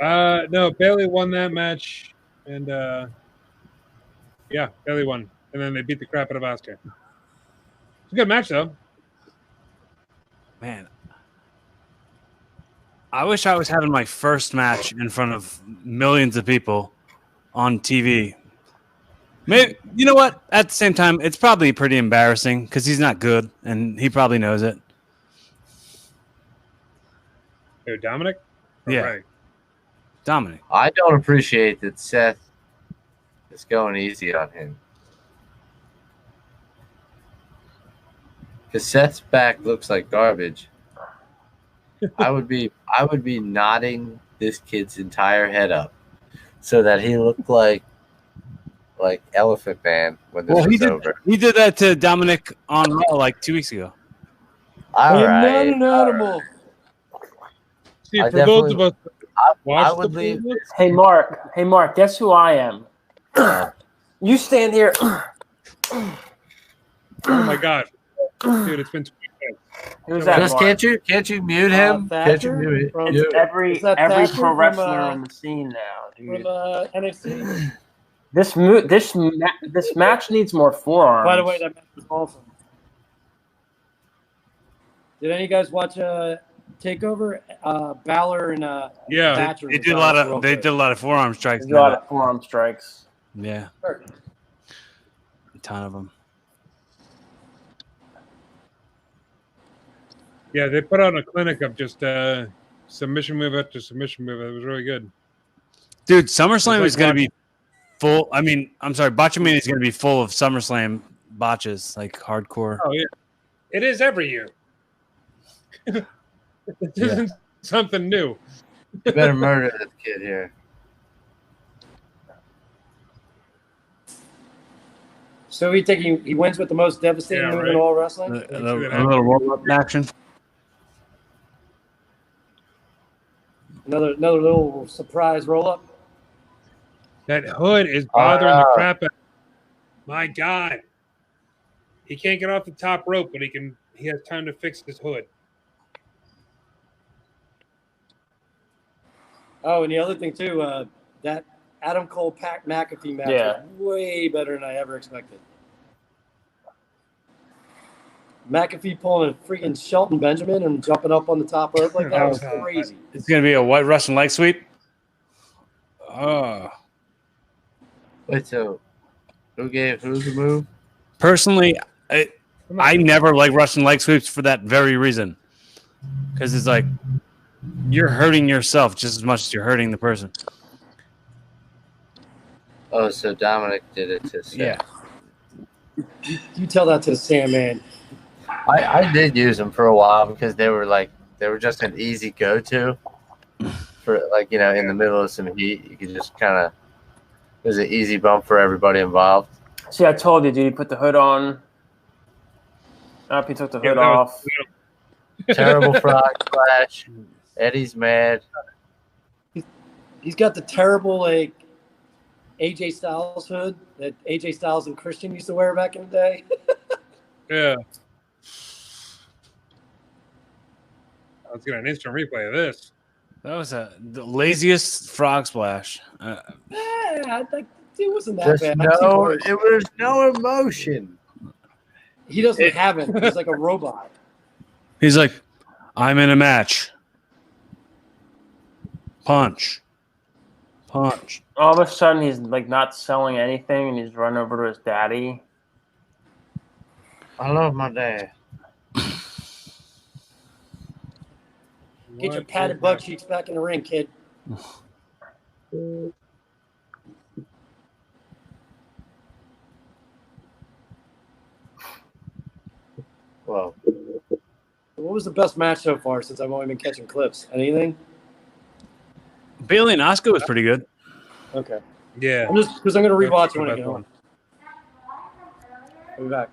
No, Bailey won that match, and yeah, Bailey won, and then they beat the crap out of Oscar. It's a good match, though. Man, I wish I was having my first match in front of millions of people on TV. Maybe, you know what? At the same time, it's probably pretty embarrassing because he's not good, and he probably knows it. Who, Dominic? Or Yeah. Ray? Dominic. I don't appreciate that Seth is going easy on him. Because Seth's back looks like garbage. I would be knotting this kid's entire head up so that he looked like Elephant Man when this was over. He did that to Dominic on Raw like 2 weeks ago. All I'm right. not an animal. See, I for those of us that I watch would the leave. business, Hey Mark, guess who I am? You stand here. oh my God. Dude, it's been 20 minutes. Who's that? Just Mark? can't you mute him? Can't you Thatcher mute from- it? It's every Is that every Thatcher pro from, wrestler on the scene now, From dude. NXT. This match needs more forearms. By the way, that match was awesome. Did any of you guys watch Takeover? Balor and Yeah. Thatcher. They did a lot of forearm strikes. There's a lot of forearm strikes. Yeah, a ton of them. Yeah, they put on a clinic of just submission move after submission move. It was really good. Dude, SummerSlam like is going to be full. I mean, I'm sorry, Botchamania is going to be full of SummerSlam botches, like hardcore. Oh, yeah. It is every year. It isn't something new. You better murder this kid here. So he wins with the most devastating Yeah, move right. in all wrestling. A little roll-up action. Another little surprise roll up. That hood is bothering the crap out. My God. He can't get off the top rope, but he has time to fix his hood. Oh, and the other thing too, that Adam Cole Pat McAfee match was way better than I ever expected. McAfee pulling a freaking Shelton Benjamin and jumping up on the top rope like that was crazy. It's going to be a white Russian leg sweep. Wait, so who the move? Personally, I never like Russian leg sweeps for that very reason. Because it's like you're hurting yourself just as much as you're hurting the person. Oh, so Dominic did it to Seth. Yeah. You tell that to the Sandman. I did use them for a while because they were just an easy go-to for in the middle of some heat. You could just kind of, it was an easy bump for everybody involved. See, I told you, dude. You put the hood on. Up, he took the hood off. Terrible frog splash. Eddie's mad. He's got the terrible AJ Styles hood that AJ Styles and Christian used to wear back in the day. Yeah. Let's get an instant replay of this. That was the laziest frog splash. It wasn't that Just bad. it was no emotion. He doesn't have it. He's like a robot. He's like, I'm in a match. Punch. All of a sudden, he's like not selling anything, and he's run over to his daddy. I love my dad. Get your padded butt cheeks back in the ring, kid. Well, what was the best match so far since I've only been catching clips? Anything? Bailey and Asuka was pretty good. Okay. Yeah. I'm just because I'm going to rewatch it when I get home. I'll be back.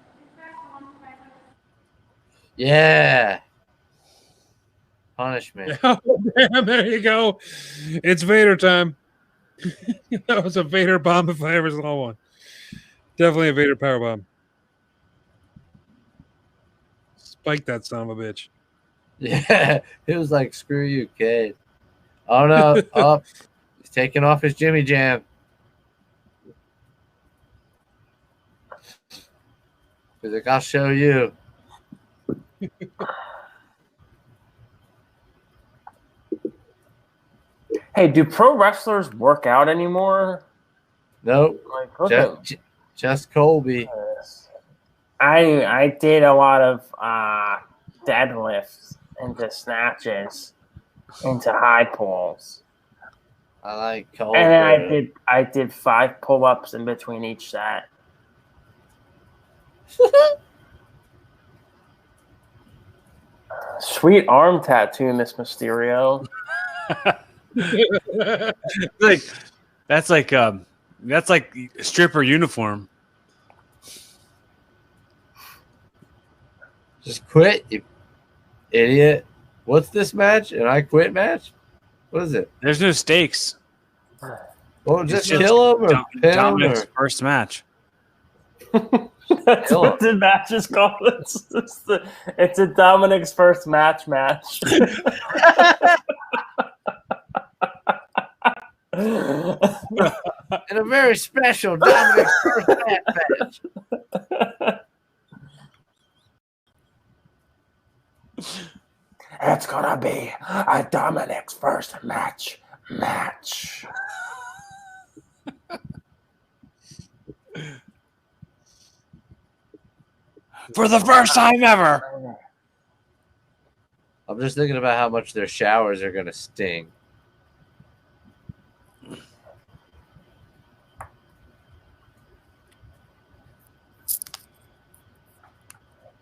yeah. Punishment. Oh, damn, there you go. It's Vader time. That was a Vader bomb if I ever saw one. Definitely a Vader power bomb. Spike that son of a bitch. Yeah. It was like, screw you, kid. Oh, no. Up. He's taking off his Jimmy Jam. He's like, I'll show you. Hey, do pro wrestlers work out anymore? Nope. Like, look at Just Colby. this. I did a lot of deadlifts into snatches into high pulls, I like Colby. and then I did 5 pull-ups in between each set. Sweet arm tattoo, Miss Mysterio. That's like stripper uniform. Just quit, you idiot. What's this match? An I quit match? What is it? There's no stakes. Well, just It's kill him or pin him Dominic's or first match. That's what the match is called. It's a Dominic's first match. in a very special Dominic's first match. It's gonna be a Dominic's first match. For the first time ever. I'm just thinking about how much their showers are gonna sting.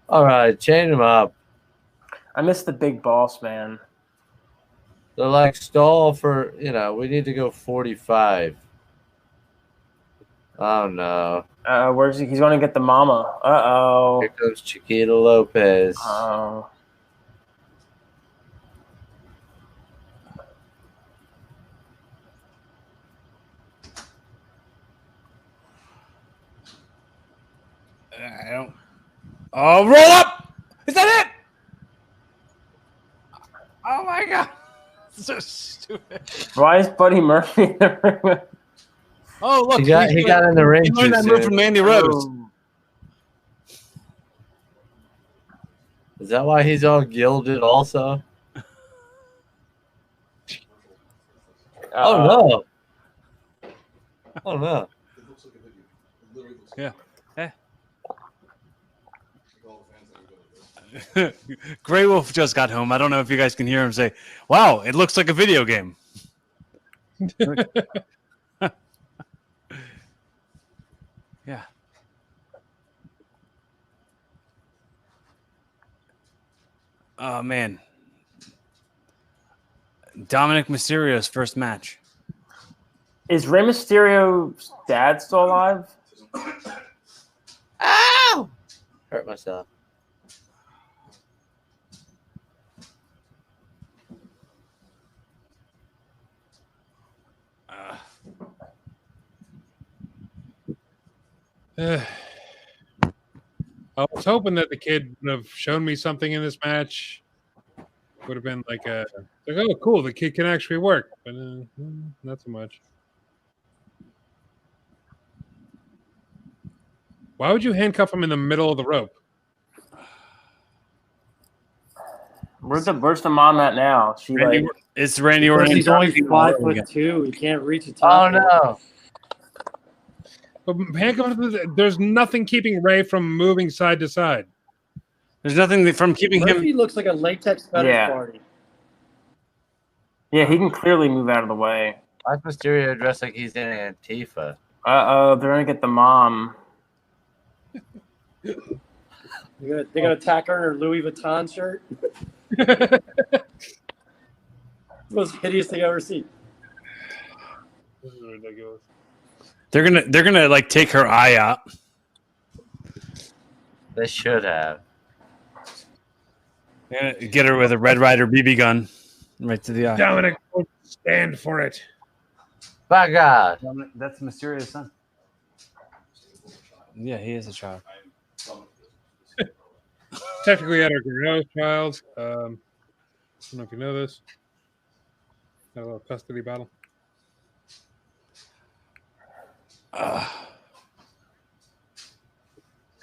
All right, chain them up. I miss the big boss, man. They're like stall for, we need to go 45. Oh no. Where's he? He's going to get the mama. Uh-oh. Here comes Chiquita Lopez. Oh. I don't. Oh, roll up! Is that it? Oh my god. So stupid. Why is Buddy Murphy in the ring? Oh, look. He got in the ring. He learned that move from Mandy Rose. Is that why he's all gilded also? Oh no. Oh no. Yeah. Grey Wolf just got home. I don't know if you guys can hear him say, "Wow, it looks like a video game." Yeah. Oh man, Dominic Mysterio's first match. Is Rey Mysterio's dad still alive? Ow! Hurt myself. I was hoping that the kid would have shown me something in this match. Would have been like oh, cool, the kid can actually work, but not so much. Why would you handcuff him in the middle of the rope? Where's the mom at now? She Randy, like it's Randy Because Orton. he's only 5'2". He can't reach the Oh top. no. But handcuff, there's nothing keeping Ray from moving side to side. There's nothing from keeping him. Murphy looks like a latex fetish party. Yeah, he can clearly move out of the way. Why is Mysterio dressed like he's in Antifa? Uh-oh, they're gonna get the mom. They're gonna attack her in her Louis Vuitton shirt. Most hideous thing I've ever seen. This is ridiculous. They're gonna like take her eye out. They should have. They're gonna get her with a Red Ryder BB gun right to the eye. Dominic won't stand for it. By God. That's Mysterio's son. Yeah, he is a child. Technically, had a Guerrero's child. I don't know if you know this. Had a little custody battle. Ow!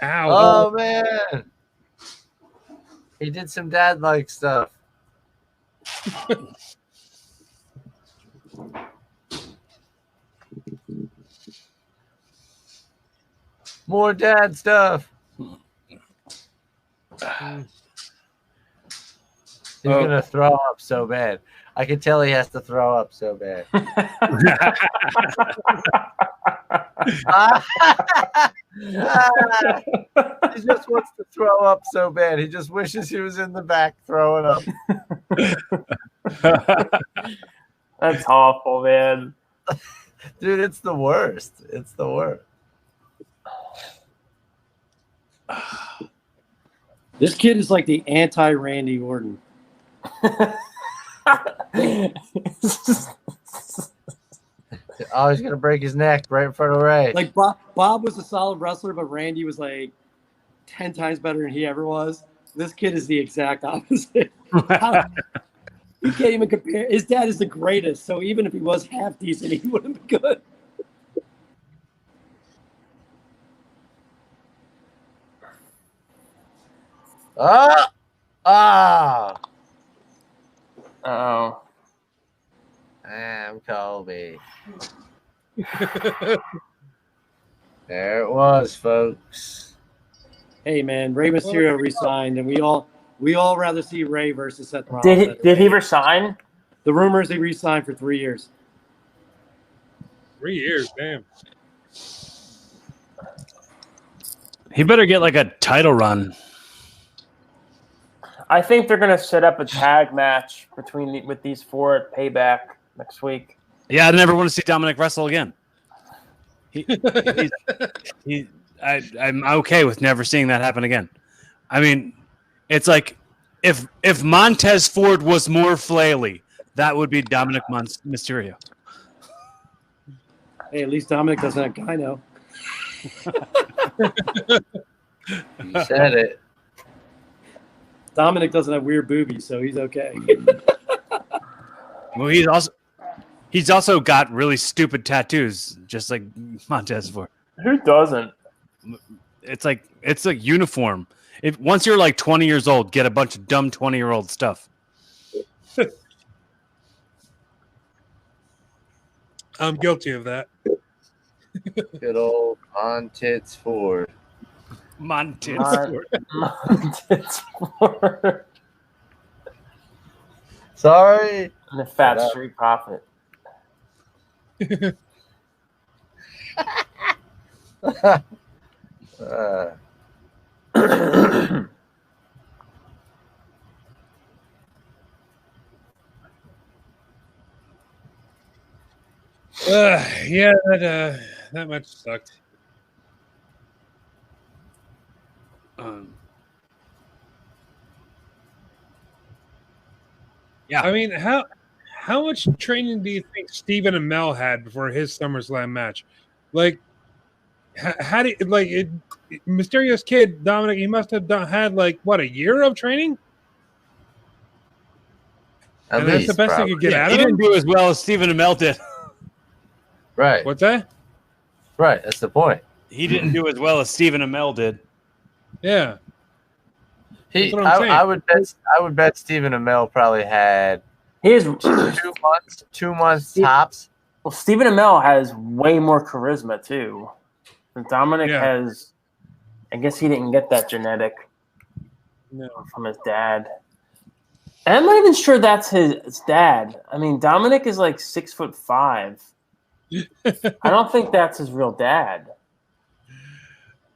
Oh man. He did some dad-like stuff. More dad stuff. He's gonna throw up so bad. I can tell he has to throw up so bad. He just wants to throw up so bad. He just wishes he was in the back throwing up. That's awful, man. Dude, it's the worst. It's the worst. This kid is like the anti-Randy Orton. Oh, he's gonna break his neck right in front of Ray. Like Bob was a solid wrestler, but Randy was like 10 times better than he ever was. This kid is the exact opposite. You can't even compare. His dad is the greatest, so even if he was half decent, he wouldn't be good. Oh. I'm Colby. There it was, folks. Hey man, Rey Mysterio resigned, and we all rather see Ray versus Seth Rollins. Did he resign? The rumors he resigned for 3 years. 3 years, damn. He better get like a title run. I think they're gonna set up a tag match with these four at Payback next week. Yeah, I never want to see Dominic wrestle again. I'm okay with never seeing that happen again. I mean, it's like if Montez Ford was more flaily, that would be Dominic Mysterio. Hey, at least Dominic doesn't have gyno. You said it. Dominic doesn't have weird boobies, so he's okay. Well, he's also got really stupid tattoos, just like Montez Ford. Who doesn't? It's like uniform. Once you're like 20 years old, get a bunch of dumb 20-year-old stuff. I'm guilty of that. Good old on tits Ford. Montez. Montez Ford. Sorry. And the Fat Shut up. Street Profit. Uh, Yeah, that match sucked. Yeah. I mean, how much training do you think Stephen Amell had before his SummerSlam match? Like, how do you, like it? Mysterious Kid Dominic, he must have had like what, a year of training, at and that's the least, best they probably. could get Yeah, out he of didn't him. do as well as Stephen Amell did. Right. What's that? Right. That's the point. He didn't do as well as Stephen Amell did. Yeah, He, that's what I'm I saying. would bet Stephen Amell probably had Here's 2 months tops. well, Stephen Amell has way more charisma too. And Dominic Yeah. has. I guess he didn't get that genetic No. from his dad. And I'm not even sure that's his dad. I mean, Dominic is like 6'5". I don't think that's his real dad.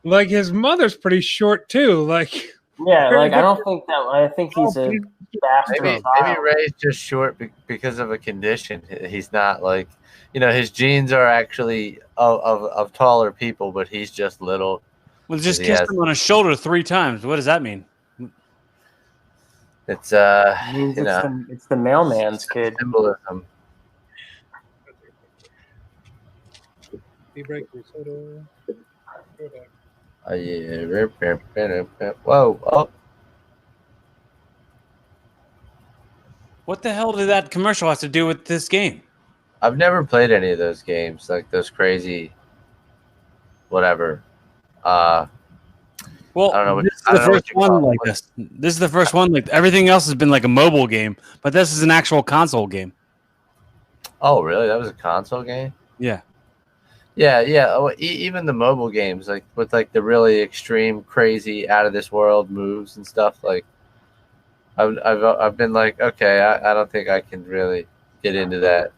Like his mother's pretty short too. Like, Yeah, like I don't think that. I think he's a bastard Maybe child. Ray's just short because of a condition. He's not like, his genes are actually of taller people, but he's just little. Well, just He kissed has- him on his shoulder 3 times. What does that mean? It's It means it's the mailman's kid. symbolism. he breaks your soda. Oh yeah. Whoa. Oh. What the hell did that commercial have to do with this game? I've never played any of those games, like those crazy whatever. Well, I don't know what- this is I the don't know what first you one call it. like this. This is the first one. Like everything else has been like a mobile game, but this is an actual console game. Oh, really? That was a console game? Yeah. Yeah. Oh, even the mobile games, like with like the really extreme, crazy, out of this world moves and stuff. Like, I've been like, okay, I don't think I can really get into that.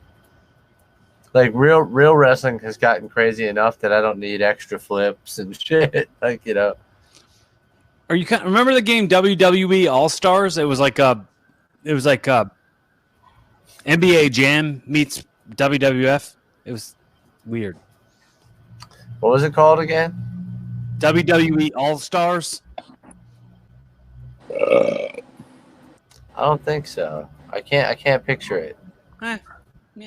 Like real wrestling has gotten crazy enough that I don't need extra flips and shit. Like, Or you can remember the game WWE All Stars? It was like NBA Jam meets WWF. It was weird. What was it called again? WWE All Stars. I don't think so. I can't picture it. Yeah,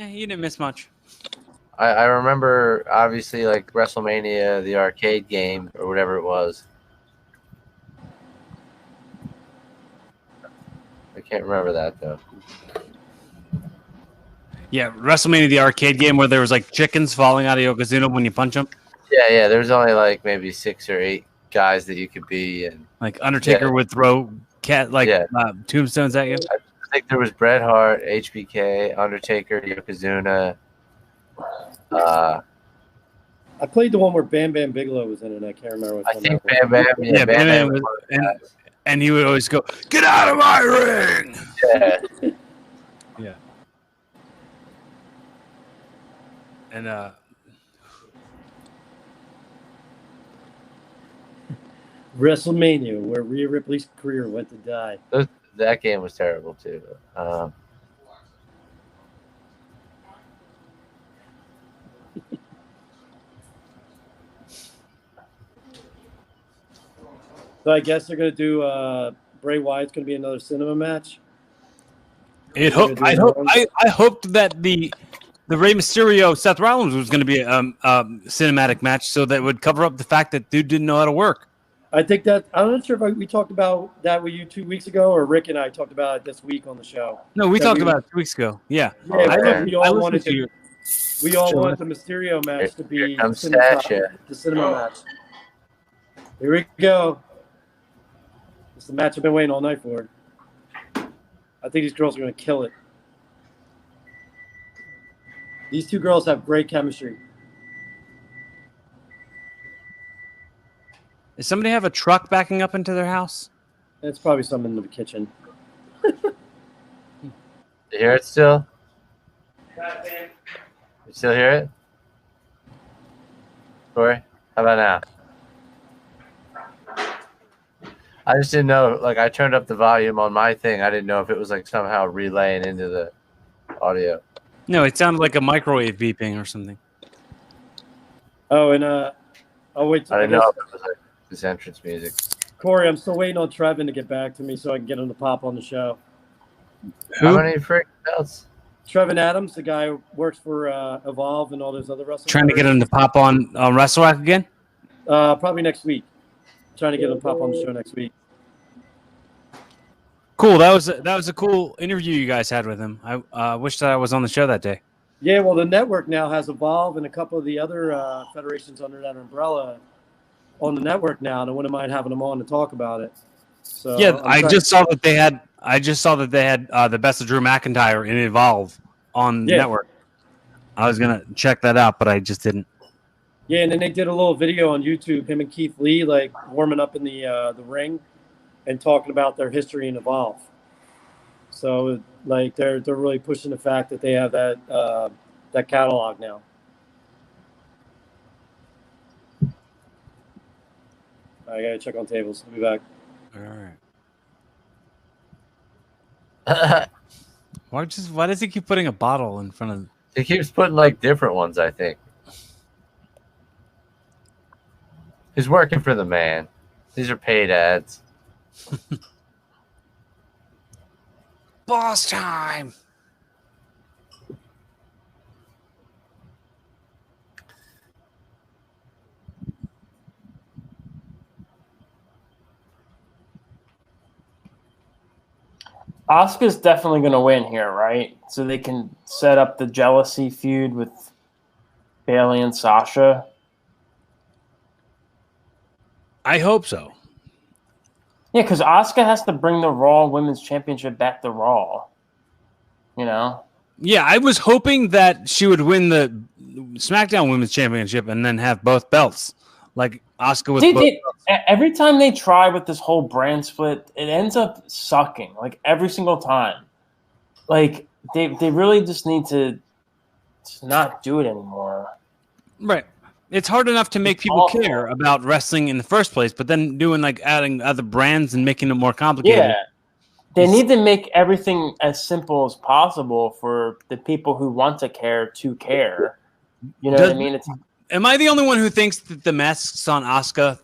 you didn't miss much. I remember obviously like WrestleMania, the arcade game or whatever it was. I can't remember that though. Yeah, WrestleMania, the arcade game where there was like chickens falling out of Yokozuna when you punch them. Yeah. There's only like maybe 6 or 8 guys that you could be, and Like Undertaker would throw tombstones at you. I think there was Bret Hart, HBK, Undertaker, Yokozuna. I played the one where Bam Bam Bigelow was in it. I can't remember what I one think that was. Bam Bam. Yeah, Bam Bam was- was one of the guys. And he would always go, "Get out of my ring!" Yeah. Yeah. And WrestleMania, where Rhea Ripley's career went to die. That game was terrible too. So I guess they're gonna do Bray Wyatt's gonna be another cinema match. I hoped that the Rey Mysterio Seth Rollins was going to be a cinematic match, so that would cover up the fact that dude didn't know how to work. I think that I'm not sure if we talked about that with you 2 weeks ago, or Rick and I talked about it this week on the show. No, we That talked about it 2 weeks ago. Yeah, Yeah, I think we all listened wanted to you. We all Sure. wanted the Mysterio match to be Here comes cinema, Sasha. the cinema match. Here we go. It's the match I've been waiting all night for. I think these girls are going to kill it. These two girls have great chemistry. Does somebody have a truck backing up into their house? It's probably something in the kitchen. You hear it still? You still hear it? Corey? How about now? I just didn't know. Like, I turned up the volume on my thing. I didn't know if it was like somehow relaying into the audio. No, it sounded like a microwave beeping or something. Oh, and oh wait, I I didn't know guess if it was like this entrance music. Corey, I'm still waiting on Trevin to get back to me so I can get him to pop on the show. How many freaking belts? Trevin Adams, the guy who works for Evolve and all those other wrestling. Trying to get him to pop on Rassle Rock again? Probably next week. Trying to get him to pop on the show next week. Cool. That was a cool interview you guys had with him. I wish that I was on the show that day. Yeah, well, the network now has Evolve and a couple of the other federations under that umbrella on the network now, and I wouldn't mind having them on to talk about it. So Yeah, I just saw that they had the best of Drew McIntyre in Evolve on the network. I was gonna check that out, but I just didn't. Yeah, and then they did a little video on YouTube, him and Keith Lee, like warming up in the ring and talking about their history in Evolve. So, like, they're really pushing the fact that they have that that catalog now. I gotta check on tables. I'll be back. All right. Why does he keep putting a bottle in front of? He keeps putting like different ones. I think he's working for the man. These are paid ads. Boss time. Asuka's definitely going to win here, right? So they can set up the jealousy feud with Bailey and Sasha. I hope so. Yeah, because Asuka has to bring the Raw Women's Championship back to Raw. You know? Yeah, I was hoping that she would win the SmackDown Women's Championship and then have both belts, like Asuka with both belts. Every time they try with this whole brand split, it ends up sucking. Like every single time. Like they really just need to not do it anymore. Right. It's hard enough to make people care about wrestling in the first place, but then doing like adding other brands and making it more complicated. Yeah. They need to make everything as simple as possible for the people who want to care. You know what I mean? Am I the only one who thinks that the masks on Asuka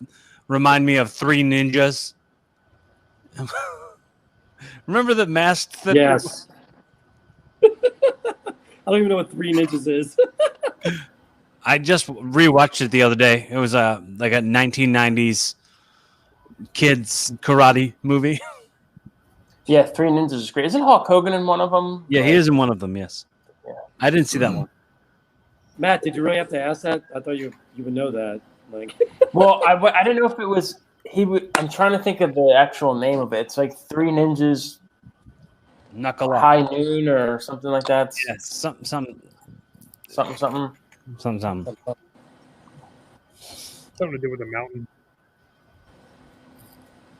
remind me of Three Ninjas? Remember the masked? Yes. I don't even know what Three Ninjas is. I just rewatched it the other day. It was like a 1990s kids karate movie. Yeah, Three Ninjas is great. Isn't Hulk Hogan in one of them? Yeah, he is in one of them, yes. Yeah. I didn't see that one. Matt, did you really have to ask that? I thought you would know that. Like, well, I didn't know if it was I'm trying to think of the actual name of it. It's like Three Ninjas Knuckle Up. High Noon or something like that. Yeah, something. Something to do with the mountain.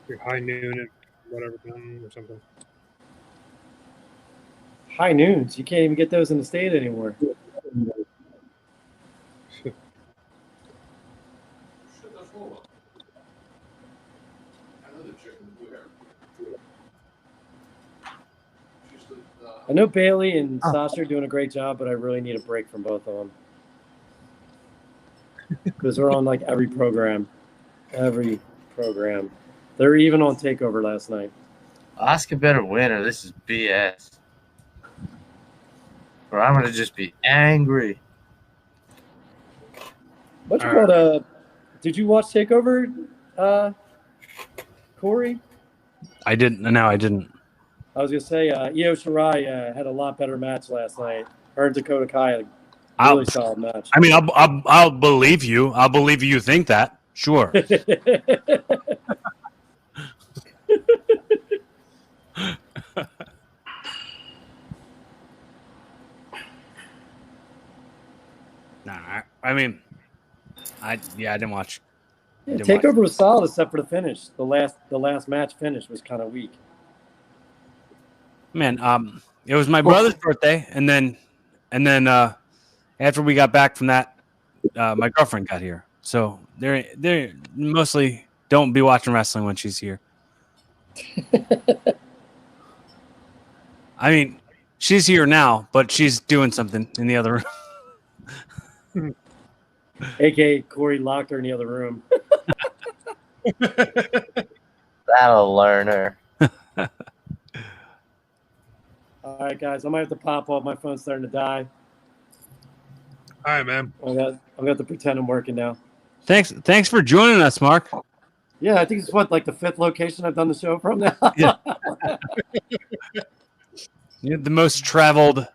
Your High Noon and whatever mountain or something. High Noons. You can't even get those in the state anymore. I know Bailey and Sasha are doing a great job, but I really need a break from both of them. Because they're on like every program. Every program. They're even on TakeOver last night. Asuka better win or this is BS. Or I'm going to just be angry. What's called did you watch TakeOver, Corey? I didn't. No, I didn't. I was gonna say Io Shirai had a lot better match last night. Her and Dakota Kai had a really solid match. I mean, I'll believe you. I'll believe you think that. Sure. Nah, I mean, I didn't watch. Yeah, Didn't watch Takeover was solid except for the finish. The last match finish was kind of weak. Man, it was my brother's birthday, and then after we got back from that, my girlfriend got here. So they mostly don't be watching wrestling when she's here. I mean, she's here now, but she's doing something in the other room. AKA Corey locked her in the other room. That'll learn her. All right, guys, I might have to pop off. My phone's starting to die. All right, man. I'm gonna have to pretend I'm working now. Thanks for joining us, Mark. Yeah, I think it's like the 5th location I've done the show from now. Yeah. You're the most traveled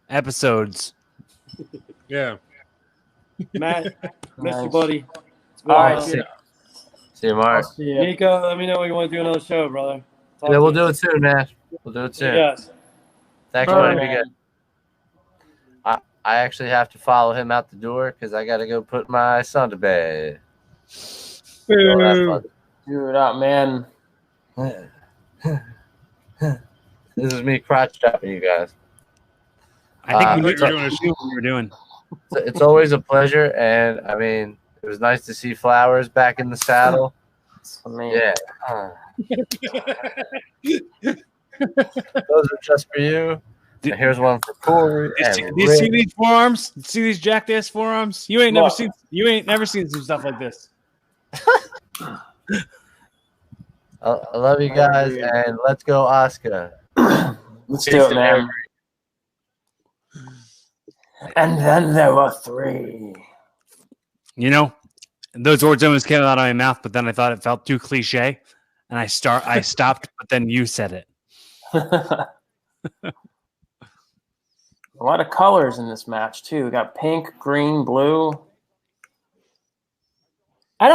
episodes. Yeah. Matt, miss you, Nice. buddy. All right, See you, Mark. see ya. Nico, let me know when you want to do another show, brother. Talk Yeah, to we'll you. do it soon, man. We'll do it soon. Yes. Thanks for letting me get. I actually have to follow him out the door because I got to go put my son to bed. So that's Dude, out, man. fun. This is me crotch chopping you guys. I think I we thought knew you were doing a what we were doing. It's always a pleasure, and I mean, it was nice to see Flowers back in the saddle. I mean, Yeah. Those are just for you. And here's one for Corey. Do you see these forearms? See these jackass forearms? You ain't never seen some stuff like this. I love you guys, and let's go, Oscar. let's do it, man. And then there were 3. You know, those words almost came out of my mouth, but then I thought it felt too cliche, and I stopped. But then you said it. A lot of colors in this match too. We got pink, green, blue. I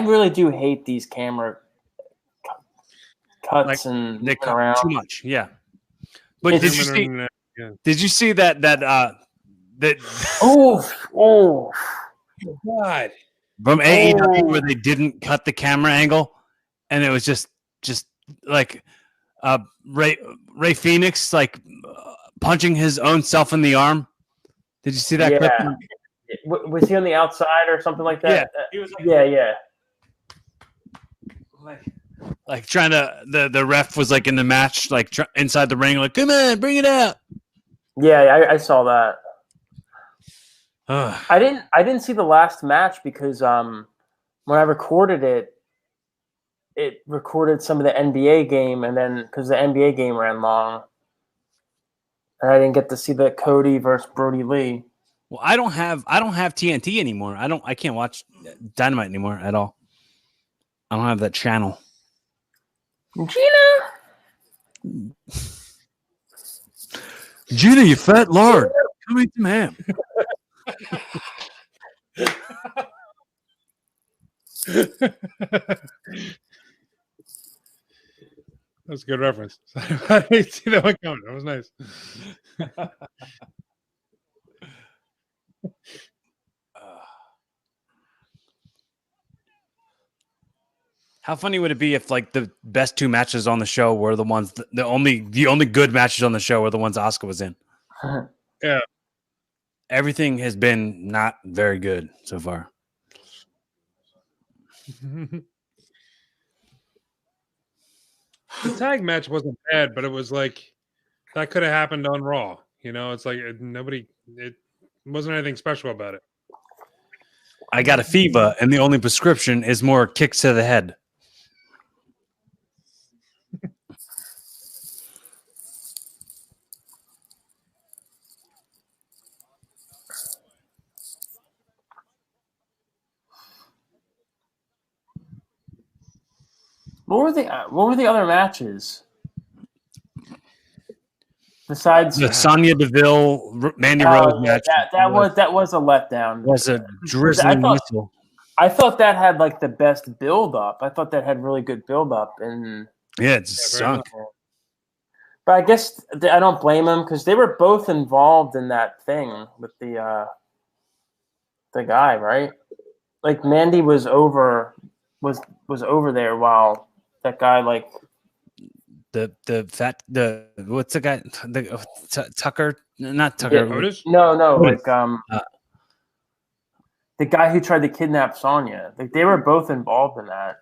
really do hate these camera cuts Like, and they cut around too much. Yeah. But did you see that oh God. from AEW where they didn't cut the camera angle, and it was just like Ray Phoenix punching his own self in the arm. Did you see that clip? Was he on the outside or something like that? Yeah, he was yeah. Like trying to the ref was like in the match, like inside the ring, like, come on, bring it out. Yeah, I saw that. I didn't see the last match because when I recorded it recorded some of the NBA game, and then because the NBA game ran long, and I didn't get to see the Cody versus Brody Lee. Well, I don't have TNT anymore. I can't watch Dynamite anymore at all. I don't have that channel. Gina, you fat lard. Come eat some ham. That's a good reference. I didn't see that one coming. That was nice. How funny would it be if like the best 2 matches on the show were the ones the only good matches on the show were the ones Asuka was in? Yeah. Everything has been not very good so far. The tag match wasn't bad, but it was like that could have happened on Raw. You know, it's like it wasn't anything special about it. I got a fever, and the only prescription is more kicks to the head. What were the other matches? Besides The Sonya Deville Mandy Rose match, that was a letdown. Was a drizzling missile. I thought that had like the best build up. I thought that had really good build up, and yeah, it just sunk. But I guess I don't blame them because they were both involved in that thing with the guy, right? like Mandy was over there while that guy like the what's the guy Tucker, not Tucker. Otis? no Otis. like the guy who tried to kidnap Sonya. Like they were both involved in that.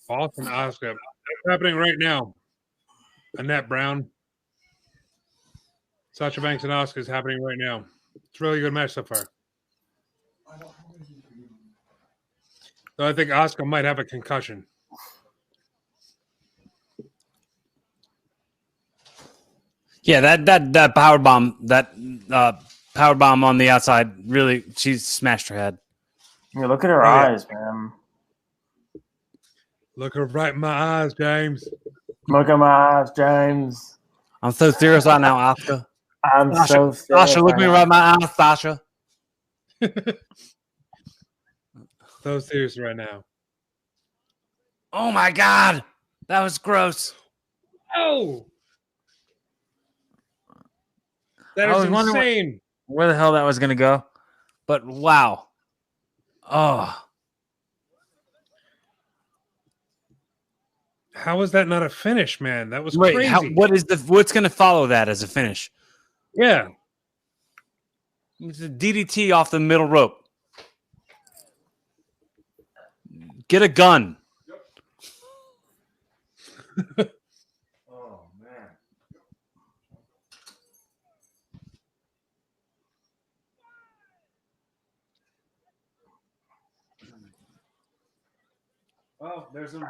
Austin Asuka. That's happening right now. Annette Brown. Sasha Banks and Asuka is happening right now. It's a really good match so far. So I think Asuka might have a concussion. Yeah, that power bomb on the outside, really, she smashed her head. Yeah, look at her eyes, man. Look her right in my eyes, James. Look at my eyes, James. I'm so serious right now, Asuka. I'm so serious. Sasha, look me right in my eyes, Sasha. So serious right now. Oh my God, that was gross. Oh, that I is was wondering insane. where the hell that was gonna go, but wow. Oh, How is that not a finish, man? That was wait, crazy. what's gonna follow that as a finish? Yeah. It's a DDT off the middle rope. Get a gun. Oh man. Oh, there's some.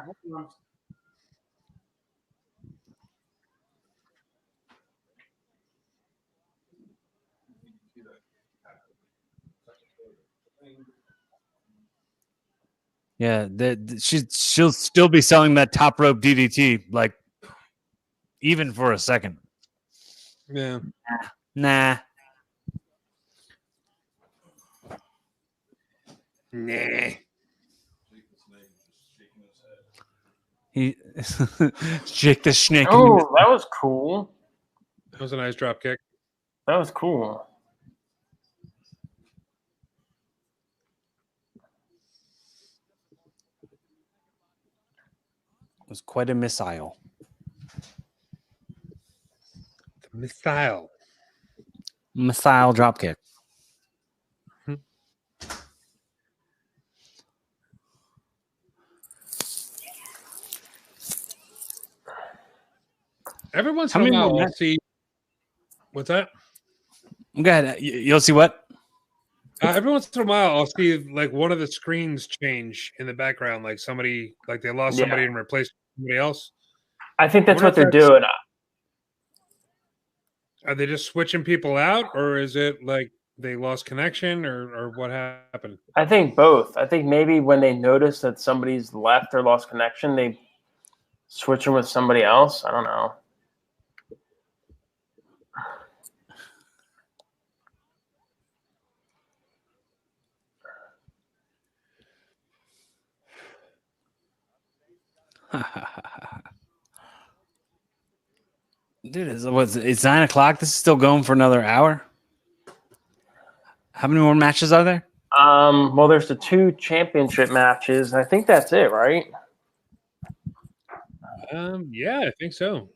Yeah, she'll still be selling that top rope DDT, like even for a second. Yeah. Nah. Nah. He Jake the Snake. Oh, that was cool. That was a nice drop kick. That was cool. It was quite a missile. Missile. Missile drop kick. Every once How in a many more while, I'll matches? see. What's that? Go ahead. You'll see what? Every once in a while, I'll see like one of the screens change in the background, like somebody, like they lost somebody and replaced somebody else. I think that's What what they're if that's- doing. Are they just switching people out, or is it like they lost connection, or what happened? I think both. I think maybe when they notice that somebody's left or lost connection, they switch them with somebody else. I don't know. Dude, it's 9 o'clock. This is still going for another hour. How many more matches are there? Well, there's the 2 championship matches. I think that's it, right? Yeah, I think so.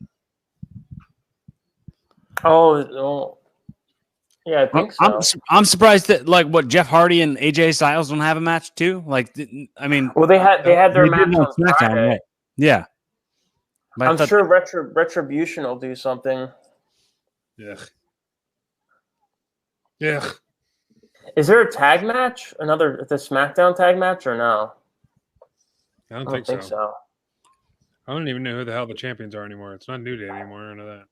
Oh, yeah, I think so. I'm surprised that like what Jeff Hardy and AJ Styles don't have a match too. Like, I mean, Well, they had their they match did on SmackDown, Friday. right? Yeah, but I I'm thought- sure Retribution will do something. Yeah. Yeah. Is there a tag match? The SmackDown tag match or no? I don't I think don't think so. so. I don't even know who the hell the champions are anymore. It's not New Day anymore. I know that.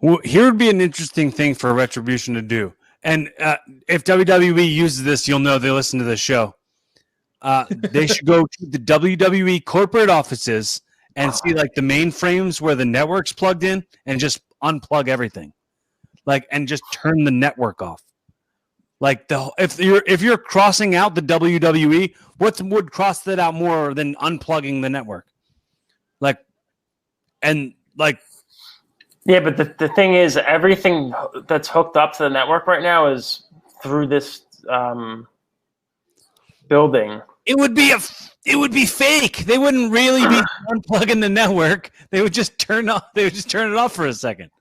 Well, here would be an interesting thing for Retribution to do. And if WWE uses this, you'll know they listen to this show. They should go to the WWE corporate offices and see like the mainframes where the network's plugged in and just unplug everything. Like, and just turn the network off. Like if you're crossing out the WWE, what would cross that out more than unplugging the network? Like, and like, Yeah, but the thing is, everything that's hooked up to the network right now is through this building. It would be fake. They wouldn't really be unplugging the network. They would just turn it off for a second.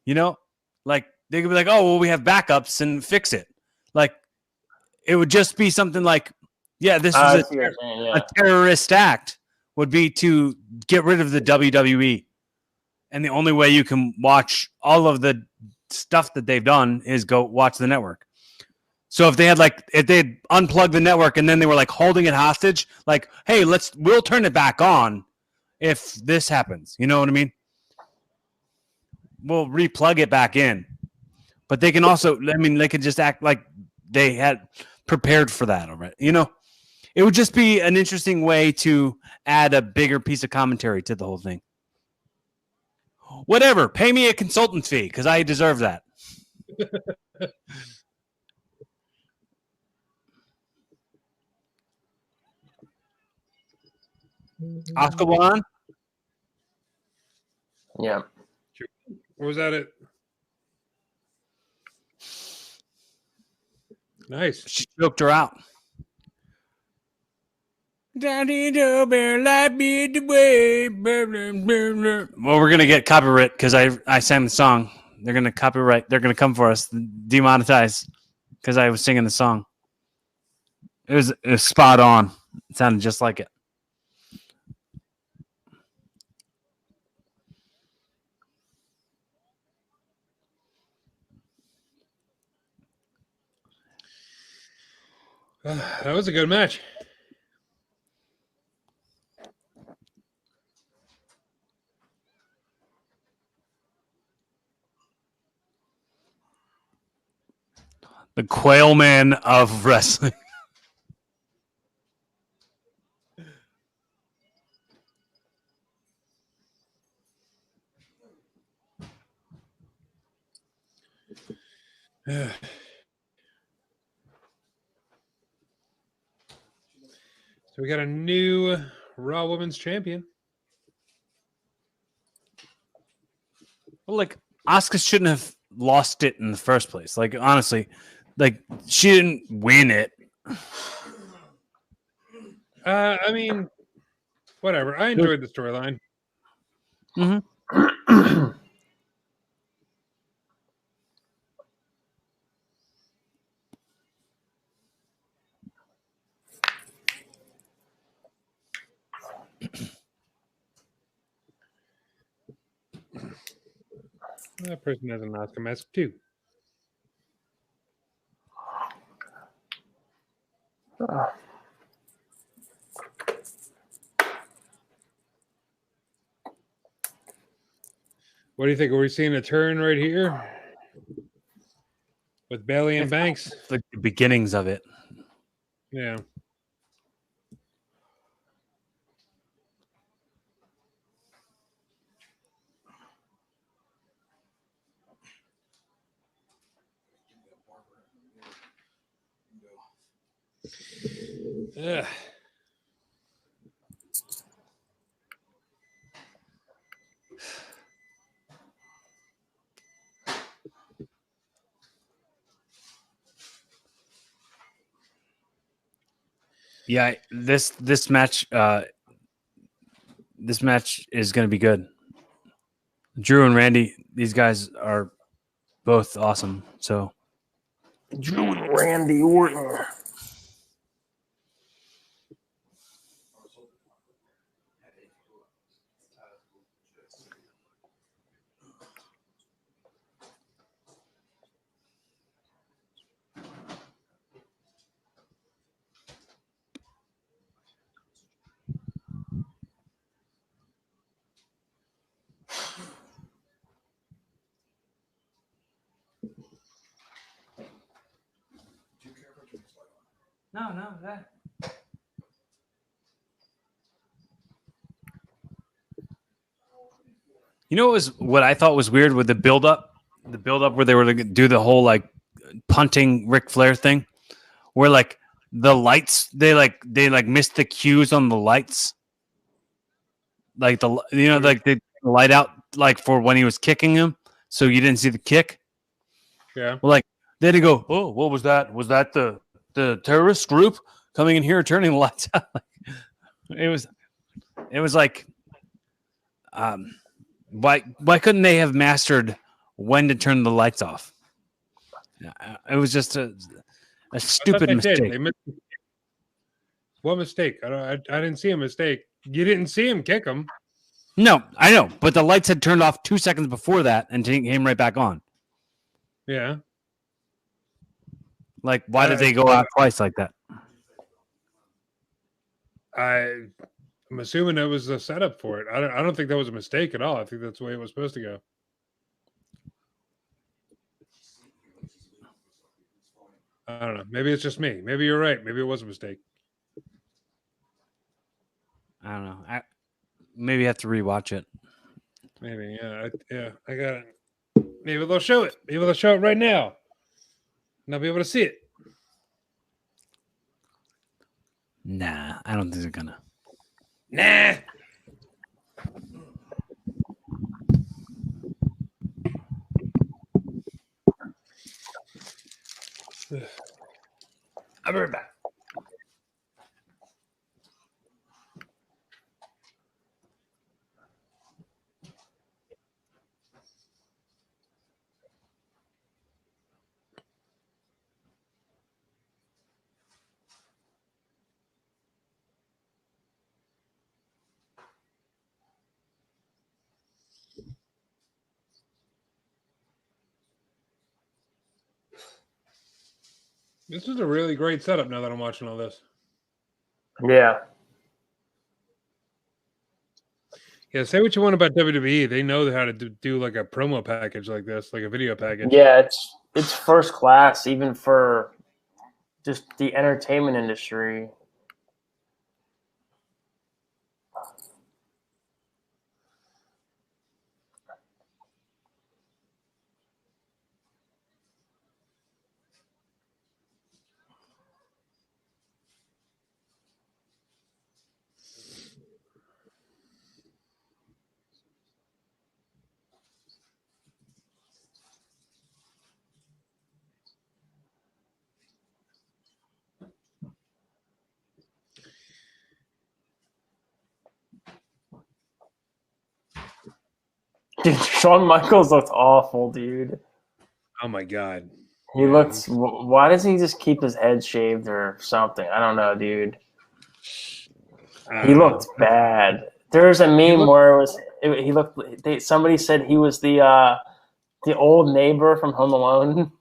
You know, like they could be like, "Oh, well, we have backups and fix it." Like it would just be something like, "Yeah, this was a terrorist act." Would be to get rid of the WWE, and the only way you can watch all of the stuff that they've done is go watch the network. So if they'd unplugged the network and then they were like holding it hostage, like, hey, we'll turn it back on if this happens. You know what I mean? We'll replug it back in. But they can also, they could just act like they had prepared for that already. You know, it would just be an interesting way to add a bigger piece of commentary to the whole thing. Whatever, pay me a consultant fee because I deserve that. Oscar Juan? Yeah. Or was that it? Nice. She choked her out. Daddy, let me the way. Well, we're gonna get copyright because I sang the song. They're gonna copyright. They're gonna come for us, demonetize, because I was singing the song. It was spot on. It sounded just like it. That was a good match. The Quail Man of wrestling. So we got a new Raw Women's Champion. Well, like Asuka shouldn't have lost it in the first place. Like honestly, like she didn't win it. I mean, whatever. I enjoyed the storyline. Mm-hmm. That person has an Oscar mask too. What do you think? Are we seeing a turn right here with Bailey and Banks? It's like the beginnings of it. Yeah. Ugh. Yeah, this match is going to be good. Drew and Randy, these guys are both awesome. So Drew and Randy Orton. No, that. You know what I thought was weird with the build up where they were going to do the whole like punting Ric Flair thing, where like the lights they missed the cues on the lights, like they light out like for when he was kicking him, so you didn't see the kick. Yeah. Well, like Then they go, "Oh, what was that? Was that the terrorist group coming in here and turning the lights out?" it was like, why couldn't they have mastered when to turn the lights off? It was just a I thought stupid they mistake. did. They missed. What mistake? I didn't see a mistake. You didn't see him kick him. No, I know, but the lights had turned off 2 seconds before that and came right back on. Yeah. Like, why did they go out twice like that? I'm assuming it was a setup for it. I don't think that was a mistake at all. I think that's the way it was supposed to go. I don't know. Maybe it's just me. Maybe you're right. Maybe it was a mistake. I don't know. Maybe I have to rewatch it. Maybe. Yeah. I got it. Maybe they'll show it. Maybe they'll show it right now. And I'll be able to see it. Nah, I don't think they're gonna. Nah. I'll be right back. This is a really great setup now that I'm watching all this. Yeah. Yeah, say what you want about WWE. They know how to do like a promo package like this, like a video package. Yeah, it's first class, even for just the entertainment industry. Dude, Shawn Michaels looked awful, dude. Oh my god. He looks. Why does he just keep his head shaved or something? I don't know, dude. He looked bad. There's a meme where he looked. Somebody said he was the old neighbor from Home Alone.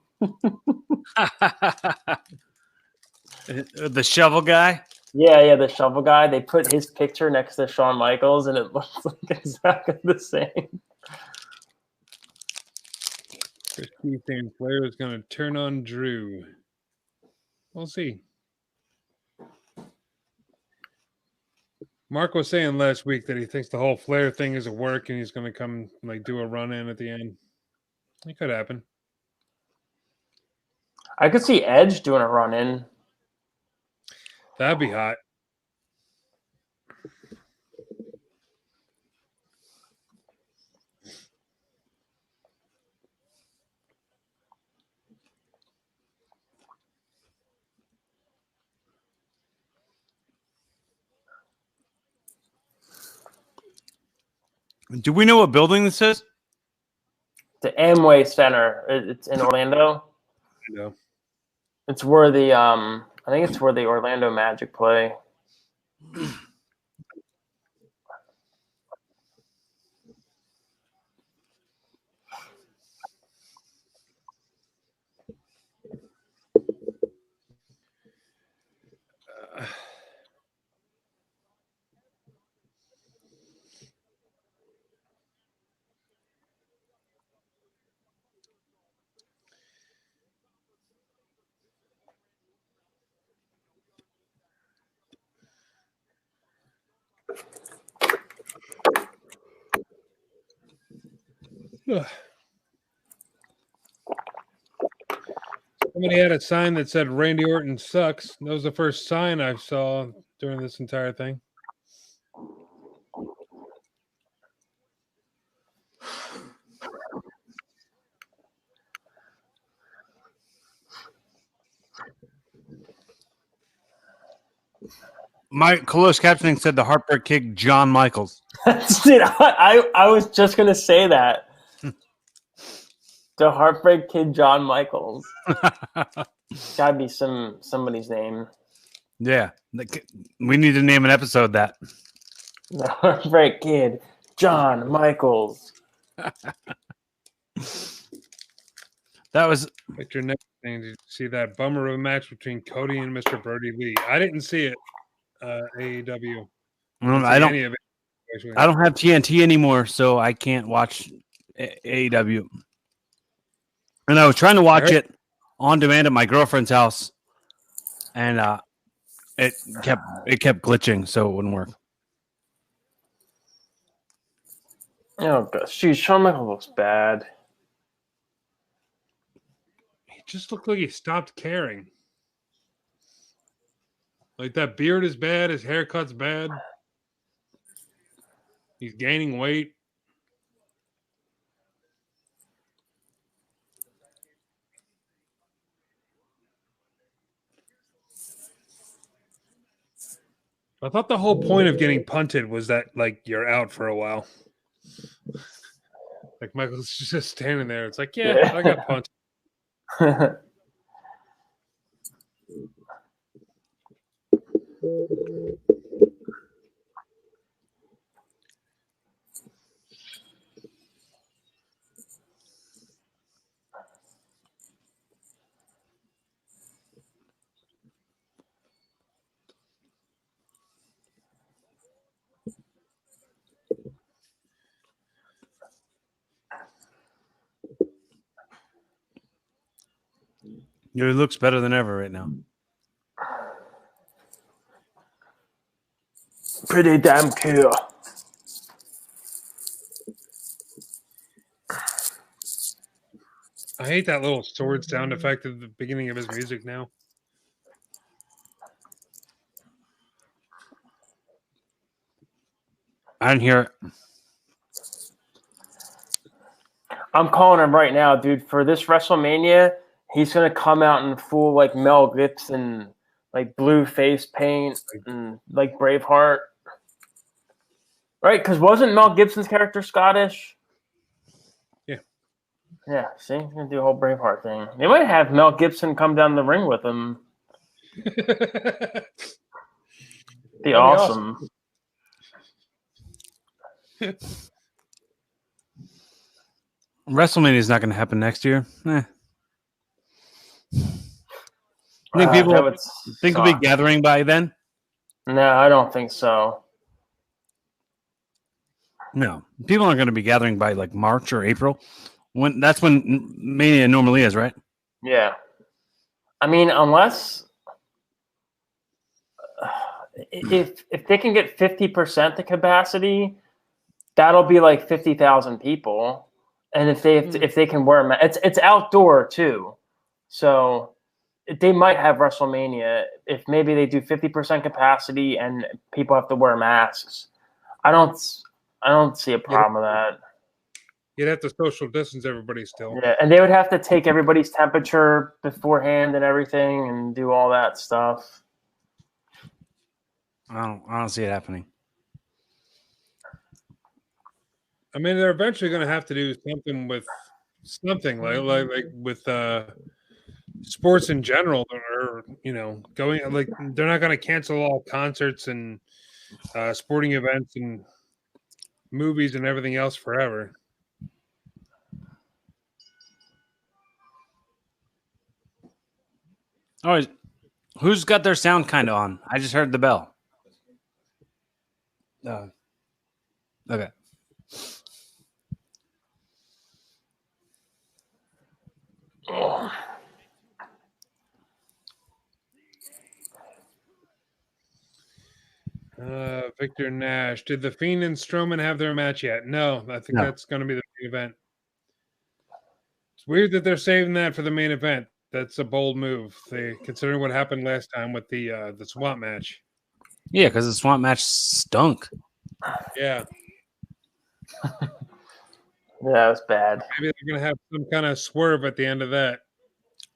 The shovel guy. Yeah, the shovel guy. They put his picture next to Shawn Michaels, and it looks like exactly the same. Chris Keith saying Flair is going to turn on Drew. We'll see. Mark was saying last week that he thinks the whole Flair thing is a work and he's going to come like do a run in at the end. It could happen. I could see Edge doing a run in. That'd be hot. Do we know what building this is? The Amway Center. It's in Orlando. No. It's where the I think it's where the Orlando Magic play. Somebody had a sign that said Randy Orton sucks. That was the first sign I saw during this entire thing. My closed captioning said the Heartbreak Kid John Michaels. Dude, I was just gonna say that. The Heartbreak Kid John Michaels. Gotta be somebody's name. Yeah, we need to name an episode that. The Heartbreak Kid John Michaels. That was Victor, next thing, did you see that bummer of a match between Cody and Mr. Birdie Lee? I didn't see it. AEW. I don't. Any of it, actually. I don't have TNT anymore, so I can't watch AEW. And I was trying to watch it on demand at my girlfriend's house, and it kept glitching, so it wouldn't work. Oh gosh, geez, Shawn Michaels looks bad. He just looked like he stopped caring. Like that beard is bad. His haircut's bad. He's gaining weight. I thought the whole point of getting punted was that, like, you're out for a while. Like, Michael's just standing there. It's like, yeah. I got punted. He looks better than ever right now. Pretty damn cool. I hate that little sword sound effect at the beginning of his music now. I didn't hear it. I'm calling him right now, dude. For this WrestleMania, he's gonna come out in full like Mel Gibson, like blue face paint and like Braveheart. Right? Because wasn't Mel Gibson's character Scottish? Yeah. Yeah, see? He's gonna do a whole Braveheart thing. They might have Mel Gibson come down the ring with him. Be awesome. WrestleMania is not going to happen next year. I think people will be gathering by then. No, I don't think so. No, people aren't going to be gathering by like March or April. That's when Mania normally is, right? Yeah. I mean, unless if they can get 50% the capacity, that'll be like 50,000 people. And if they can wear them, it's outdoor too, so they might have WrestleMania if maybe they do 50% capacity and people have to wear masks. I don't see a problem with that. You'd have to social distance everybody still. Yeah, and they would have to take everybody's temperature beforehand and everything and do all that stuff. I don't see it happening. I mean, they're eventually going to have to do something with like with sports in general, or going like they're not going to cancel all concerts and sporting events and movies and everything else forever. All right, who's got their sound kind of on? I just heard the bell. Okay. Victor Nash. Did the Fiend and Strowman have their match yet? No, I think that's going to be the main event. It's weird that they're saving that for the main event. That's a bold move, considering what happened last time with the swamp match. Yeah, because the swamp match stunk. Yeah. Yeah, it was bad. Maybe they're going to have some kind of swerve at the end of that.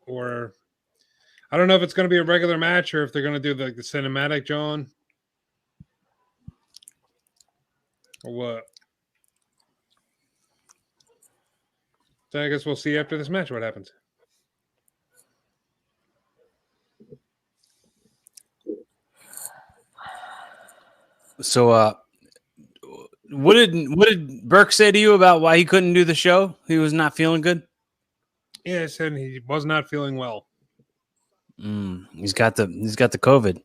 Or I don't know if it's going to be a regular match or if they're going to do the cinematic, John. Or what? So I guess we'll see after this match what happens. So, what did Burke say to you about why he couldn't do the show? He was not feeling good. Yeah, I said he was not feeling well. He's got the COVID. I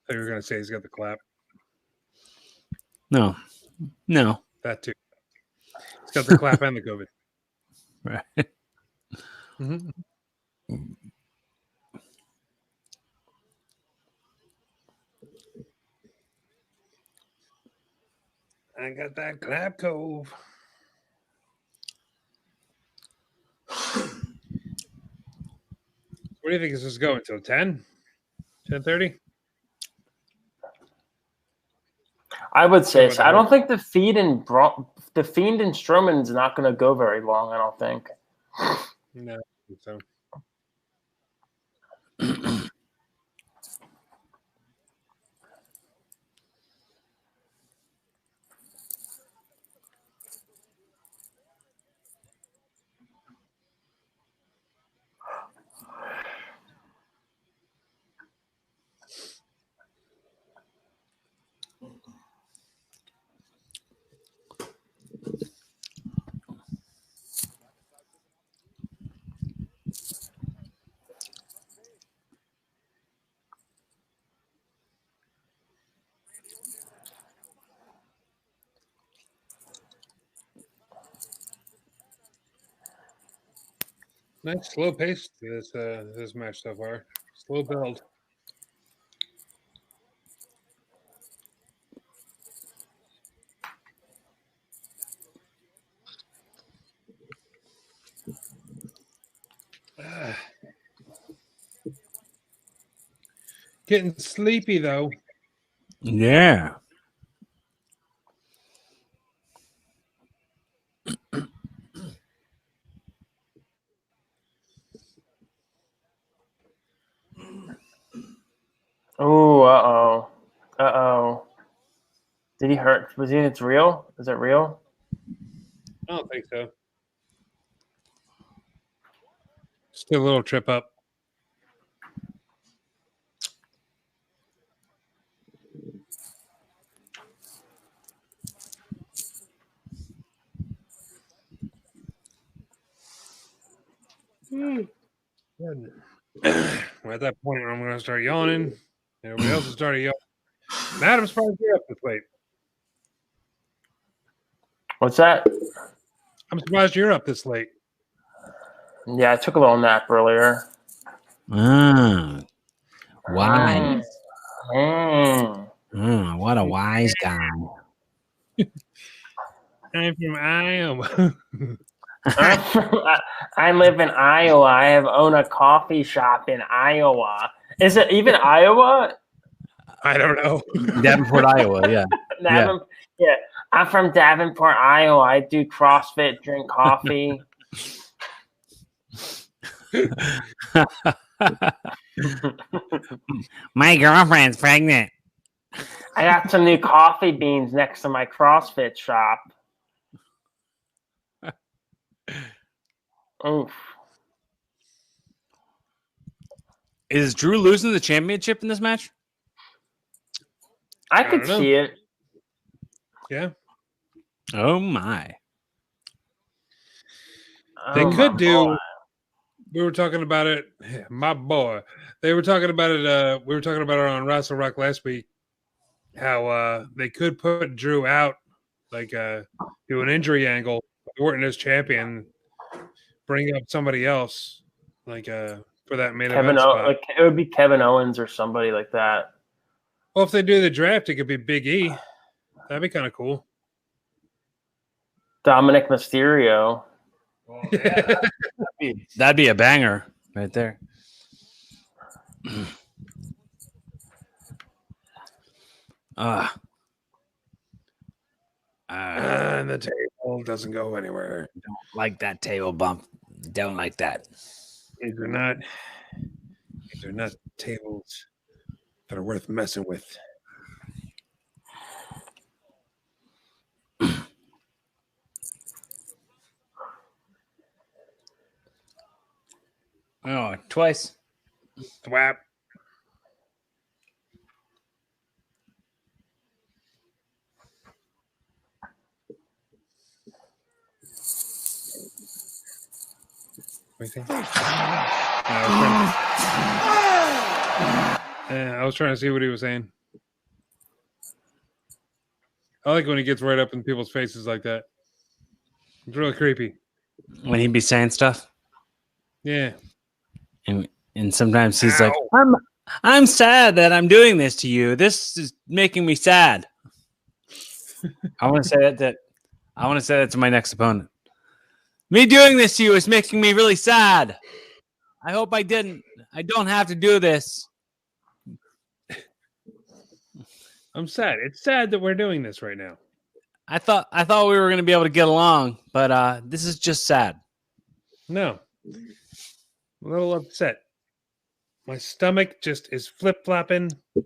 thought you were going to say he's got the clap. No. That too. He's got the clap and the COVID. Right. Mm-hmm. I got that clap cove. What do you think this is going till 10? 10:30? I would say about so. the I don't whole- think the Fiend and Strowman's not going to go very long. I don't think. No, I don't think so. Nice slow pace to this match so far. Slow build. Getting sleepy though. Yeah. Oh, uh-oh. Did he hurt? Was he? It's real? Is it real? I don't think so. Still a little trip up. We're at that point where I'm going to start yawning. Everybody else has started yawning. Matt, I'm surprised you're up this late. What's that? I'm surprised you're up this late. Yeah, I took a little nap earlier. Wise. What a wise guy. I'm from Iowa. I live in Iowa. I own a coffee shop in Iowa. Is it even Iowa? I don't know. Davenport, Iowa. Yeah. Yeah. I'm from Davenport, Iowa. I do CrossFit, drink coffee. My girlfriend's pregnant. I got some new coffee beans next to my CrossFit shop. Oof. Is Drew losing the championship in this match? I could don't know. see it. Yeah. Oh my. They Oh, could my do. boy. We were talking about it. My boy. They were talking about it. We were talking about it on Rassle Rock last week. How they could put Drew out, like do an injury angle, Orton as champion, bring up somebody else, like for that main event spot. Like it would be Kevin Owens or somebody like that. Well, if they do the draft, it could be Big E. That'd be kind of cool. Dominic Mysterio. Oh, yeah. That'd be a banger right there. And the table doesn't go anywhere. Don't like that table bump. Don't like that. These are not tables that are worth messing with. Oh, twice. Thwap. What do you think? I was trying to see what he was saying. I like when he gets right up in people's faces like that. It's really creepy. When he'd be saying stuff. Yeah. And sometimes he's like, I'm sad that I'm doing this to you. This is making me sad. I want to say that to my next opponent. Me doing this to you is making me really sad. I hope I don't have to do this. I'm sad. It's sad that we're doing this right now. I thought we were going to be able to get along, but this is just sad. No. I'm a little upset. My stomach just is flip-flopping. It's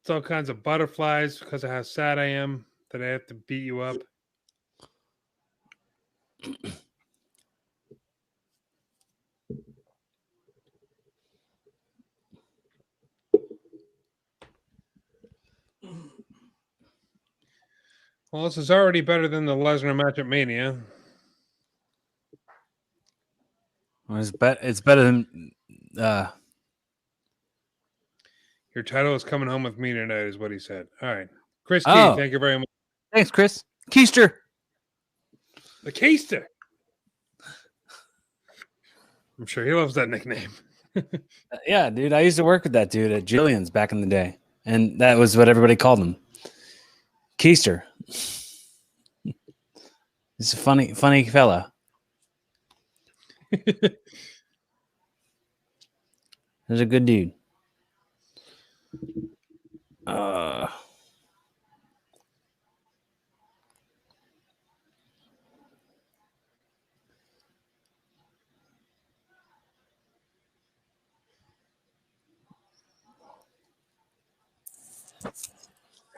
all kinds of butterflies because of how sad I am that I have to beat you up. Well, this is already better than the Lesnar match at Mania. Well, it's better than Your title is coming home with me tonight, is what he said. All right. Chris Key, Oh. thank you very much. Thanks, Chris. Keister. The Keister. I'm sure he loves that nickname. Yeah, dude. I used to work with that dude at Jillian's back in the day. And that was what everybody called him. Keister. He's a funny fella. He's a good dude.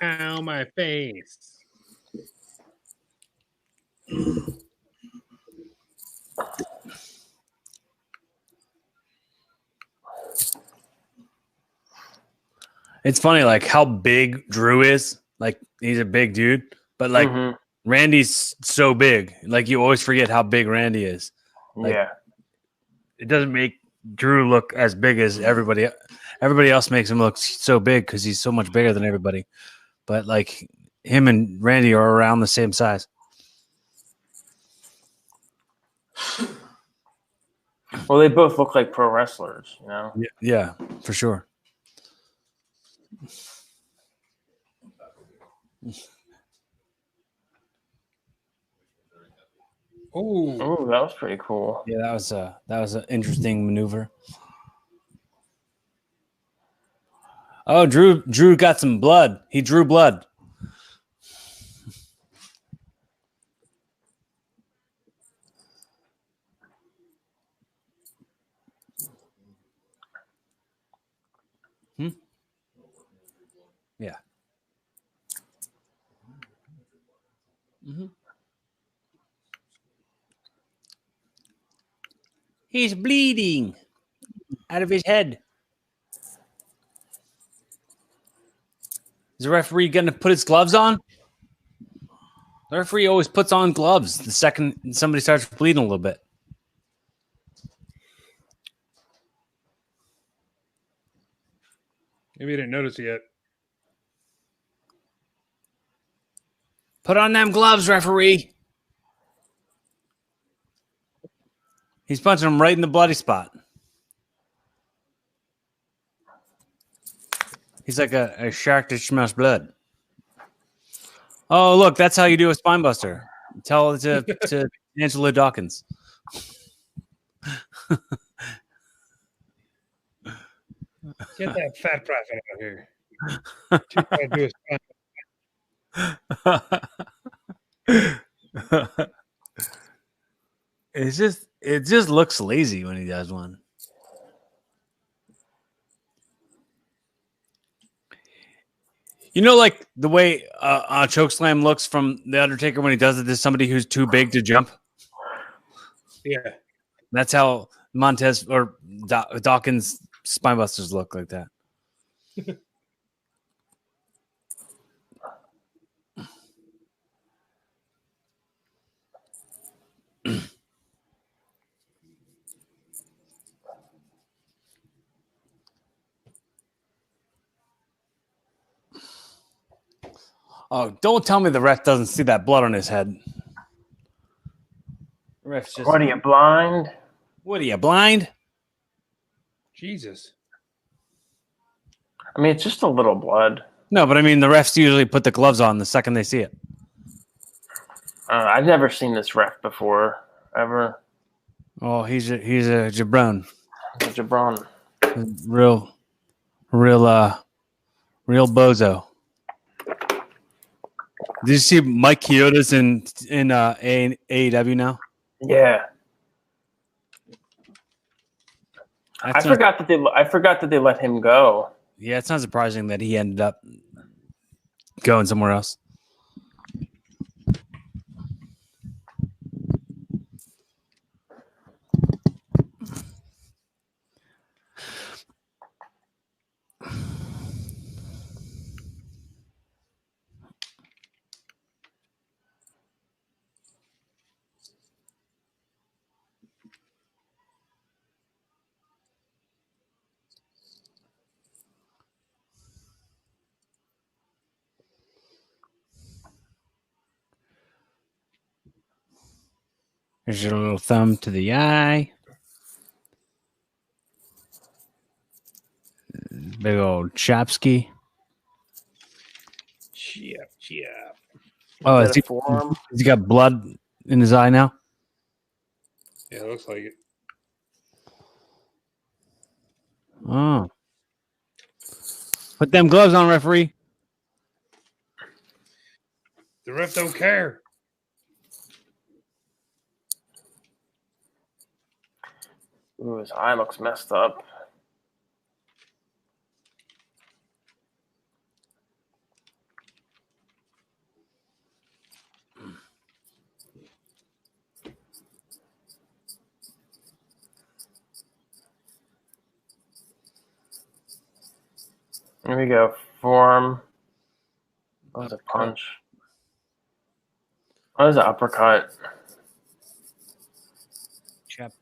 Ow, my face. It's funny, like how big Drew is. Like he's a big dude, but like Randy's so big. Like you always forget how big Randy is. Like, Yeah. It doesn't make Drew look as big as everybody. Everybody else makes him look so big because he's so much bigger than everybody. But like him and Randy are around the same size. Well, they both look like pro wrestlers, you know? Yeah, for sure. Oh, that was pretty cool. Yeah, that was an interesting maneuver. Oh, Drew got some blood. He drew blood. Yeah. He's bleeding out of his head. Is the referee going to put his gloves on? The referee always puts on gloves the second somebody starts bleeding a little bit. Maybe you didn't notice it yet. Put on them gloves, referee. He's punching him right in the bloody spot. He's like a shark that smells blood. Oh, look, that's how you do a spine buster. Tell it to Angela Dawkins. Get that fat prophet out here. She gotta do It just looks lazy when he does one. You know, like the way a chokeslam looks from The Undertaker when he does it to somebody who's too big to jump? Yeah. That's how Montez or Dawkins spinebusters look like that. Oh, don't tell me the ref doesn't see that blood on his head. The ref's just. What are you, blind? What are you, blind? Jesus. I mean, it's just a little blood. No, but I mean, the refs usually put the gloves on the second they see it. I've never seen this ref before, ever. Oh, he's a jabron. Jabron. Real bozo. Did you see Mike Chioda's in AEW now? Yeah. I forgot that they let him go. Yeah, it's not surprising that he ended up going somewhere else. Here's your little thumb to the eye. Big old Chopsky. Chip. Oh, Is has that a forearm? he got blood in his eye now? Yeah, it looks like it. Oh. Put them gloves on, referee. The ref don't care. Ooh, his eye looks messed up. Here we go. Forearm. That was a punch. That was an uppercut. Chop.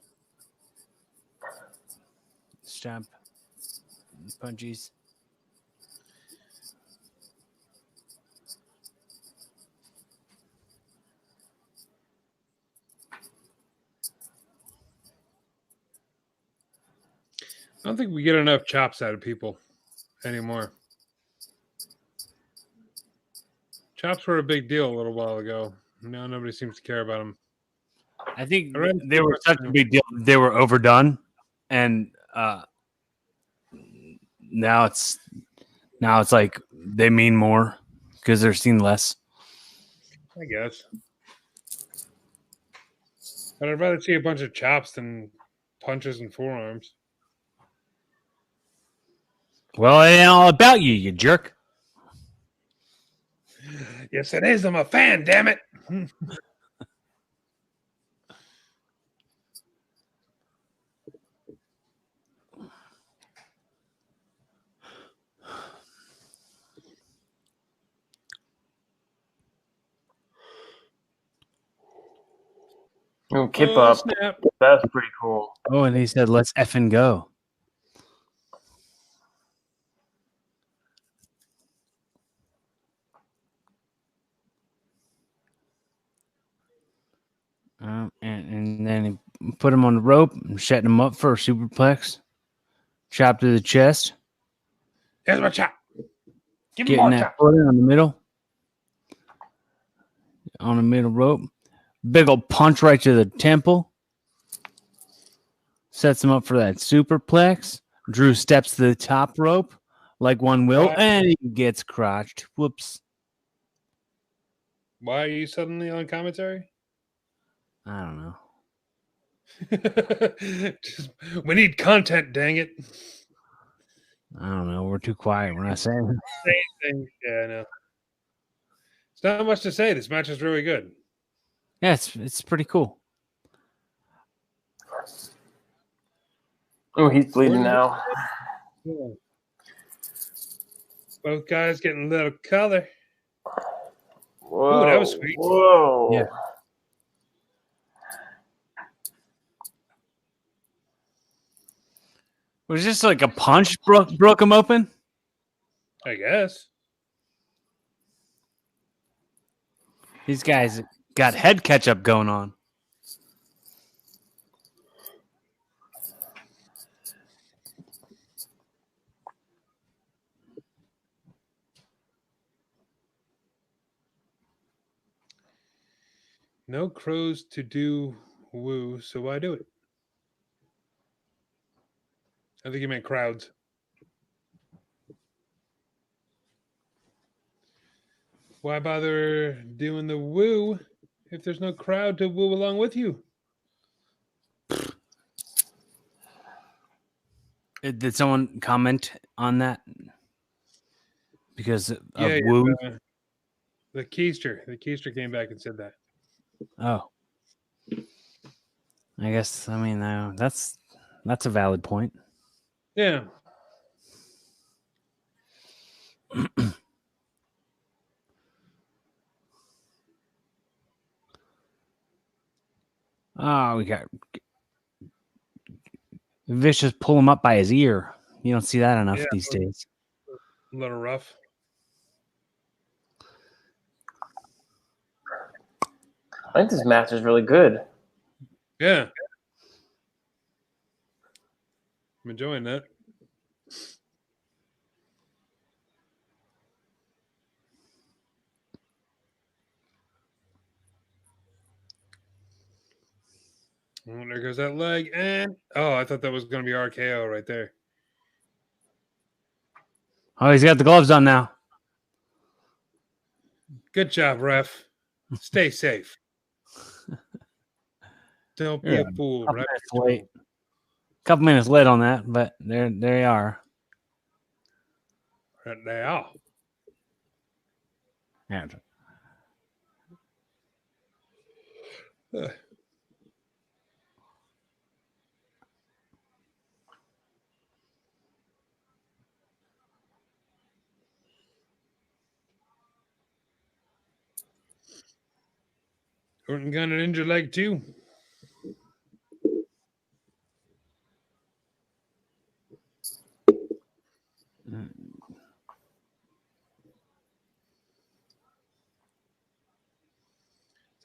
Stamp. Punchies. I don't think we get enough chops out of people anymore. Chops were a big deal a little while ago. Now nobody seems to care about them. I think they were such a big deal. They were overdone, and now it's like they mean more because they're seen less. I guess. But I'd rather see a bunch of chops than punches and forearms. Well, it ain't all about you, you jerk. Yes, it is. I'm a fan, damn it. Ooh, Kip up. Snap. That's pretty cool. Oh, and he said, "Let's effing go." And then he put him on the rope and set him up for a superplex. Chop to the chest. Here's my chop. Give me Getting more that chop. foot in on the middle. On the middle rope. Big old punch right to the temple. Sets him up for that superplex. Drew steps to the top rope like one will, and he gets crotched. Whoops. Why are you suddenly on commentary? I don't know. We need content, dang it. I don't know. We're too quiet. We're not saying. Same thing. Yeah, I know. It's not much to say. This match is really good. Yeah, it's pretty cool. Oh, he's bleeding now. Yeah. Both guys getting a little color. Whoa. Ooh, that was sweet. Whoa. Yeah. Was this like a punch broke him open? I guess. These guys got head catch-up going on. No crows to do woo, so why do it? I think you meant crowds. Why bother doing the woo if there's no crowd to woo along with you? Did someone comment on that? Because of Yeah, woo? the keister came back and said that. Oh. I guess, I mean, that's a valid point. Yeah. Oh, we got Vicious pull him up by his ear. You don't see that enough these days. A little rough. I think this match is really good. Yeah. I'm enjoying that. Oh, there goes that leg. And I thought that was going to be RKO right there. Oh, he's got the gloves on now. Good job, ref. Stay safe. Don't be a fool, ref. Couple minutes late on that, but there you are. Right now. Yeah. Orton got an injured leg too.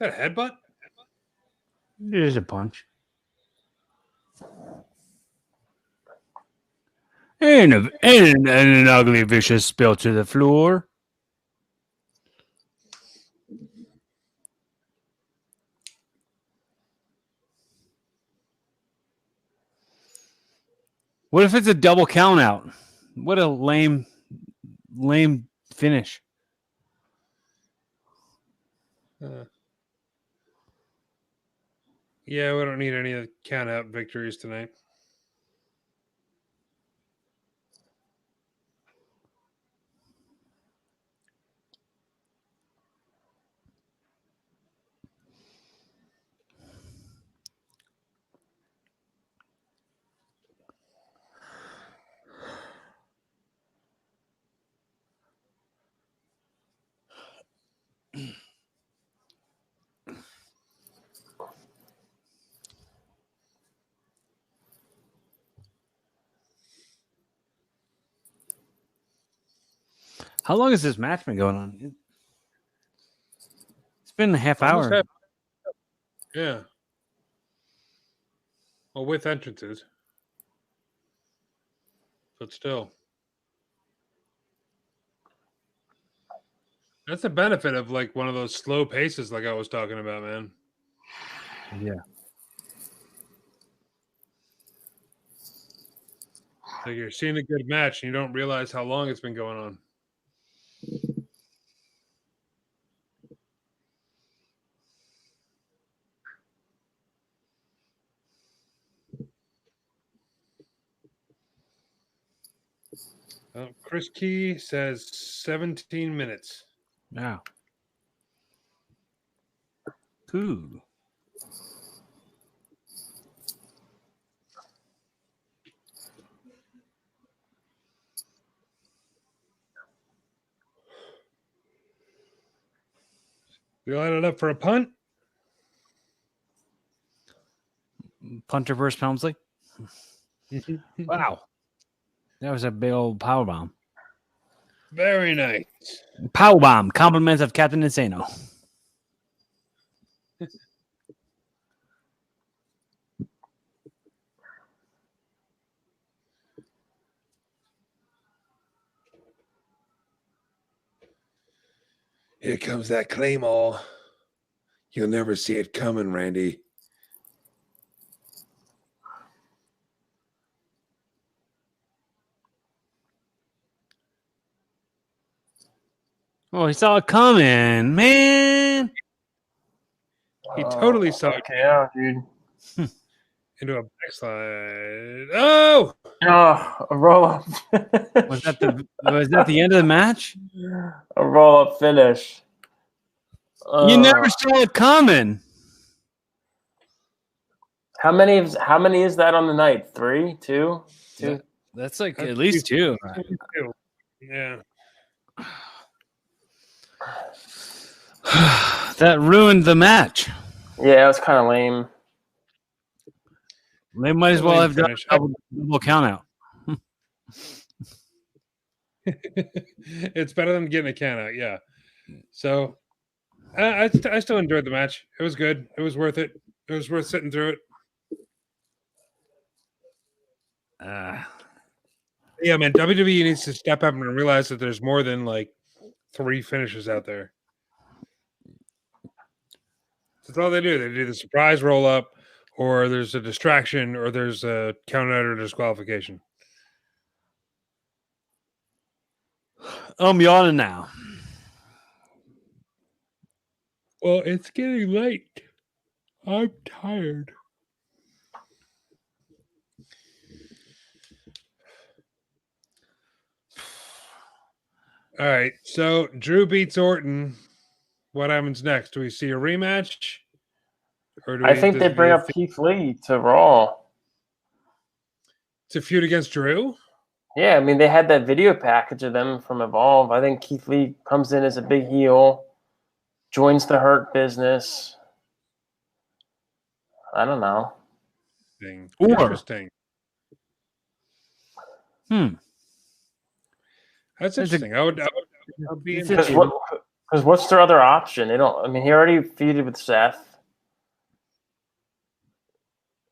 Is that a headbutt? It is a punch. And an ugly Vicious spill to the floor. What if it's a double count out? What a lame finish. Yeah, we don't need any of the count out victories tonight. How long has this match been going on? It's been a half Almost hour. half. Yeah. Well, with entrances. But still. That's the benefit of like one of those slow paces like I was talking about, man. Yeah. Like you're seeing a good match and you don't realize how long it's been going on. Chris Key says 17 minutes. Wow. Ooh. We line it up for a punt. Punter versus Helmsley. Wow. That was a big old power bomb. Very nice. Power bomb. Compliments of Captain Insano. Here comes that Claymore. You'll never see it coming, Randy. Oh, he saw it coming, man. He totally saw it Yeah, dude. into a backslide. Oh! Oh, a roll up. Was that the end of the match? A roll up finish. You never saw it coming. How many is that on the night? 3, 2, 2? That's like at least 2. Yeah. That ruined the match. Yeah, it was kind of lame. They might as well have done a double count out. It's better than getting a count out, yeah. So I still enjoyed the match. It was good. It was worth it. It was worth sitting through it. Yeah, man, WWE needs to step up and realize that there's more than like 3 finishes out there. That's all they do. They do the surprise roll up, or there's a distraction, or there's a count out or disqualification. I'm yawning now. Well, it's getting late. I'm tired. All right, so Drew beats Orton. What happens next? Do we see a rematch? Or do I think they bring up Keith Lee to Raw. It's a feud against Drew? Yeah, I mean, they had that video package of them from Evolve. I think Keith Lee comes in as a big heel, joins the Hurt Business. I don't know. Interesting. That's There's interesting. I would be Because interested. what's their other option? They don't. I mean, he already feuded with Seth.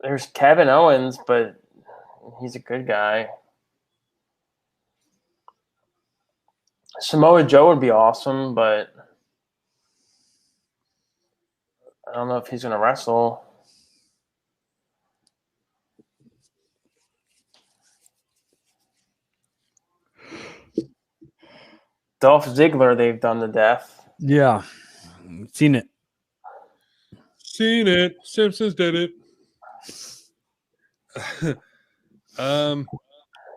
There's Kevin Owens, but he's a good guy. Samoa Joe would be awesome, but I don't know if he's going to wrestle. Dolph Ziggler, they've done to death. Yeah. Seen it. Seen it. Simpsons did it.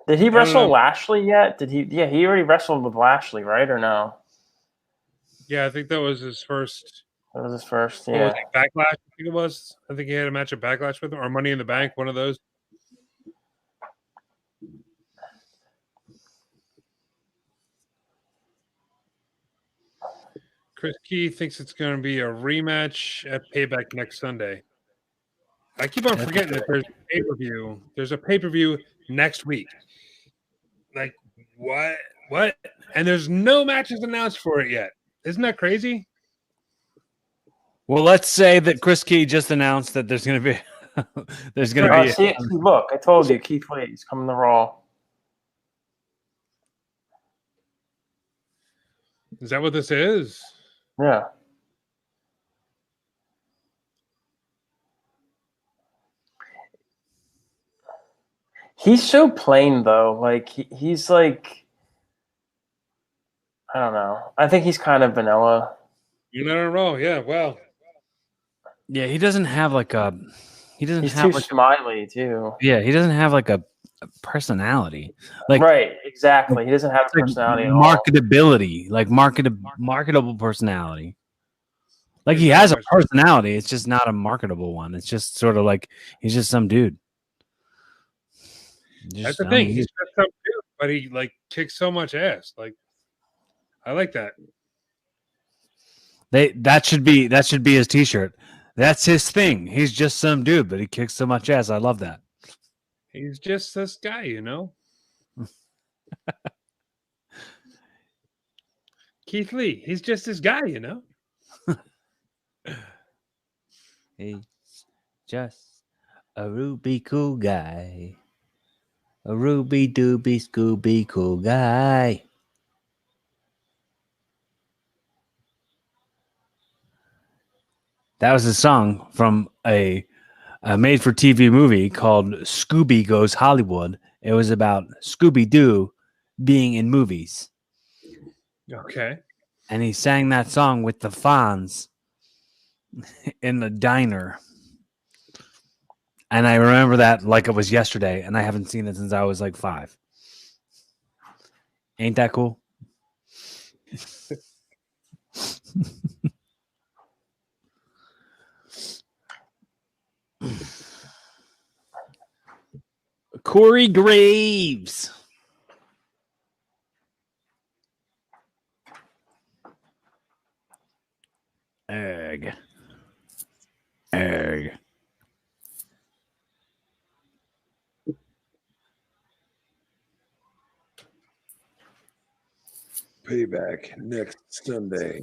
Did he wrestle Lashley yet? Did he? Yeah, he already wrestled with Lashley, right, or no? Yeah, I think that was his first. That was his first. What Yeah. was it, Backlash, I think it was. I think he had a match at Backlash with him, or Money in the Bank, one of those. Chris Key thinks it's going to be a rematch at Payback next Sunday. I keep on forgetting that there's a pay-per-view. There's a pay-per-view next week. Like, what? What? And there's no matches announced for it yet. Isn't that crazy? Well, let's say that Chris Key just announced that there's going to be Look, I told you, Keith Lee, he's coming to Raw. Is that what this is? Yeah. He's so plain though. Like he's like, I don't know. I think he's kind of vanilla. You're not in a row. Yeah. Well. Yeah, he doesn't have like a. He's too smiley too. Yeah, he doesn't have like a personality. Like right, exactly. He doesn't have a personality at all. Marketability, like marketable personality. Like he has a personality, it's just not a marketable one. It's just sort of like he's just some dude. That's the thing. He's just some dude, but he like kicks so much ass. Like, I like that. That should be his T-shirt. That's his thing. He's just some dude, but he kicks so much ass. I love that. He's just this guy, you know. Keith Lee. He's just this guy, you know. He's just a ruby cool guy. A ruby dooby scooby cool guy. That was a song from a made-for-TV movie called Scooby Goes Hollywood. It was about Scooby-Doo being in movies. Okay. And he sang that song with the Fonz in the diner. And I remember that like it was yesterday, and I haven't seen it since I was like 5. Ain't that cool? Corey Graves. Egg. Payback next Sunday.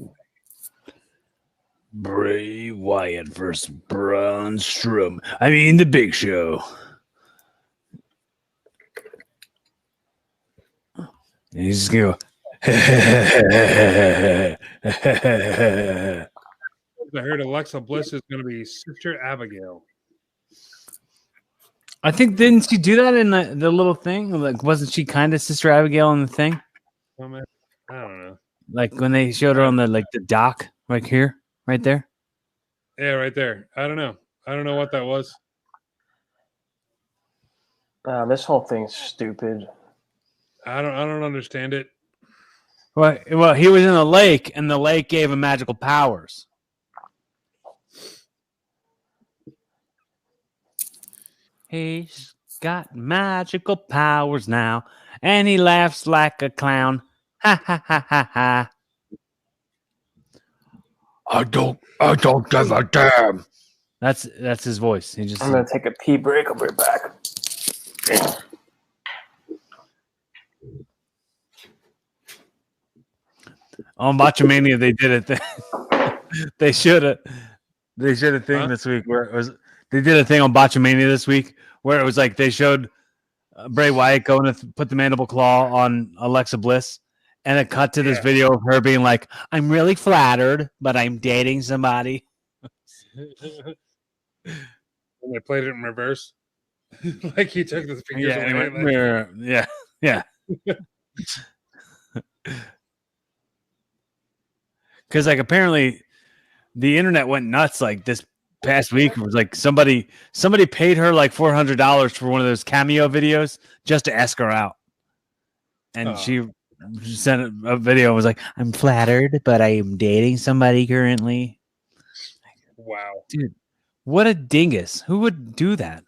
Bray Wyatt versus Braun Strowman. I mean, the Big Show. And he's just gonna go. I heard Alexa Bliss is going to be Sister Abigail. I think didn't she do that in the little thing? Like, wasn't she kind of Sister Abigail in the thing? Oh, man. I don't know. Like when they showed her on the dock right here, right there. Yeah, right there. I don't know. I don't know what that was. This whole thing's stupid. I don't understand it. Well, he was in the lake, and the lake gave him magical powers. He's got magical powers now, and he laughs like a clown. Ha ha ha ha ha. I don't give a damn. That's his voice. He just I'm gonna take a pee break. I'll be right back. on Botchamania they did it. They should a thing this week where it was. They did a thing on Botchamania this week where it was like they showed Bray Wyatt going to put the mandible claw on Alexa Bliss, and it cut to this video of her being like, "I'm really flattered, but I'm dating somebody." And they played it in reverse, like he took the fingers Yeah, away. anyway, yeah. Because like apparently the internet went nuts like this past week. It was like somebody paid her like $400 for one of those cameo videos just to ask her out, and she sent a video and was like, "I'm flattered, but I am dating somebody currently." Wow, dude, what a dingus! Who would do that?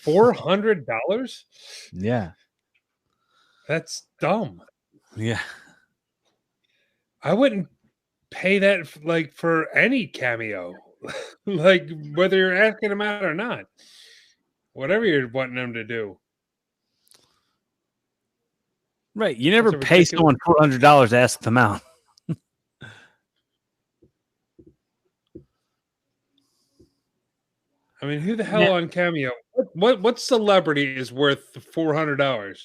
$400? Yeah, that's dumb. Yeah, I wouldn't pay that like for any cameo, like whether you're asking them out or not, whatever you're wanting them to do. Right, you never pay someone $400 to ask them out. I mean, who the hell on Cameo? What celebrity is worth $400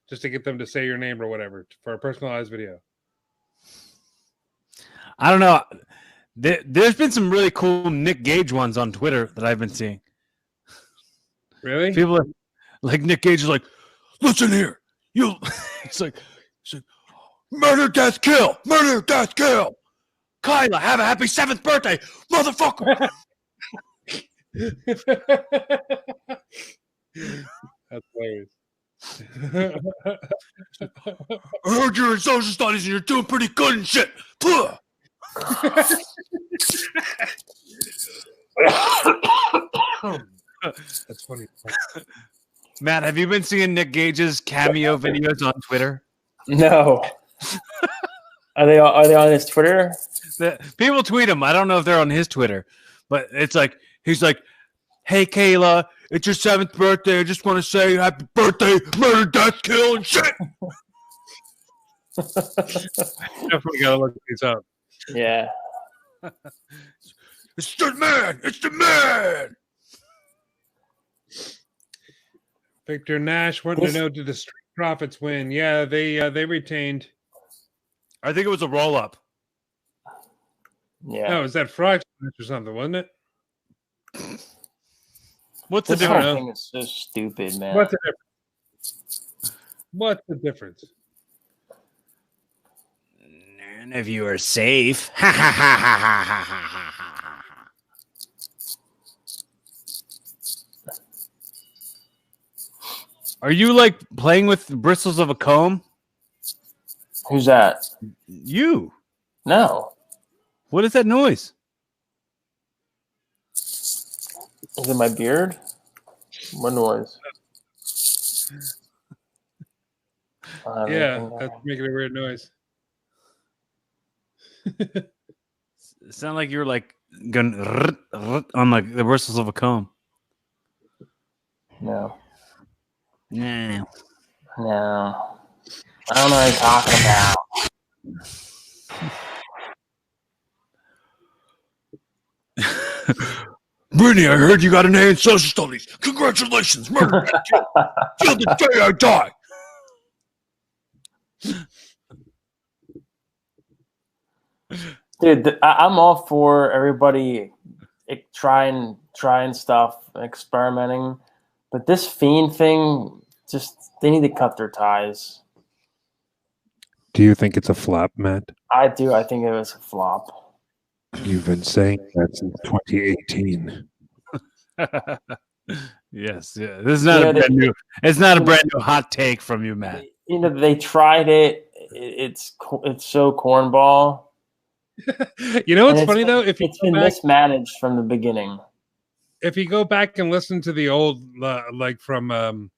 just to get them to say your name or whatever for a personalized video? I don't know. There's been some really cool Nick Gage ones on Twitter that I've been seeing. Really? People are, like Nick Gage is like, "Listen here, you." He's like, "Murder, death, kill. Murder, death, kill. Kyla, have a happy 7th birthday, motherfucker." That's hilarious. I heard you're in social studies and you're doing pretty good and shit. Puh. That's funny. Matt, have you been seeing Nick Gage's cameo videos on Twitter? No. Are they on his Twitter? People tweet him. I don't know if they're on his Twitter, but it's like he's like, "Hey Kayla, it's your 7th birthday. I just want to say happy birthday, murder, death, kill, and shit." Definitely gotta look these up. Yeah. It's the man. It's the man. Victor Nash wanted to know, did the Street Profits win? Yeah, they retained. I think it was a roll up. Yeah. No, it was that frog smash or something, wasn't it? What's the This whole difference? thing is so stupid, man. What's the difference? What's the difference? None of you are safe. Ha ha ha ha ha ha ha ha. Are you like playing with bristles of a comb? Who's that? You. No. What is that noise? Is it my beard? What noise? Yeah, that's making a weird noise. It sounded like you were like going on like the bristles of a comb. No. Nah. No. I don't know what you're talking about. Brittany, I heard you got an A in social studies. Congratulations, murder. Till the day I die. Dude, I'm all for everybody trying stuff, experimenting, but this Fiend thing, just they need to cut their ties. Do you think it's a flop, Matt? I do. I think it was a flop. You've been saying that since 2018. Yes, yeah. This is not a brand new. It's not a brand new hot take from you, Matt. You know, they tried it. It's so cornball. You know what's funny though? If it's been mismanaged from the beginning. If you go back and listen to the old, like from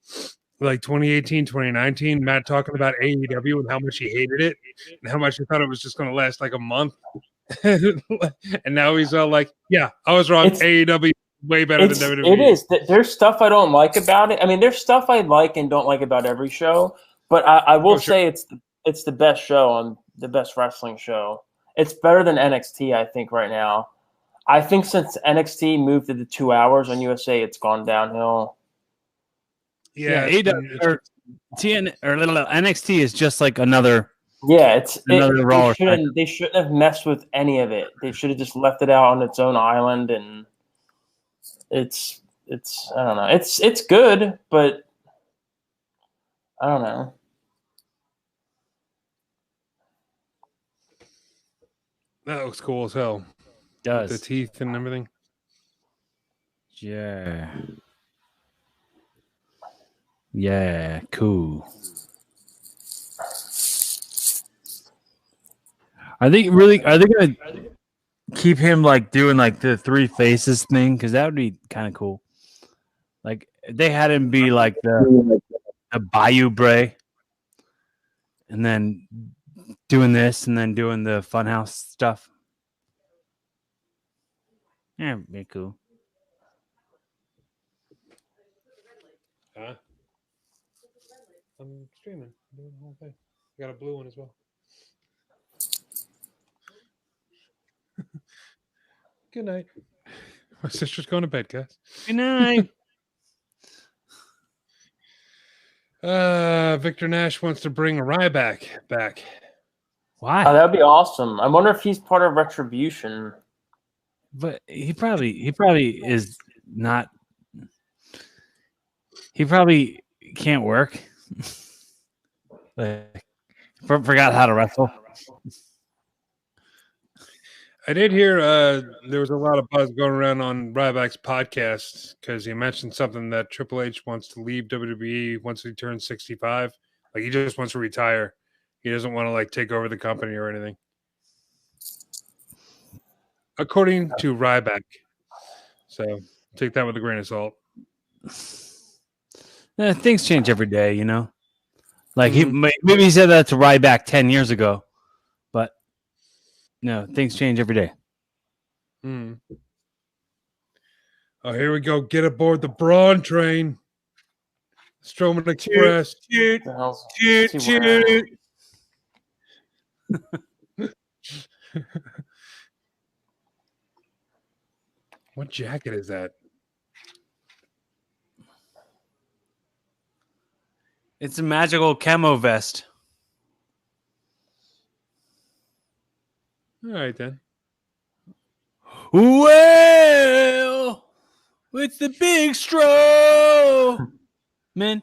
like 2018, 2019, Matt talking about AEW and how much he hated it and how much he thought it was just going to last like a month, and now he's all like, "Yeah, I was wrong. AEW way better than WWE." It is. There's stuff I don't like about it. I mean, there's stuff I like and don't like about every show, but I will say it's the best show on the best wrestling show. It's better than NXT, I think, right now. I think since NXT moved to the 2 hours on USA, it's gone downhill. Yeah, NXT is just like another. Yeah, Raw. They shouldn't have messed with any of it. They should have just left it out on its own island, and it's I don't know. It's good, but I don't know. That looks cool as hell. Does the teeth and everything? Yeah. Yeah, cool. Are they gonna keep him like doing like the 3 faces thing? Because that would be kind of cool. Like they had him be like the Bayou Bray, and then doing this, and then doing the Funhouse stuff. Yeah, it'd be cool. Huh? I'm streaming. I'm doing the whole thing. I got a blue one as well. Good night. My sister's going to bed, guys. Good night. Victor Nash wants to bring Ryback back. Why? Oh, that'd be awesome. I wonder if he's part of Retribution. But he probably is not. He probably can't work. Like, forgot how to wrestle. I did hear there was a lot of buzz going around on Ryback's podcast because he mentioned something that Triple H wants to leave WWE once he turns 65. Like he just wants to retire. He doesn't want to like take over the company or anything. According to Ryback. So take that with a grain of salt. Yeah, things change every day, you know. Like maybe he said that to Ryback 10 years ago, but No, things change every day. Hmm. Oh, here we go. Get aboard the Braun train. Strowman Express. The hell's Shoot, is he wearing? What jacket is that? It's a magical camo vest. All right, then. Well, it's the big Stro. Man.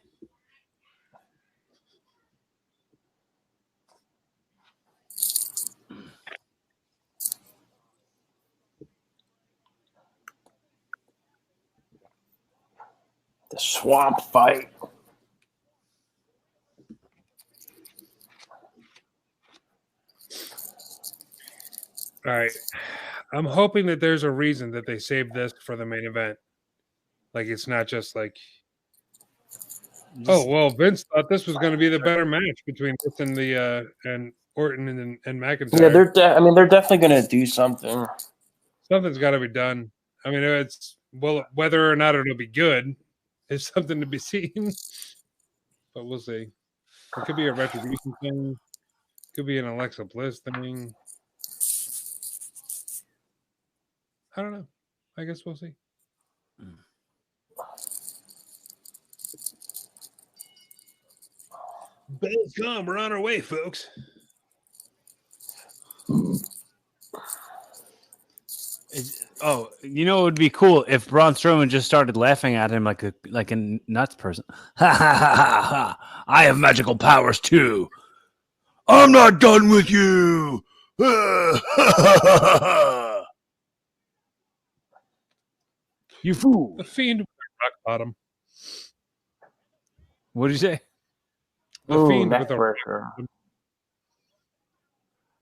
The swamp fight. All right. I'm hoping that there's a reason that they saved this for the main event. Like, it's not just like, oh, well, Vince thought this was going to be the better match between this and the and Orton and McIntyre. Yeah, they're definitely gonna do something. Something's got to be done. I mean, it's whether or not it'll be good is something to be seen. But we'll see. It could be a retribution thing. Could be an Alexa Bliss thing. I don't know. I guess we'll see. Bell's come. We're on our way, folks. Oh, you know it would be cool if Braun Strowman just started laughing at him like a nuts person. Ha ha ha ha ha! I have magical powers too. I'm not done with you. You fool! The Fiend rock bottom. What did you say? The Ooh, Fiend neck with a breaker.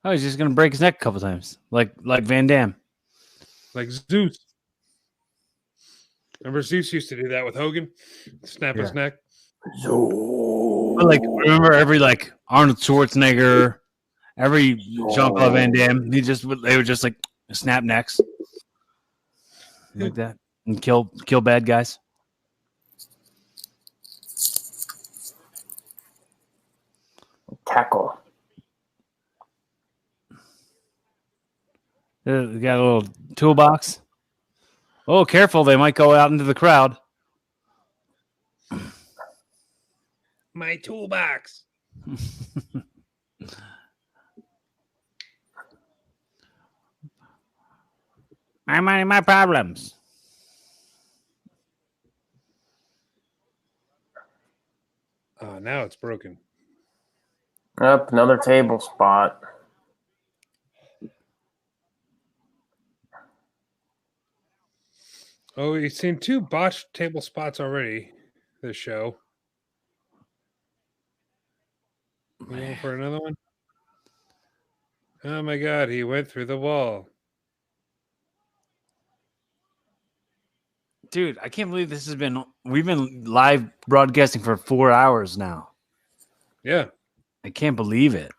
Oh, he's just gonna break his neck a couple times, like Van Damme. like Zeus. Remember Zeus used to do that with Hogan? Snap his neck. But like, remember every like Arnold Schwarzenegger, every Jean-Claude Van Damme, they would just like snap necks like that and kill bad guys. Tackle. We got a little toolbox. Oh, careful! They might go out into the crowd. My toolbox. My money, my problems. Now it's broken. Up another table spot. Oh, we've seen 2 botched table spots already this show. You going for another one? Oh my God, he went through the wall. Dude, I can't believe we've been live broadcasting for 4 hours now. Yeah. I can't believe it.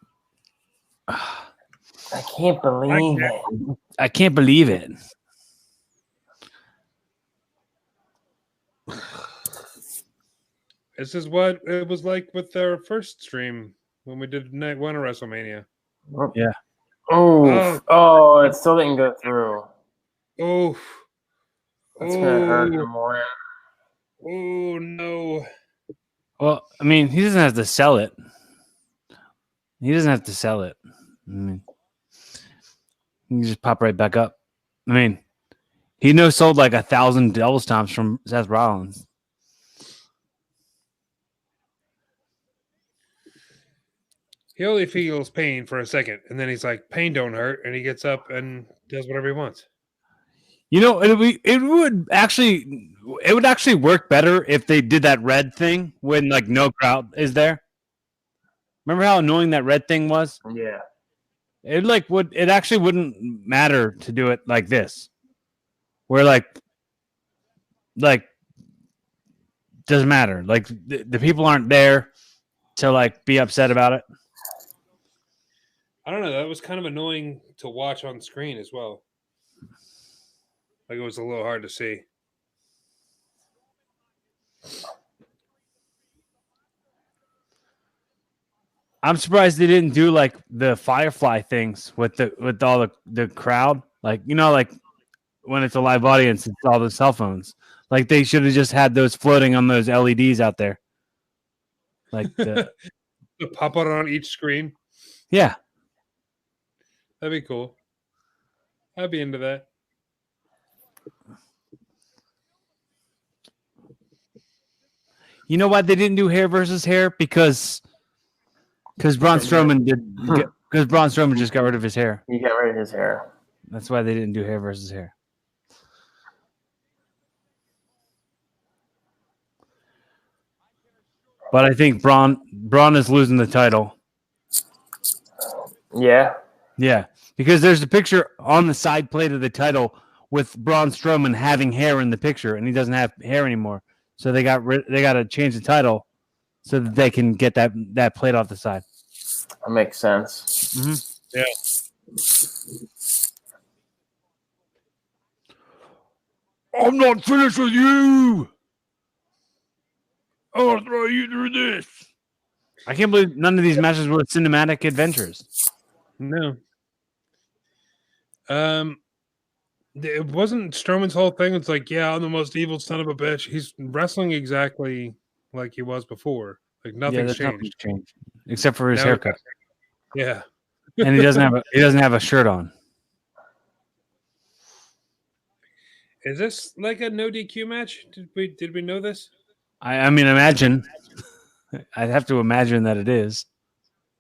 I can't believe it. I can't believe it. This is what it was like with our first stream when we did night 1 of WrestleMania. Yeah. Oh, it still didn't go through. Oh. That's gonna hurt in the morning. Oh no. Well, I mean, he doesn't have to sell it. He doesn't have to sell it. I mean, he can just pop right back up. I mean, he sold like 1,000 double stomps from Seth Rollins. He only feels pain for a second, and then he's like, "Pain don't hurt," and he gets up and does whatever he wants. You know, it would actually work better if they did that red thing when like no crowd is there. Remember how annoying that red thing was? Yeah. It actually wouldn't matter to do it like this. Where like doesn't matter. Like the people aren't there to like be upset about it. I don't know. That was kind of annoying to watch on screen as well. Like it was a little hard to see. I'm surprised they didn't do like the Firefly things with all the crowd. Like like when it's a live audience, it's all the cell phones. Like they should have just had those floating on those LEDs out there. Like the Pop out on each screen. yeah. That'd be cool. I'd be into that. You know why they didn't do hair versus hair? Because Braun Strowman because Braun Strowman just got rid of his hair. He got rid of his hair. That's why they didn't do hair versus hair. But I think Braun is losing the title. Yeah. Yeah, because there's a picture on the side plate of the title with Braun Strowman having hair in the picture, and he doesn't have hair anymore. So they got to change the title so that they can get that plate off the side. That makes sense. Mm-hmm. Yeah. I'm not finished with you. I'll throw you through this. I can't believe none of these matches were cinematic adventures. No. It wasn't Strowman's whole thing. It's like, yeah, I'm the most evil son of a bitch. He's wrestling exactly like he was before. Like nothing's changed. Except for his Now- haircut. Yeah. And he doesn't have a shirt on. Is this like a no DQ match? Did we know this? I mean, imagine. I'd have to imagine that it is.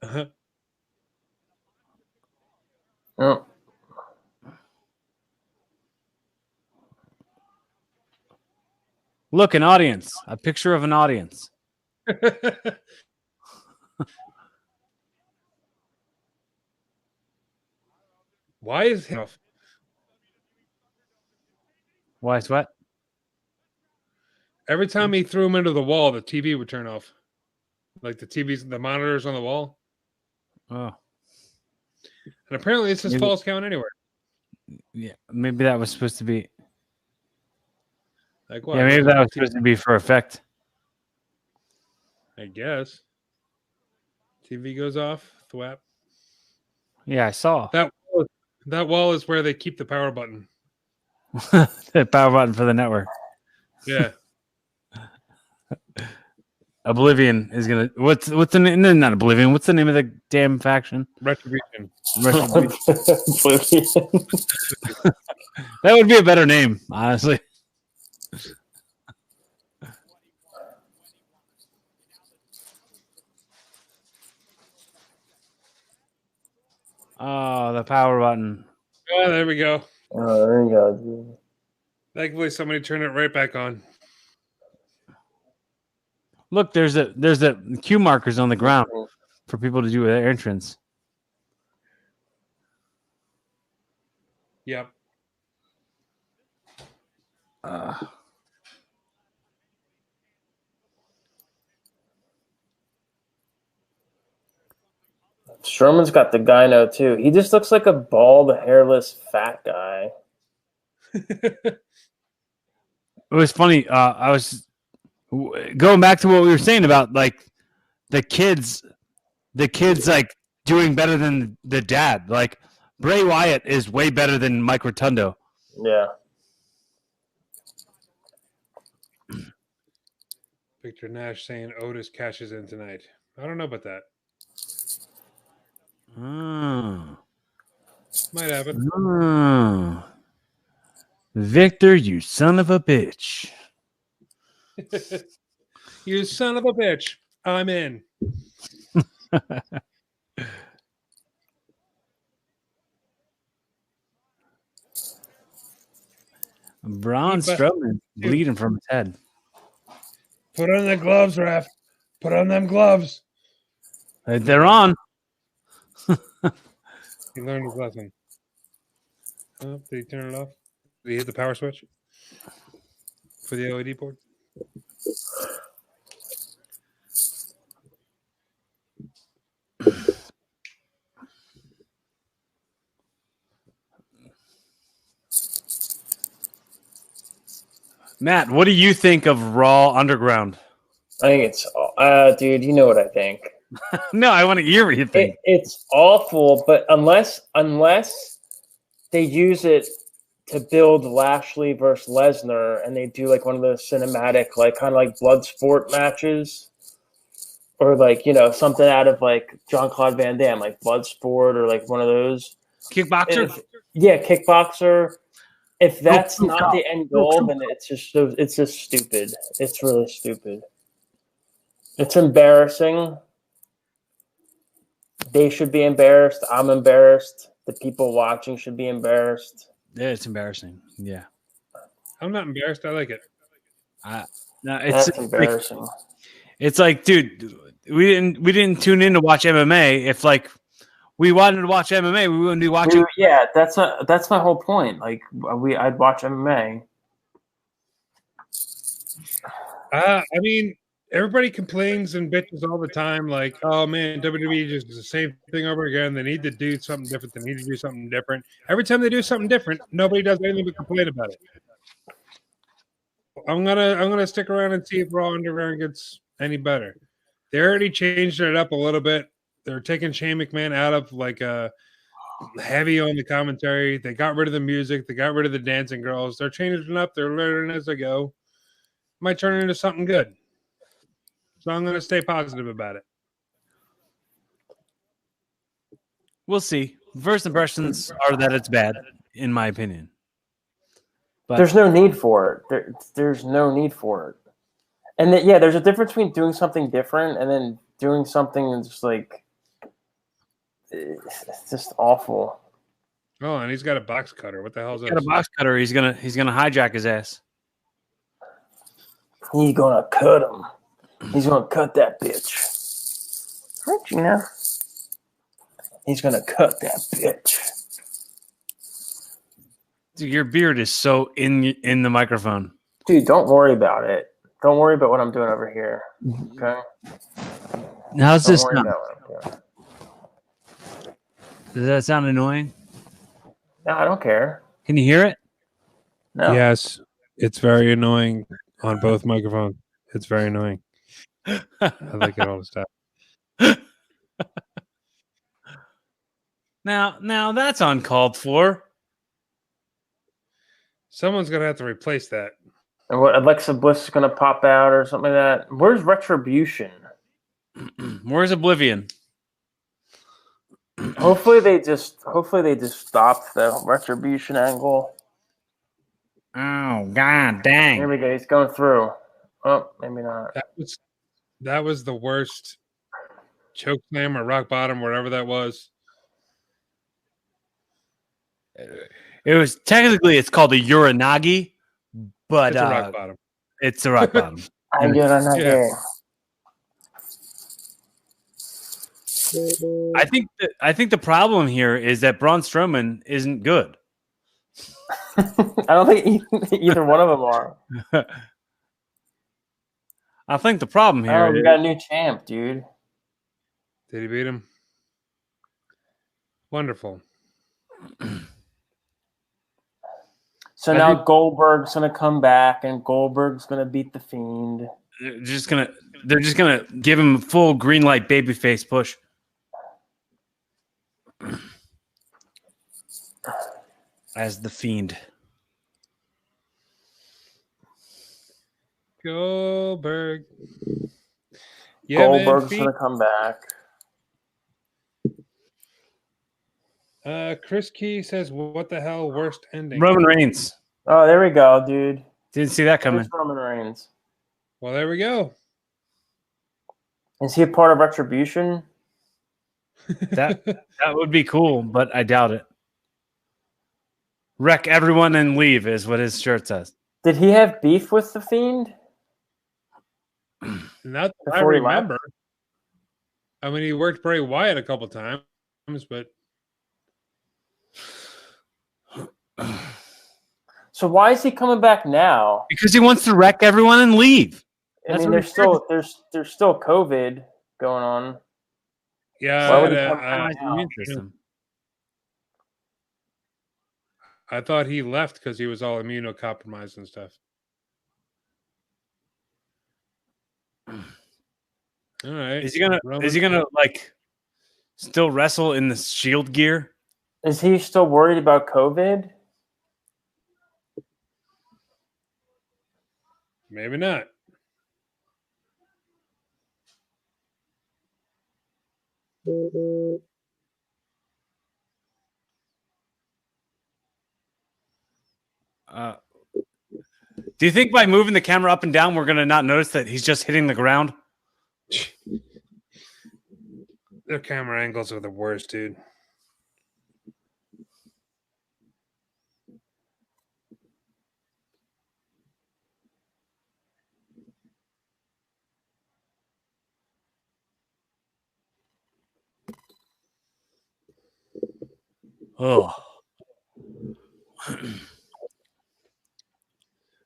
Uh-huh. Oh. Look, an audience. A picture of an audience. Why is he off? Why is what? Every time he threw him into the wall, the TV would turn off. Like the monitors on the wall. Oh. And apparently it's his false count anywhere. Yeah, maybe that was supposed to be. Like what? Yeah, maybe that was supposed to be for effect. I guess. TV goes off. Thwap. Yeah, I saw. That wall is where they keep the power button. The power button for the network. Yeah. Oblivion is gonna. What's the name? No, not Oblivion. What's the name of the damn faction? Retribution. That would be a better name, honestly. Oh, the power button. Oh, there we go. Oh, there you go. Thankfully, somebody turned it right back on. Look, there's a cue markers on the ground for people to do their entrance. Yep. Strowman's got the gyno too. He just looks like a bald, hairless, fat guy. It was funny. I was going back to what we were saying about like the kids like doing better than the dad. Like Bray Wyatt is way better than Mike Rotundo. Yeah. Victor Nash saying Otis cashes in tonight. I don't know about that. Oh. Might happen. Oh. Victor, you son of a bitch. You son of a bitch. I'm in. Braun Strowman bleeding from his head. Put on the gloves, Raph. Put on them gloves. They're on. He learned his lesson. Oh, did he turn it off? Did he hit the power switch for the LED board? Matt, what do you think of Raw Underground? I think it's, dude, you know what I think. No, I want to hear what you think. It's awful, but unless they use it to build Lashley versus Lesnar, and they do like one of those cinematic, like kind of like blood sport matches, or like something out of like Jean-Claude Van Damme, like blood sport, or like one of those Kickboxer. Kickboxer. If that's not the end goal, then it's just stupid. It's really stupid. It's embarrassing. They should be embarrassed. I'm embarrassed. The people watching should be embarrassed. Yeah, it's embarrassing. Yeah, I'm not embarrassed. I like it. No, it's That's embarrassing. It's like, dude, we didn't tune in to watch MMA. If like we wanted to watch MMA, we wouldn't be watching. Yeah, that's my whole point. Like I'd watch MMA. I mean, everybody complains and bitches all the time, like, "Oh man, WWE just does the same thing over again. They need to do something different. They need to do something different." Every time they do something different, nobody does anything but complain about it. I'm gonna stick around and see if Raw Underground gets any better. They already changed it up a little bit. They're taking Shane McMahon out of like heavy on the commentary. They got rid of the music. They got rid of the dancing girls. They're changing it up. They're learning as they go. Might turn into something good. So I'm going to stay positive about it. We'll see. First impressions are that it's bad, in my opinion. But there's no need for it. There's no need for it. And there's a difference between doing something different and then doing something that's just like it's just awful. Oh, and he's got a box cutter. What the hell is that? He's got a box cutter. He's gonna hijack his ass. He's gonna cut him. He's gonna cut that bitch. Right, Gina? He's gonna cut that bitch. Dude, your beard is so in the microphone. Dude, don't worry about it. Don't worry about what I'm doing over here. Okay? How's this Don't worry sound? about what I'm doing. Does that sound annoying? No, I don't care. Can you hear it? No. Yes, it's very annoying on both microphones. It's very annoying. I like it all the time. Now that's uncalled for. Someone's gonna have to replace that. And what Alexa Bliss is gonna pop out or something like that. Where's Retribution? Where's Oblivion? Hopefully they just stop the Retribution angle. Oh god dang. Here we go. He's going through. Oh, maybe not. That was the worst choke slam or rock bottom, wherever that was. It was technically it's called a Uranagi, but It's a rock bottom. It's a rock bottom. Yeah. I think the problem here is that Braun Strowman isn't good. I don't think either one of them are. I think the problem here we got a new champ, dude. Did he beat him? Wonderful. So now Goldberg's gonna come back, and Goldberg's gonna beat the Fiend. They're just gonna give him a full green light babyface push. As the Fiend. Goldberg. Yeah, Goldberg's man, gonna come back. Chris Key says, "What the hell? Worst ending." Roman Reigns. Oh, there we go, dude. Didn't see that coming. It's Roman Reigns. Well, there we go. Is he a part of Retribution? That would be cool, but I doubt it. Wreck everyone and leave is what his shirt says. Did he have beef with the Fiend? Not that I Before he remember. I mean, he worked Bray Wyatt a couple times, but So why is he coming back now? Because he wants to wreck everyone and leave. I mean, there's still COVID going on. yeah, Why would he come back now? I thought he left because he was all immunocompromised and stuff. All right. Is he gonna like still wrestle in the Shield gear? Is he still worried about COVID? Maybe not. Do you think by moving the camera up and down, we're gonna not notice that he's just hitting the ground? Their camera angles are the worst, dude. Oh.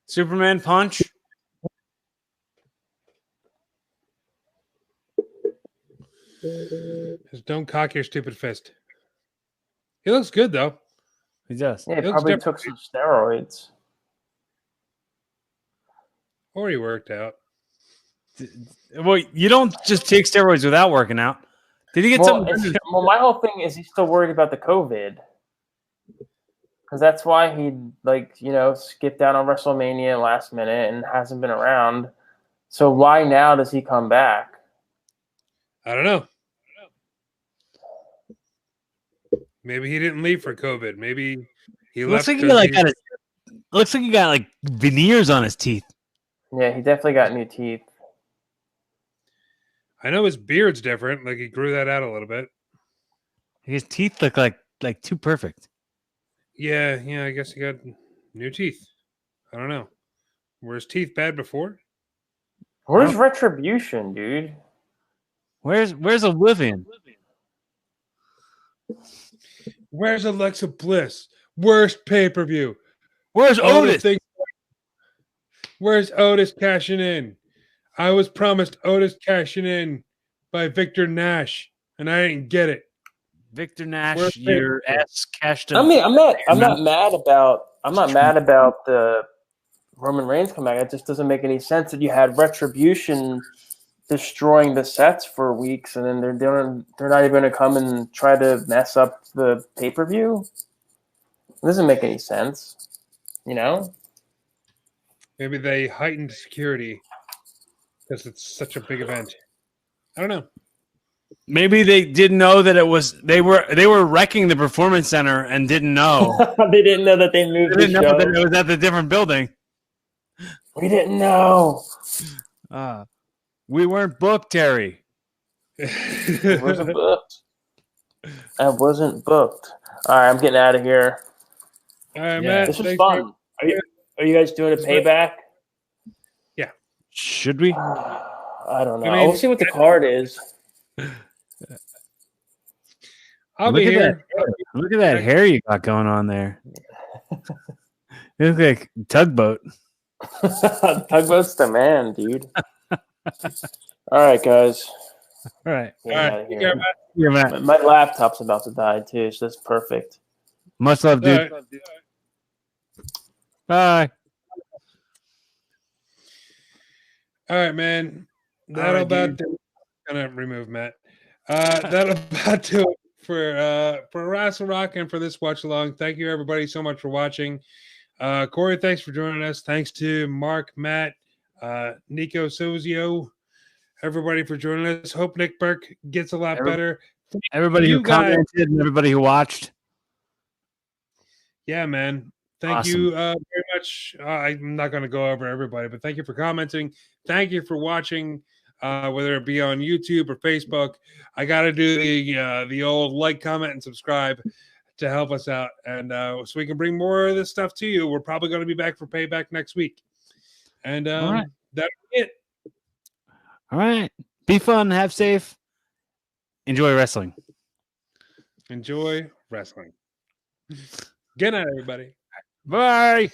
Superman punch. Just don't cock your stupid fist. He looks good though. He does. Yeah, It he looks probably different. took some steroids. Or he worked out. Well, you don't just take steroids without working out. Did he get Well, something? well, my whole thing is he's still worried about the COVID. Because that's why he, skipped out on WrestleMania last minute and hasn't been around. So why now does he come back? I don't know. Maybe he didn't leave for COVID. Maybe he Looks left. like looks like he got like veneers on his teeth. Yeah, he definitely got new teeth. I know his beard's different. Like he grew that out a little bit. His teeth look like too perfect. Yeah. I guess he got new teeth. I don't know. Were his teeth bad before? Where's Retribution, dude? Where's Oblivion? Where's Alexa Bliss? Worst pay-per-view. Where's Otis? Where's Otis cashing in? I was promised Otis cashing in by Victor Nash, and I didn't get it. Victor Nash, your ass cashed in. I mean, I'm not mad about the Roman Reigns comeback. It just doesn't make any sense that you had Retribution destroying the sets for weeks, and then they're not even going to come and try to mess up the pay-per-view. It doesn't make any sense, you know. Maybe they heightened security because it's such a big event. I don't know. Maybe they didn't know that it was they were wrecking the performance center and didn't know. They didn't know that they moved. They didn't know that it was at the different building. We didn't know. We weren't booked, Terry. I wasn't booked. I wasn't booked. All right, I'm getting out of here. All right, Matt. This was fun. Are you guys doing a payback? Yeah. Should we? I don't know. I mean, we'll see what the card is. I'll be here. Look at that hair you got going on there. You look like Tugboat. Tugboat's the man, dude. All right, guys. All right. All right. Here. Yeah, Matt. My laptop's about to die too, so that's perfect. Much love, dude. All right. Bye. All right, man. That'll about do. Gonna remove Matt. That'll about do it for Rassle Rock and for this watch along. Thank you everybody so much for watching. Corey, thanks for joining us. Thanks to Mark, Matt, Nico Sozio, everybody for joining us. Hope Nick Burke gets a lot better. Everybody who commented and everybody who watched. Yeah, man. Thank you very much. I'm not going to go over everybody, but thank you for commenting. Thank you for watching, whether it be on YouTube or Facebook. I got to do the old like, comment, and subscribe to help us out, and so we can bring more of this stuff to you. We're probably going to be back for Payback next week, and that's it. All right. Be fun. Have safe. Enjoy wrestling. Enjoy wrestling. Good night, everybody. Bye.